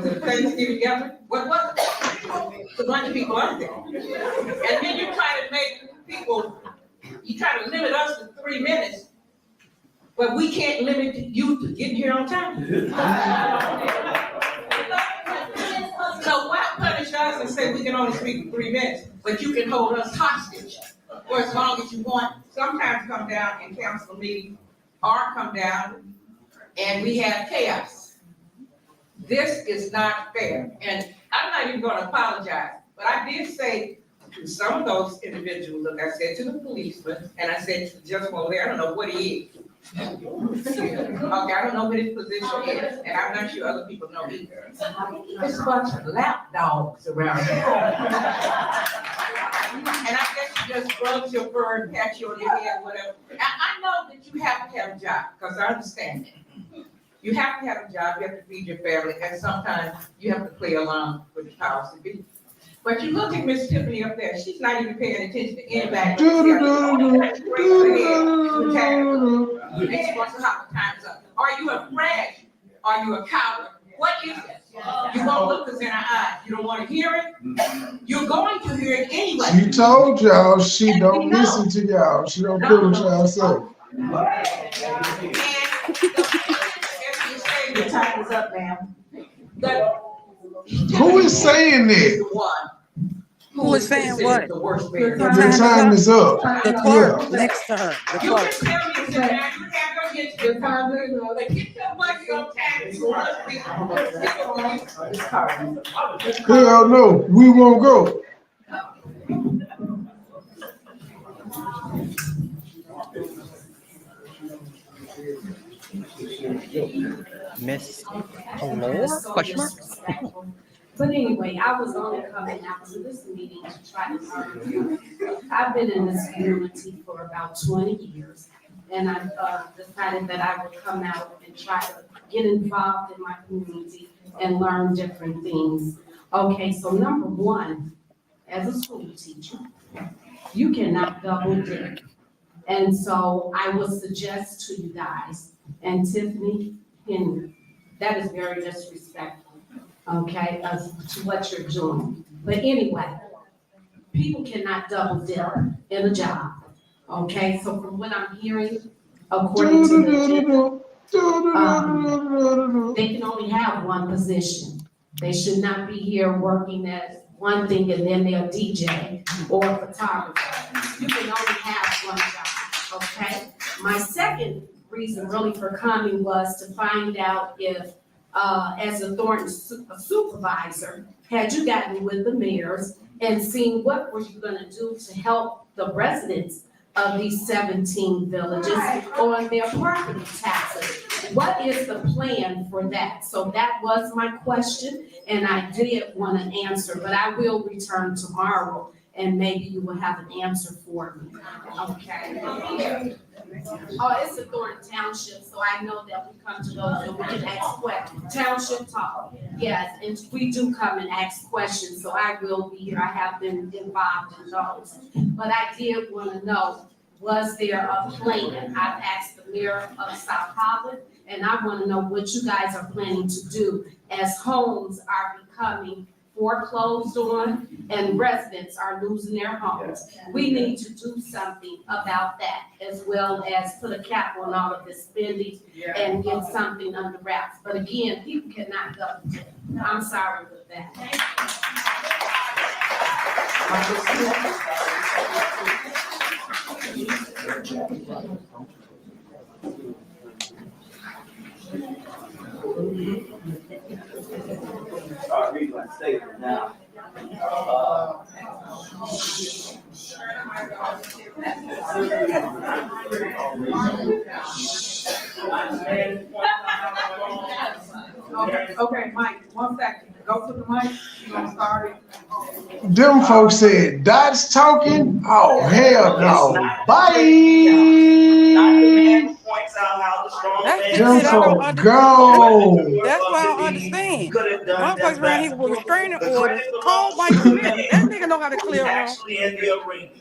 it a Thanksgiving gathering? What was it? A bunch of people out there. And then you try to make people, you try to limit us to 3 minutes, but we can't limit you to getting here on time. So why punish us and say we can only speak for 3 minutes, but you can hold us hostage for as long as you want? Sometimes come down and cancel a meeting, or come down and we have chaos. This is not fair. And I'm not even going to apologize, but I did say to some of those individuals, look, I said to the policeman, and I said to the gentleman over there, I don't know what he is, Okay, I don't know what his position is, and I'm not sure other people know either. There's a bunch of lap dogs around here. And I guess you just rub your fur and pat you on your head, whatever. I know that you have to have a job, because I understand that. You have to have a job, you have to feed your family, and sometimes you have to play along with the powers that be. But you look at Miss Tiffany up there, she's not even paying attention to anybody. And she wants to hop the times up. Are you afraid? Are you a coward? What is it? You won't look us in our eyes. You don't want to hear it? You're going to hear it anyway. She told y'all she don't listen to y'all. She don't care what y'all say. Your time is up, ma'am. Who is saying that? Who is saying what? Your time is up. The clerk next to her. The You clerk. can tell me that you have to get your time, but get your money on tax. Hell no, we won't go. Miss Hello? Question mark? But anyway, I was only coming out to this meeting to try to argue. I've been in this community for about 20 years, and I decided that I would come out and try to get involved in my community and learn different things. Okay, so number one, as a school teacher, you cannot double dip. And so I would suggest to you guys, and Tiffany, Henry, that is very disrespectful, okay, to what you're doing. But anyway, people cannot double dip in a job, okay? So from what I'm hearing, according to the they can only have one position. They should not be here working as one thing and then they're DJ or a photographer. You can only have one job, okay? My second reason really for coming was to find out if, as a Thornton supervisor, had you gotten with the mayors and seen what were you gonna do to help the residents of these 17 villages on their property taxes? What is the plan for that? So that was my question, and I did want an answer, but I will return tomorrow and maybe you will have an answer for me, okay? Oh, it's a Thornton Township, so I know that we come to those and we can ask questions. Township talk, yes, and we do come and ask questions, so I will be here. I have been involved in those. But I did want to know, was there a plan? I've asked the mayor of South Holland, and I want to know what you guys are planning to do as homes are becoming foreclosed on and residents are losing their homes. We need to do something about that, as well as put a cap on all of this spending and get something under wraps. But again, people cannot go. I'm sorry with that. Start reading my statement now. Okay, Mike, 1 second. Go to the mic. You gonna start it? Them folks said, Dot's talking? Oh, hell no. Bye. Them folks go. That's what I don't understand. Motherfuckers around here with restraining orders, call Mike Smith. That nigga know how to clear room. In the arena,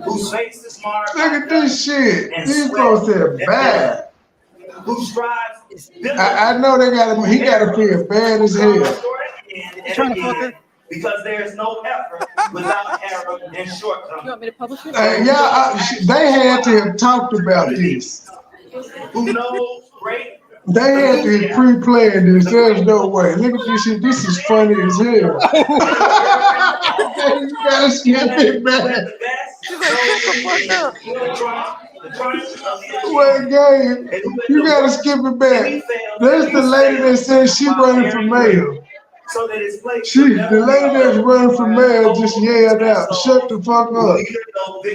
who makes the smart. Look at this shit. These folks said bad. Who strives. I know he gotta feel bad as hell. Because there's no effort without error and shortcomings. You want me to publish it? They had to have talked about this. Who knows great. They had to have pre-planned this. There's no way. Look at this shit. This is funny as hell. You gotta skip it back. Wait, Gabe, you gotta skip it back. There's the lady that said she running for mayor. so that it's placed. She, the lady that's running for mayor just yelled out, shut the fuck up.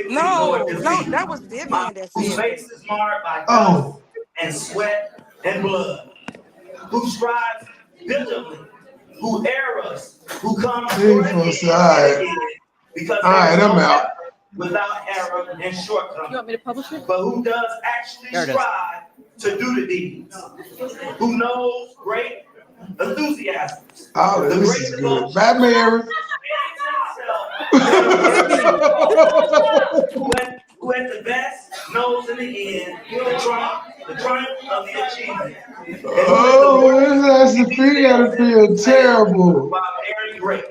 No, that was Vivian that Whose said face that. is marred by dust Oh. and sweat and blood, who strives diligently, who errs, who comes because Alright, I'm out. without error and shortcoming. You want me to publish it? But who does actually There it is. strive to do the deeds, who knows great enthusiasm. Oh, this is good. Bye, Mary. Who at the best knows in the end the triumph of the achievement. Oh, this has gotta feel terrible. Very great.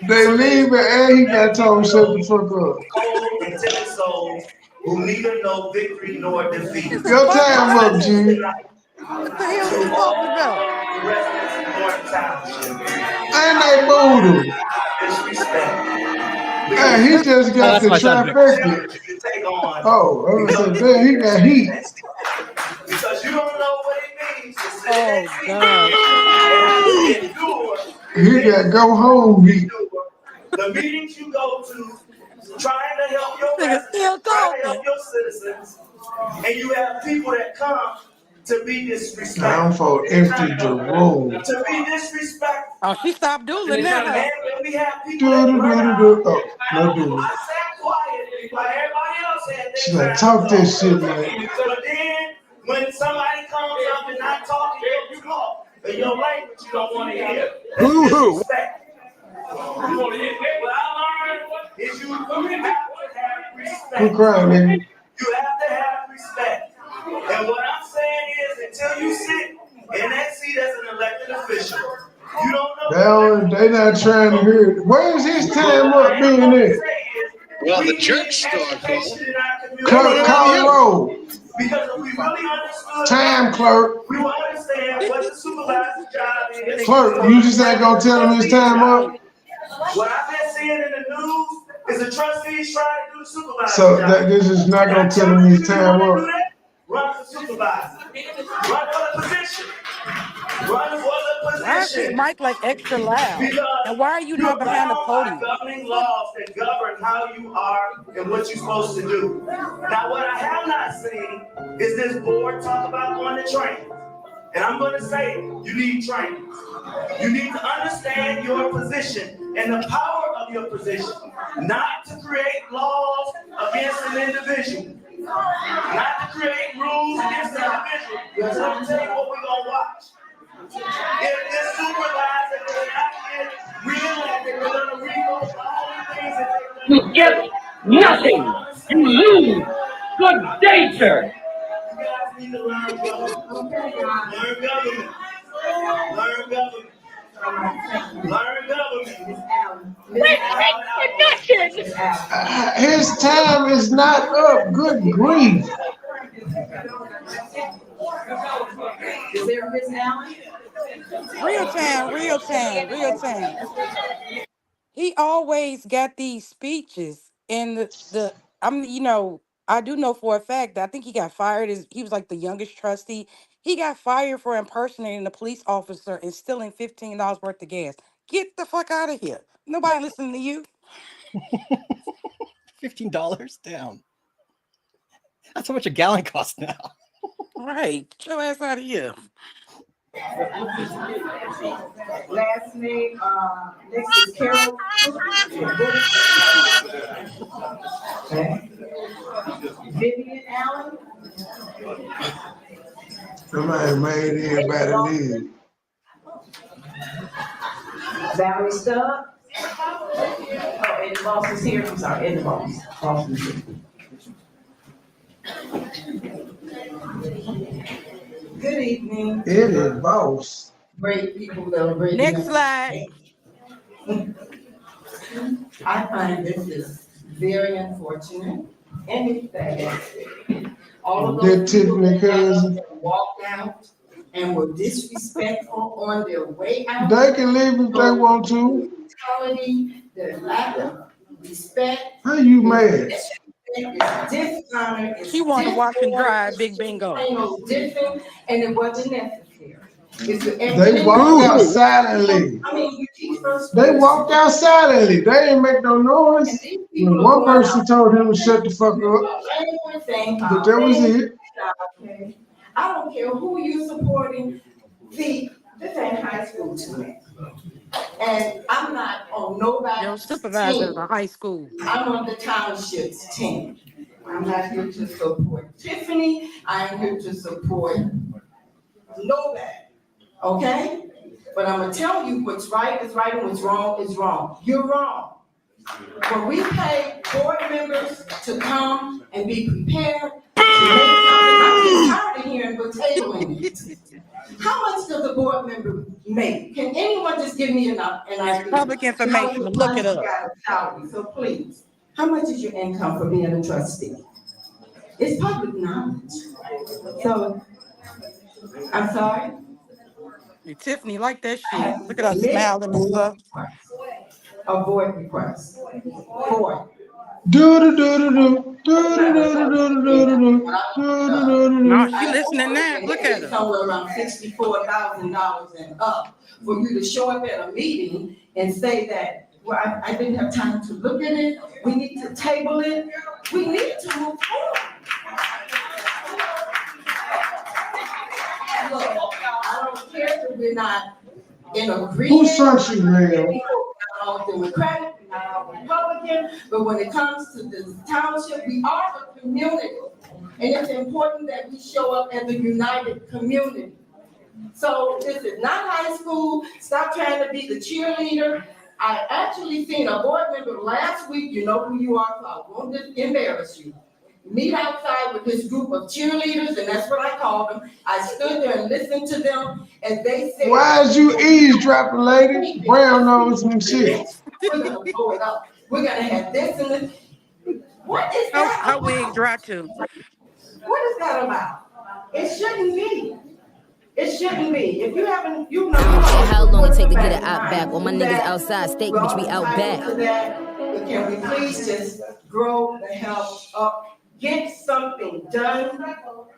They leave and he got told shut the fuck up. Cold and timid souls who neither know victory nor defeat. Your time up, G. What the hell are you talking about? The residents of Thornton Township. And they moved him. Hey, he just got the trifecta. Oh, I was gonna say, man, he got heat. Because you don't know what it means to sit Oh, God. and endure. He got go home heat. The meetings you go to, trying to help your residents, still trying to help your citizens, and you have people that come to be disrespectful. Time for empty the room. To be disrespectful. Oh, she stopped doing that. And we have people that Oh, no do I sat quiet while everybody else had their She like, talk that shit, man. But then, when somebody comes up and not talking, you talk. In your language, you don't want to hear. Boo-hoo. What I learned is you have to have respect. Who crying, nigga? You have to have respect. And what I'm saying is, until you sit in that seat as an elected official, you don't know. They not trying to hear it. Where's his time up being there? Well, the church started. Call roll. Because if we really understood. Time clerk. We will understand what the supervisor's job is. Clerk, you just ain't gonna tell him his time up? What I've been seeing in the news is the trustees trying to do the supervisor's So job. that this is not gonna tell him his time up? Run for supervisor. Run for the position. Run for the position. Why is his mic like extra loud? And why are you not behind the podium? Governing laws that govern how you are and what you're supposed to do. Now, what I have not seen is this board talk about going to training. And I'm going to say, you need training. You need to understand your position and the power of your position, not to create laws against an individual. Not to create rules against an individual. Because I'm going to tell you what we're going to watch. If this supervisor does not get reelected, we're going to revoke all the things that they've done. You get nothing. You lose. Good day, sir. You guys need to learn government. Learn government. Learn government. Learn government. His time is not up. Good grief. Is there Miss Allen? Real time. He always got these speeches, and I do know for a fact that I think he got fired. He was like the youngest trustee. He got fired for impersonating a police officer and stealing $15 worth of gas. Get the fuck out of here. Nobody listening to you. $15 down. That's how much a gallon costs now. Right. Get your ass out of here. Last name, next is Carol. Okay. Vivian Allen. Somebody made everybody leave. Valerie Stubb. Oh, Eddie Boss is here. I'm sorry, Eddie Boss. Boss is here. Good evening. Eddie Boss. Great people celebrating. Next slide. I find this is very unfortunate and sad. All of those people that walked out and were disrespectful on their way out. They can leave if they want to. The lack of respect. How you mad? Dishonor. She wanted to watch and drive Big Bingo. Different, and it wasn't necessary. They walked out silently. I mean, you teach first. They walked out silently. They didn't make no noise. When one person told him to shut the fuck up, but that was it. I don't care who you supporting. See, this ain't high school to me. And I'm not on nobody's Your supervisor team. at high school. I'm on the township's team. I'm not here to support Tiffany. I'm here to support nobody, okay? But I'm gonna tell you what's right is right and what's wrong is wrong. You're wrong. When we pay board members to come and be prepared to make something, I'm tired of hearing we're tabling it. How much does a board member make? Can anyone just give me an idea? Public information, look it up. So please, how much is your income for being a trustee? It's public knowledge. So, I'm sorry? Hey, Tiffany like that shit. Look at her smiling and stuff. A board request. Board. No, she listening now. Look at her. Somewhere around $64,000 and up for you to show up at a meeting and say that, well, I didn't have time to look at it. We need to table it. We need to move forward. Look, I don't care that we're not in agreement. Who sent you, man? Not all Democratic, not all Republican, but when it comes to the township, we are a community. And it's important that we show up as a united community. So this is not high school. Stop trying to be the cheerleader. I actually seen a board member last week, you know who you are, so I won't embarrass you. Meet outside with this group of cheerleaders, and that's what I call them. I stood there and listened to them, and they said, why is you eavesdropping, lady? Brown nose and shit. We're gonna blow it up. We're gonna have this and this. What is that? Her wig dry too. What is that about? It shouldn't be. It shouldn't be. If you haven't, you know. How long it take to get it out back? All my niggas outside state, which we out back. Can we please just grow the hell up? Get something done.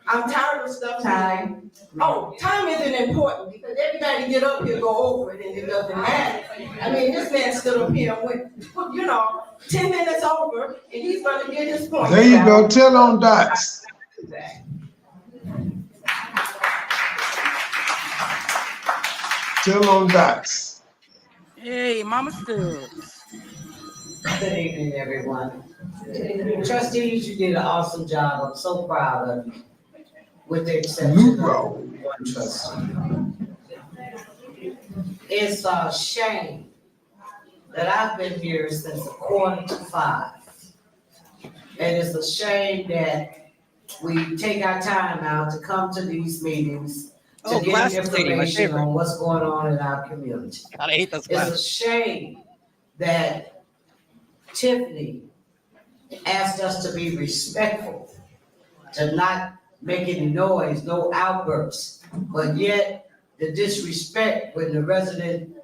I'm tired of stuff. Time. Oh, time isn't important because everybody get up here, go over it, and it doesn't matter. I mean, this man stood up here and went, 10 minutes over, and he's gonna get his point. There you go. Tell on dots. Tell on dots. Hey, Mama Stubbs. Good evening, everyone. Trustees, you did an awesome job. I'm so proud of you. With the exception of one trustee. It's a shame that I've been here since 4:45. And it's a shame that we take our time out to come to these meetings to get information on what's going on in our community. I hate those It's a shame that Tiffany asked us to be respectful, to not make any noise, no outbursts, but yet the disrespect when the resident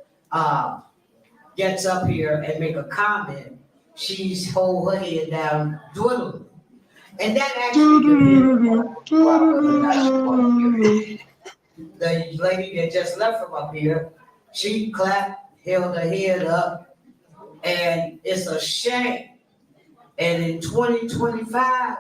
gets up here and make a comment, she's hold her head down, dwindling. And that actually the lady that just left from up here, she clapped, held her head up, and it's a shame. And in 2025,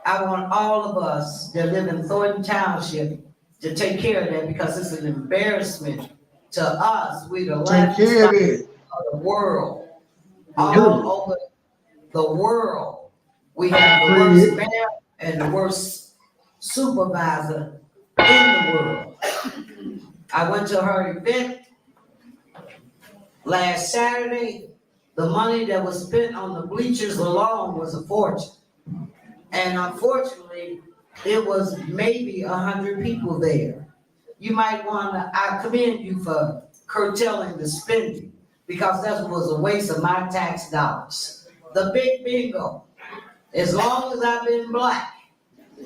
I want all of us that live in Thornton Township to take care of that because it's an embarrassment to us. We the last of the world, all over the world. We have the worst mayor and the worst supervisor in the world. I went to her event last Saturday. The money that was spent on the bleachers alone was a fortune. And unfortunately, it was maybe 100 people there. You might I commend you for curtailing the spending because that was a waste of my tax dollars. The big bingo, as long as I've been black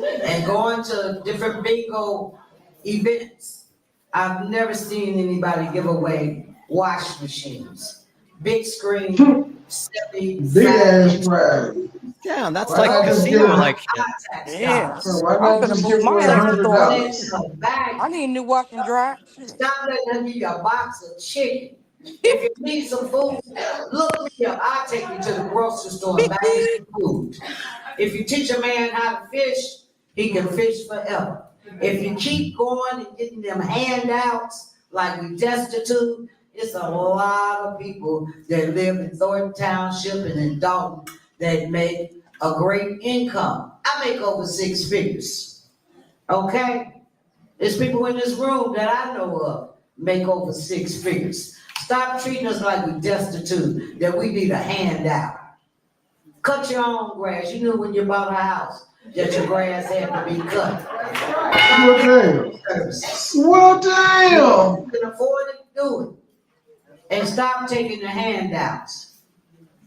and going to different bingo events, I've never seen anybody give away wash machines. Big screen, 70, big ass prize. Damn, that's like casino-like shit. Yeah. So why I'm not gonna just move give my her ass to Thornton. $100? I need a new wash and dry. Shit. Stop letting them give you a box of chicken. If you need some food, look me up. I'll take you to the grocery store and buy you some food. If you teach a man how to fish, he can fish forever. If you keep going and getting them handouts like we destitute, it's a lot of people that live in Thornton Township and in Dalton that make a great income. I make over 6 figures, okay? There's people in this room that I know of make over 6 figures. Stop treating us like we destitute, that we need a handout. Cut your own grass. You knew when you bought a house that your grass had to be cut. Well, damn. You can afford to do it. And stop taking the handouts.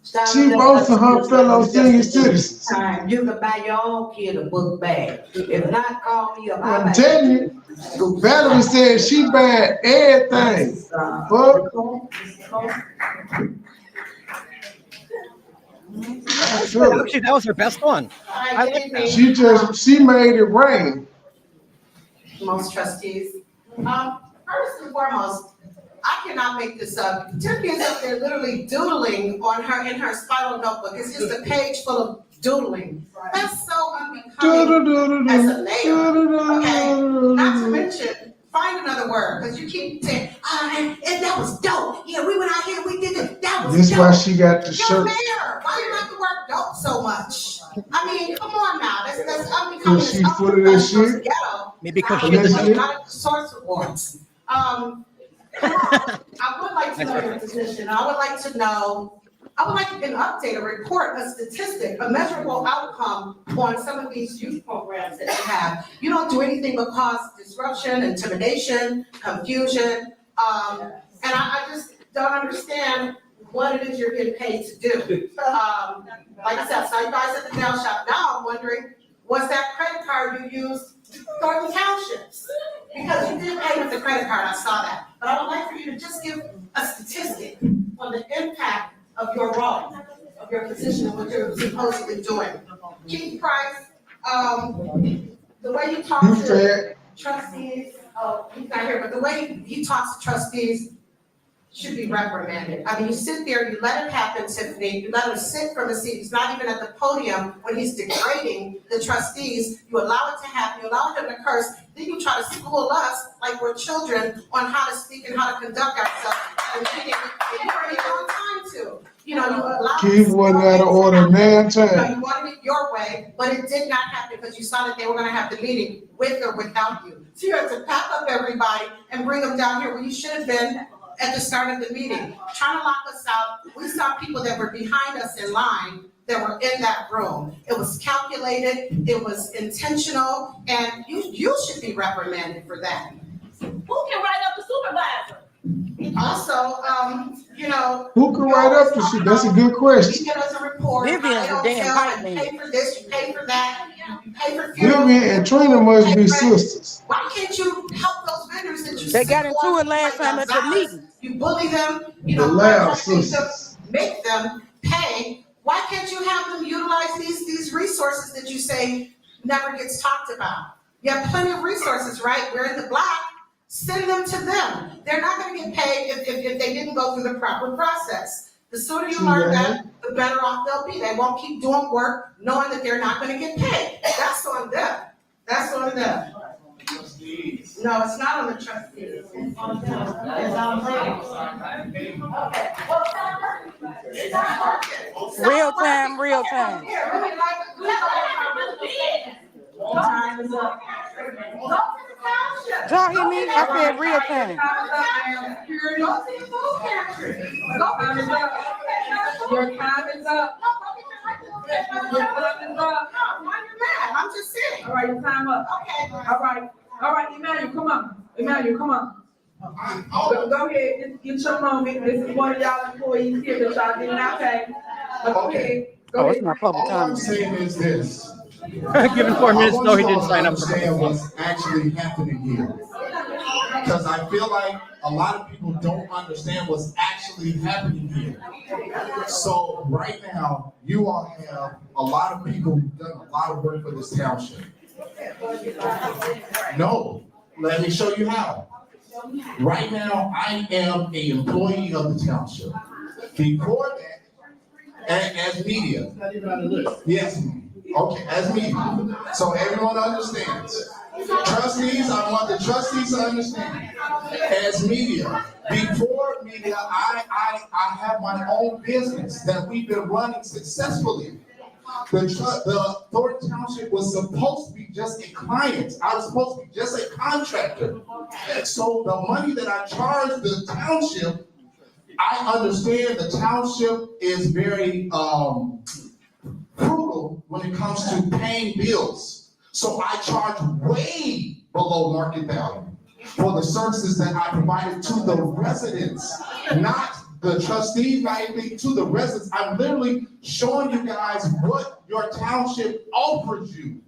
Stop She roasting her fellow senior citizens. You can buy your own kid a book bag. If not, call me up. I'm telling you, Valerie said she banned everything. Fuck. Actually, that was her best one. I like that. She made it rain. Most trustees. First and foremost, I cannot make this up. Tiffany is up there literally doodling on her in her spiral notebook. It's just a page full of doodling. That's so unbecoming as a mayor. Okay, not to mention, find another word because you keep saying, and that was dope. Yeah, we went out here, we did it. That was This dope. why she got the You're shirt. mayor. Why you like the word dope so much? I mean, come on now. That's unbecoming. Cause she full of this shit. Maybe because she she's did Not source awards. I would like to know your position. I would like an update, a report, a statistic, a measurable outcome on some of these youth programs that you have. You don't do anything but cause disruption, intimidation, confusion. And I just don't understand what it is you're getting paid to do. Like I said, I saw you guys at the nail shop. Now I'm wondering, was that credit card you used for the townships? Because you did pay with the credit card, I saw that. But I would like for you to just give a statistic on the impact of your role, of your position, and what you're supposedly doing. Keith Price, the way you talk to trustees, he's not here, but the way he talks to trustees should be reprimanded. I mean, you sit there, you let it happen, Tiffany, you let him sit from a seat, he's not even at the podium when he's degrading the trustees, you allow it to happen, you allow him to curse, then you try to school us like we're children on how to speak and how to conduct ourselves. And you weren't even on time to. You know, you allow Keith wasn't out of order man time. You wanted it your way, but it did not happen because you saw that they were gonna have the meeting with or without you. So you had to pack up everybody and bring them down here where you should have been at the start of the meeting, trying to lock us out. We saw people that were behind us in line that were in that room. It was calculated, it was intentional, and you should be reprimanded for that. Who can write up the supervisor? Also, you know. Who can write up the shit? That's a good question. You get us a report. Vivian's a damn white man. Pay for this, you pay for that, you pay for fuel. Vivian and Trina must be sisters. Why can't you help those vendors that you They got sit into on it last time at the meeting. You bully them, you The know, loud make them pay. Why can't you have them utilize these resources that you say never gets talked about? You have plenty of resources, right? We're in the black. Send them to them. They're not going to get paid if they didn't go through the proper process. The sooner you learn that, the better off they'll be. They won't keep doing work knowing that they're not going to get paid. That's on them. That's on them. No, it's not on the trustees. It's on them. It's on them. Okay. Real time, real time. Time is up. Y'all hear me? I said real time. Your time is up. Your time is up. I'm just saying. All right, your time up. Okay. All right, Emmanuel, come on. Emmanuel, come on. Go ahead, get your moment. This is one of y'all employees here that y'all did not pay. Okay. Oh, it's my public All I'm time. saying is this. Given 4 minutes, no, he didn't sign up for understand what's actually happening here. because I feel like a lot of people don't understand what's actually happening here. So right now, you all have a lot of people who've done a lot of work for this township. No, let me show you how. Right now, I am an employee of the township. Before that, as media. Yes, okay, as media. So everyone understands. Trustees, I want the trustees to understand. As media, before media, I have my own business that we've been running successfully. The Thornton Township was supposed to be just a client. I was supposed to be just a contractor. So the money that I charge the township, I understand the township is very frugal when it comes to paying bills. So I charge way below market value for the services that I provided to the residents, not the trustees, not anything, to the residents. I'm literally showing you guys what your township offers you.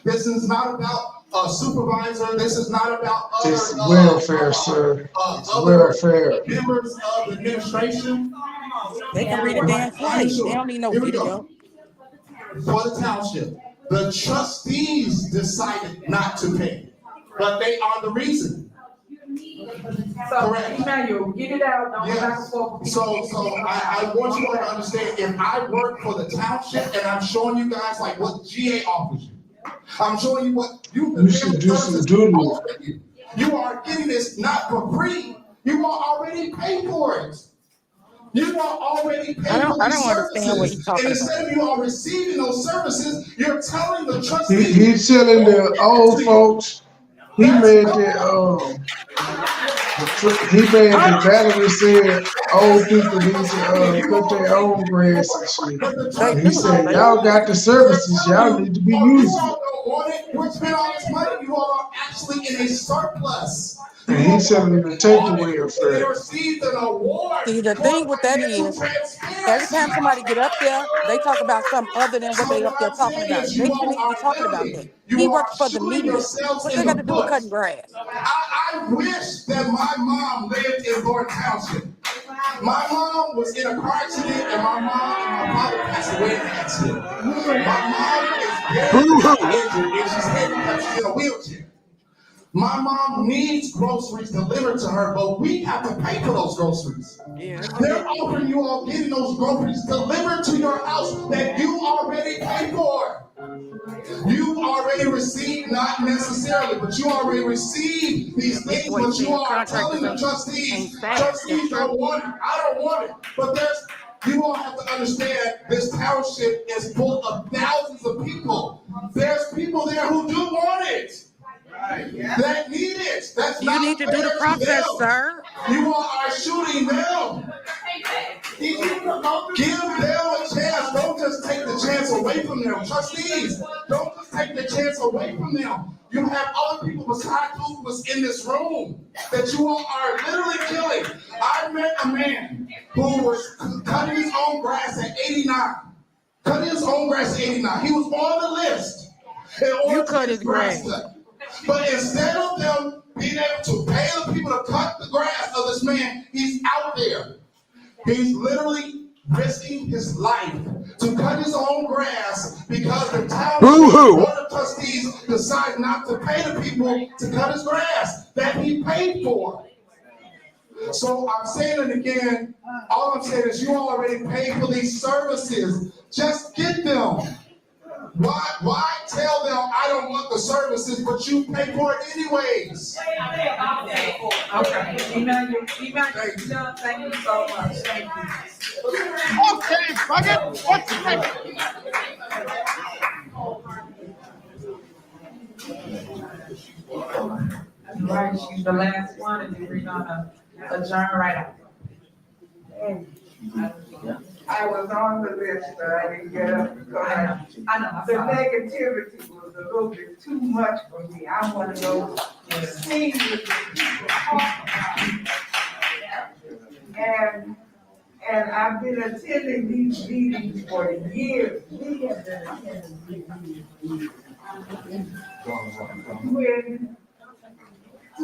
This is not about a supervisor. This is not about other It's welfare, sir. It's welfare. Members of the administration. They can read it damn twice. They don't need no video. For the township, the trustees decided not to pay, but they are the reason. So, Correct. Emmanuel, get it out, don't go back and forth. So I want you all to understand, if I work for the township and I'm showing you guys like what GA offers you, I'm showing you what you should do some doodling. You are getting this not for free. You are already paid for it. You are already paid for these services. And instead of you all receiving those services, you're telling the trustees. He's telling the old folks. He made that Valerie said old people need to cut their own grass and shit. And he said, y'all got the services, y'all need to be using it. We're spending all this money, you all are actually in a surplus. And he's telling them to take the welfare. They received an award. See, the thing with that is, every time somebody get up there, they talk about something other than what they up there talking about. They shouldn't even be talking about that. He works for the media. What's that got to do with cutting grass? I wish that my mom lived in Thornton Township. My mom was in a car accident, and my mom and my father passed away in an accident. My mom is very injured, and she's handicapped. She's in a wheelchair. My mom needs groceries delivered to her, but we have to pay for those groceries. Yeah. They're offering you all getting those groceries delivered to your house that you already paid for. You already received, not necessarily, but you already received these things, but you are telling the trustees don't want it. I don't want it. But you all have to understand, this township is full of thousands of people. There's people there who do want it. That need it. That's you need to do the process, sir. You all are shooting them. Give them a chance. Don't just take the chance away from them. Trustees, don't just take the chance away from them. You have other people besides who was in this room that you all are literally killing. I met a man who was cutting his own grass at 89. Cutting his own grass at 89. He was on the list. You cut his grass. But instead of them being able to pay the people to cut the grass of this man, he's out there. He's literally risking his life to cut his own grass because the town board of trustees decide not to pay the people to cut his grass that he paid for. So I'm saying it again. All I'm saying is you already paid for these services. Just get them. Why tell them I don't want the services, but you pay for it anyways? Okay. Emmanuel, thank you so much. Thank you. Okay, fuck it. What's the next? Right, she's the last one, and then we're gonna adjourn right out. I was on the list, but I didn't get up because the negativity was a little bit too much for me. I want to go see the people. And I've been attending these meetings for years. We have been attending these meetings.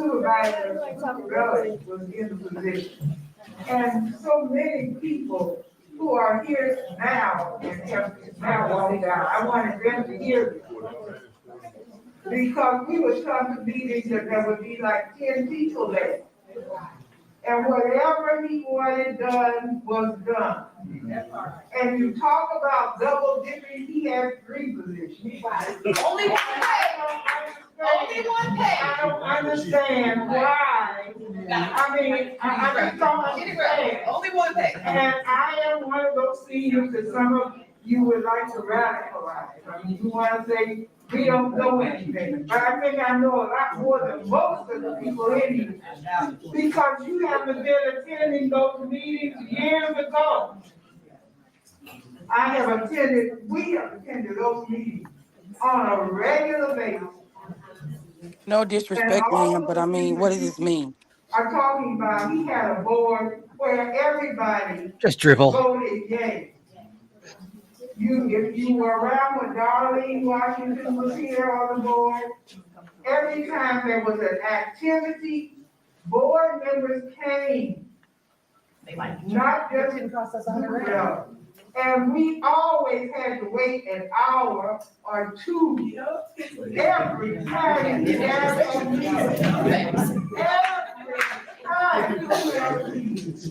Supervisor Relic was in the position. And so many people who are here now and have now walked out, I wanted them to hear this. Because we would come to meetings and there would be like 10 people there. And whatever he wanted done was done. And you talk about double dipping, he has 3 positions. Only one pay. Only one pay. I don't understand why. I mean, I just don't understand. Only one pay. And I am one of those seniors that some of you would like to radicalize. I mean, you want to say, we don't know anything, but I think I know a lot more than most of the people in here. Because you haven't been attending those meetings years ago. We have attended those meetings on a regular basis. No disrespect, ma'am, but I mean, what does this mean? I'm talking about, he had a board where everybody Just dribble. voted yay. If you were around when Darlene Washington was here on the board, every time there was an activity, board members came. Not just in process on the and we always had to wait an hour or 2 every time.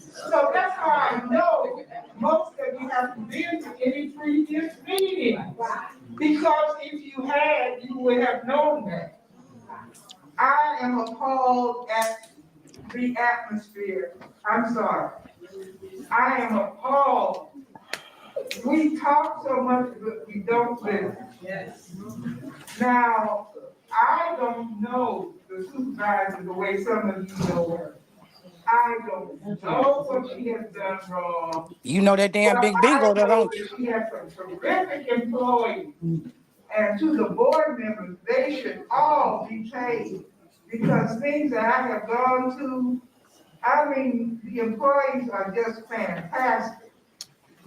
So that's how I know most of you haven't been to any previous meeting. Because if you had, you would have known that. I am appalled at the atmosphere. I'm sorry. I am appalled. We talk so much, but we don't listen. Yes. Now, I don't know the supervisor the way some of you know her. I don't know what she has done wrong. You know that damn big bingo, don't you? She has some terrific employees. And to the board members, they should all be paid. Because things that I have gone to, I mean, the employees are just fantastic.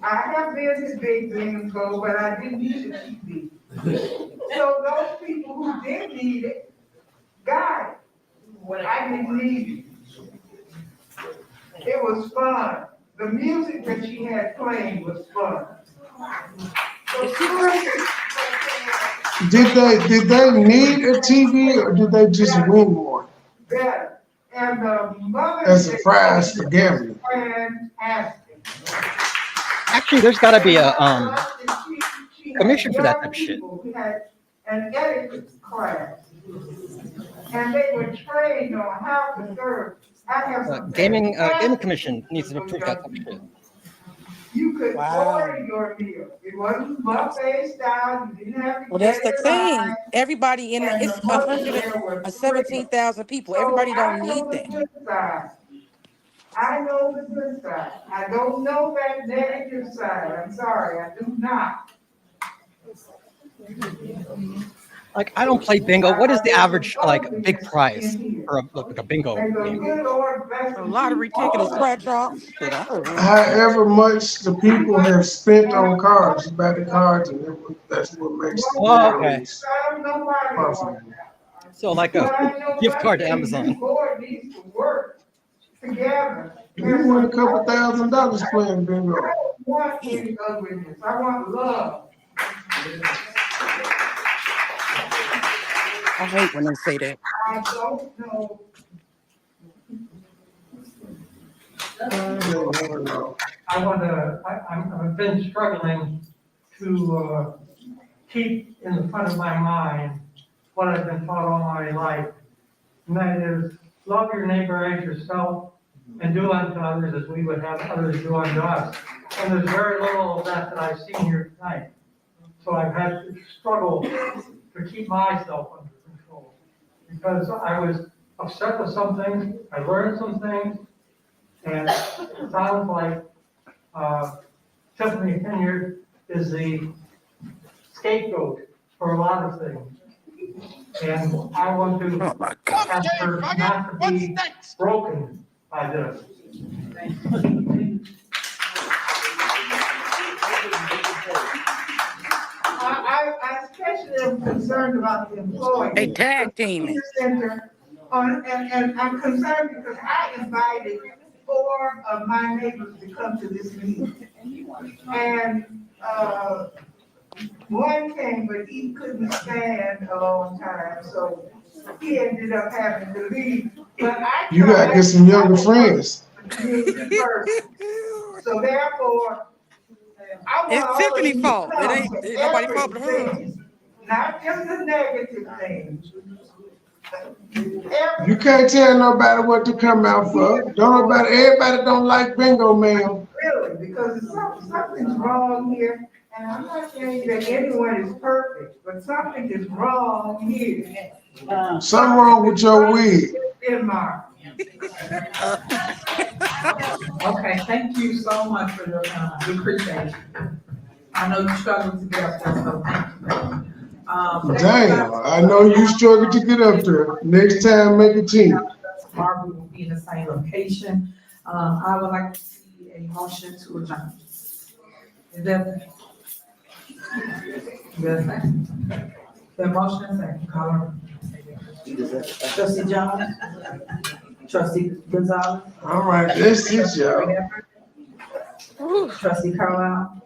I have been to big bingo, but I didn't need a TV. So those people who did need it, got it. When I didn't need it. It was fun. The music that she had playing was fun. Did they need a TV or did they just win more? Better. And the mother. As a prize for gambling. Fantastic. Actually, there's got to be a commission for that type of shit. We had an etiquette class, and they were trained on how to serve. I have some Gaming commission needs to approve that type of shit. You could order your meal. It wasn't buffet style. You didn't have to. Well, that's the thing. Everybody in it's 17,000 people. Everybody don't need that. I know the good side. I don't know that negative side. I'm sorry, I do not. Like, I don't play bingo. What is the average, like, big prize for a bingo game? A lottery ticket, a scratch off. However much the people have spent on cards, you buy the cards, and that's what makes it. Oh, okay. So, like a gift card to Amazon. Together. You won a couple $1,000 playing bingo. I don't want any ugliness. I want love. I hate when they say that. I don't know. I've been struggling to keep in the front of my mind what I've been taught all my life. And that is, love your neighbor as yourself and do unto others as we would have others do unto us. And there's very little of that I've seen here tonight. So I've had to struggle to keep myself under control because I was upset with some things, I learned some things, and it sounds like Tiffany Henyard is the scapegoat for a lot of things. And I want to ask her not to be broken by this. I especially am concerned about the employees. They tag team. And I'm concerned because I invited 4 of my neighbors to come to this meeting. And, one came, but he couldn't stand a long time, so he ended up having to leave. But You gotta get some younger friends. So therefore, I want It's all of Tiffany's you to fault. It come ain't to nobody fault but her. everything, not just the negative things. You can't tell nobody what to come out for. Everybody don't like bingo, man. Really, because something's wrong here, and I'm not saying that anyone is perfect, but something is wrong here. Something wrong with your wig. Denmark. Okay, thank you so much for your time. We appreciate it. I know you struggled to get up there, so thank you. Damn, I know you struggle to get up there. Next time, make a team. Tomorrow we will be in the same location. I would like to see a motion to adjourn. Is that? Yes, the motion is second, call her. Trustee Jones? Trustee Gonzalez? All right, that's it, y'all. Trustee Carlisle?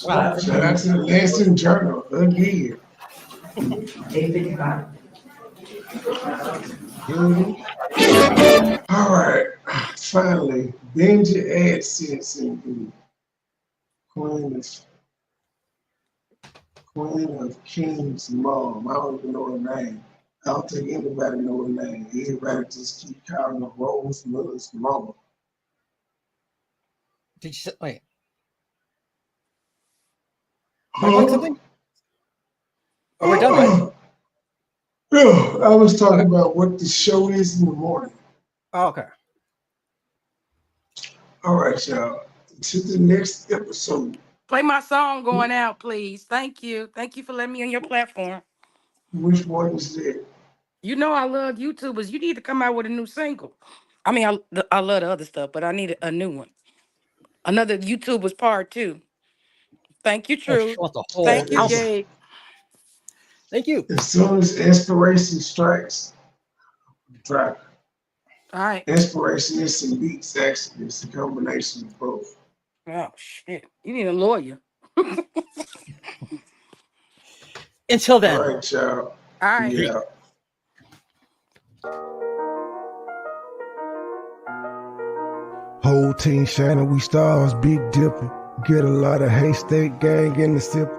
Wow, shout out to the Lansing Journal again. 8:55. All right, finally, Benji AdSense and Queen of King's mom. I don't even know her name. I don't think anybody know her name. Everybody just keep calling her Rose Miller's mama. Did you say, wait? Huh? Something? Are we done, right? Yeah, I was talking about what the show is in the morning. Oh, okay. All right, y'all. To the next episode. Play my song going out, please. Thank you. Thank you for letting me on your platform. Which one is that? You know I love YouTubers. You need to come out with a new single. I mean, I love the other stuff, but I need a new one. Another YouTubers part 2. Thank you, True. Thank you, Jade. Thank you. As soon as inspiration strikes, drop it. All right. Inspiration is some beats, actually. It's a combination of both. Oh, shit. You need a lawyer. Until then. All right, y'all. All right. Yeah. Whole team shining, we stars, big dipping. Get a lot of haystack gang in the sip.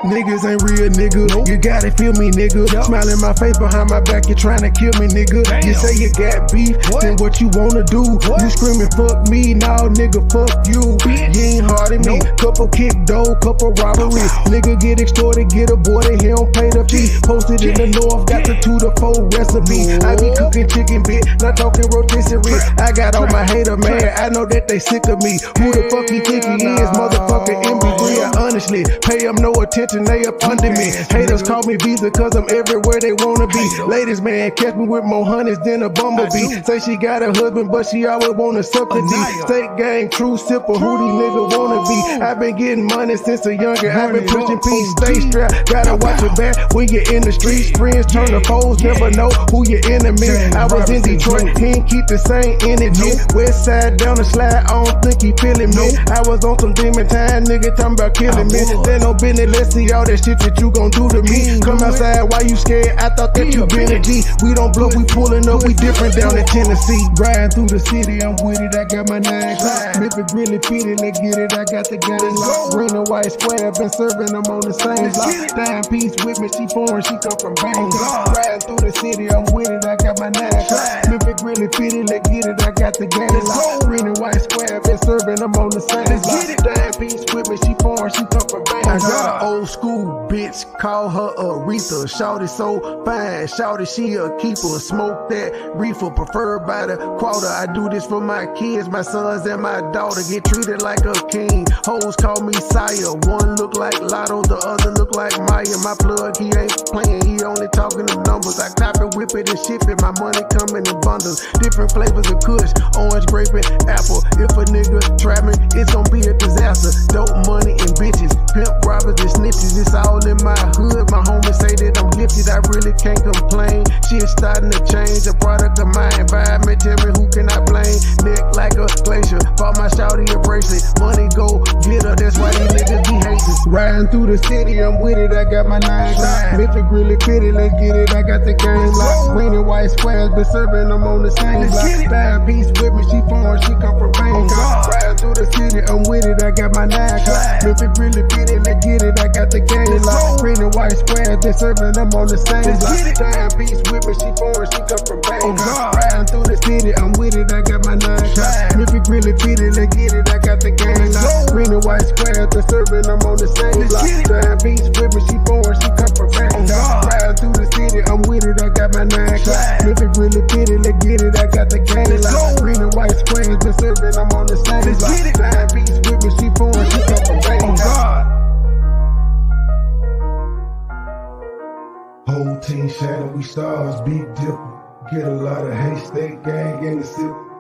Niggas ain't real, nigga. You gotta feel me, nigga. Smile in my face behind my back, you tryna kill me, nigga. You say you got beef, then what you wanna do? You screaming, fuck me, now nigga, fuck you. You ain't hard at me. Couple kick dough, couple robbery. Nigga get extorted, get aborted, he don't pay the fee. Posted in the north, got the 2 to 4 recipe. I be cooking chicken bit, not talking rotisserie. I got all my hater mad, I know that they sick of me. Who the fuck he think he is, motherfucker MB3? I honestly pay him no attention. They up under me. Haters call me Visa cause I'm everywhere they wanna be. Ladies, man, catch me with more honeys than a bumblebee. Say she got a husband, but she always wanna suck the D. State gang, true sipper, who these niggas wanna be. I've been getting money since a younger. I've been pushing peace, stay strapped. Gotta watch your back when you're in the streets. Friends turn to foes, never know who your enemy. I was in Detroit, he ain't keep the same energy. West side down the slide, I don't think he feeling me. I was on some demon time, nigga talking about killing me. They no business, let's see all that shit that you gon' do to me. Come outside, why you scared? I thought that you been a G. We don't bluff, we pulling up, we different down in Tennessee. Riding through the city, I'm with it, I got my 9 o'clock. If it really fitted, let's get it, I got the gun locked. Green and white square, been serving them on the same block. Dime piece with me, she foreign, she come from Bangkok. Riding through the city, I'm with it, I got my 9 o'clock. If it really fitted, let's get it, I got the gun locked. Green and white square, been serving them on the same block. Dime piece with me, she foreign, she come from Bangkok. I got an old school bitch, call her Aretha. Shawty so fine, shawty she a keeper. Smoke that reefer, preferred by the quarter. I do this for my kids, my sons and my daughter. Get treated like a king. Hoes call me sire. One look like Lotto, the other look like Maya. My plug, he ain't playing, he only talking them numbers. I cop it, whip it and ship it. My money coming in bundles. Different flavors of kush, orange, grape, and apple. If a nigga trap me, it's gonna be a disaster. Dope money and bitches, pimp robbers and snitches. It's all in my hood. My homies say that I'm gifted, I really can't complain. Shit starting to change. A product of my environment, tell me who can I blame? Neck like a glacier, bought my shawty a bracelet. Money go get her, that's why these niggas be hating. Riding through the city, I'm with it, I got my 9 Glock. Mythic really fitted, let's get it, I got the game locked. Green and white squares, been serving them on the same block. Bad beats with me, she foreign, she come from Bangkok. Riding through the city, I'm with it, I got my 9 Glock. Mythic really fitted, let's get it, I got the game locked. Green and white squares, been serving them on the same block. Bad beats with me, she foreign, she come from Bangkok. Riding through the city, I'm with it, I got my 9 Glock. Mythic really fitted, let's get it, I got the game locked. Green and white squares, been serving them on the same block. Bad beats with me, she foreign, she come from Bangkok. Riding through the city, I'm with it, I got my 9 Glock. If it really fitted, let's get it, I got the game locked. Green and white squares, been serving, I'm on the same block. Bad beats with me, she foreign, she come from Bangkok. Whole team shining, we stars, big dipper. Get a lot of hate, state gang in the city.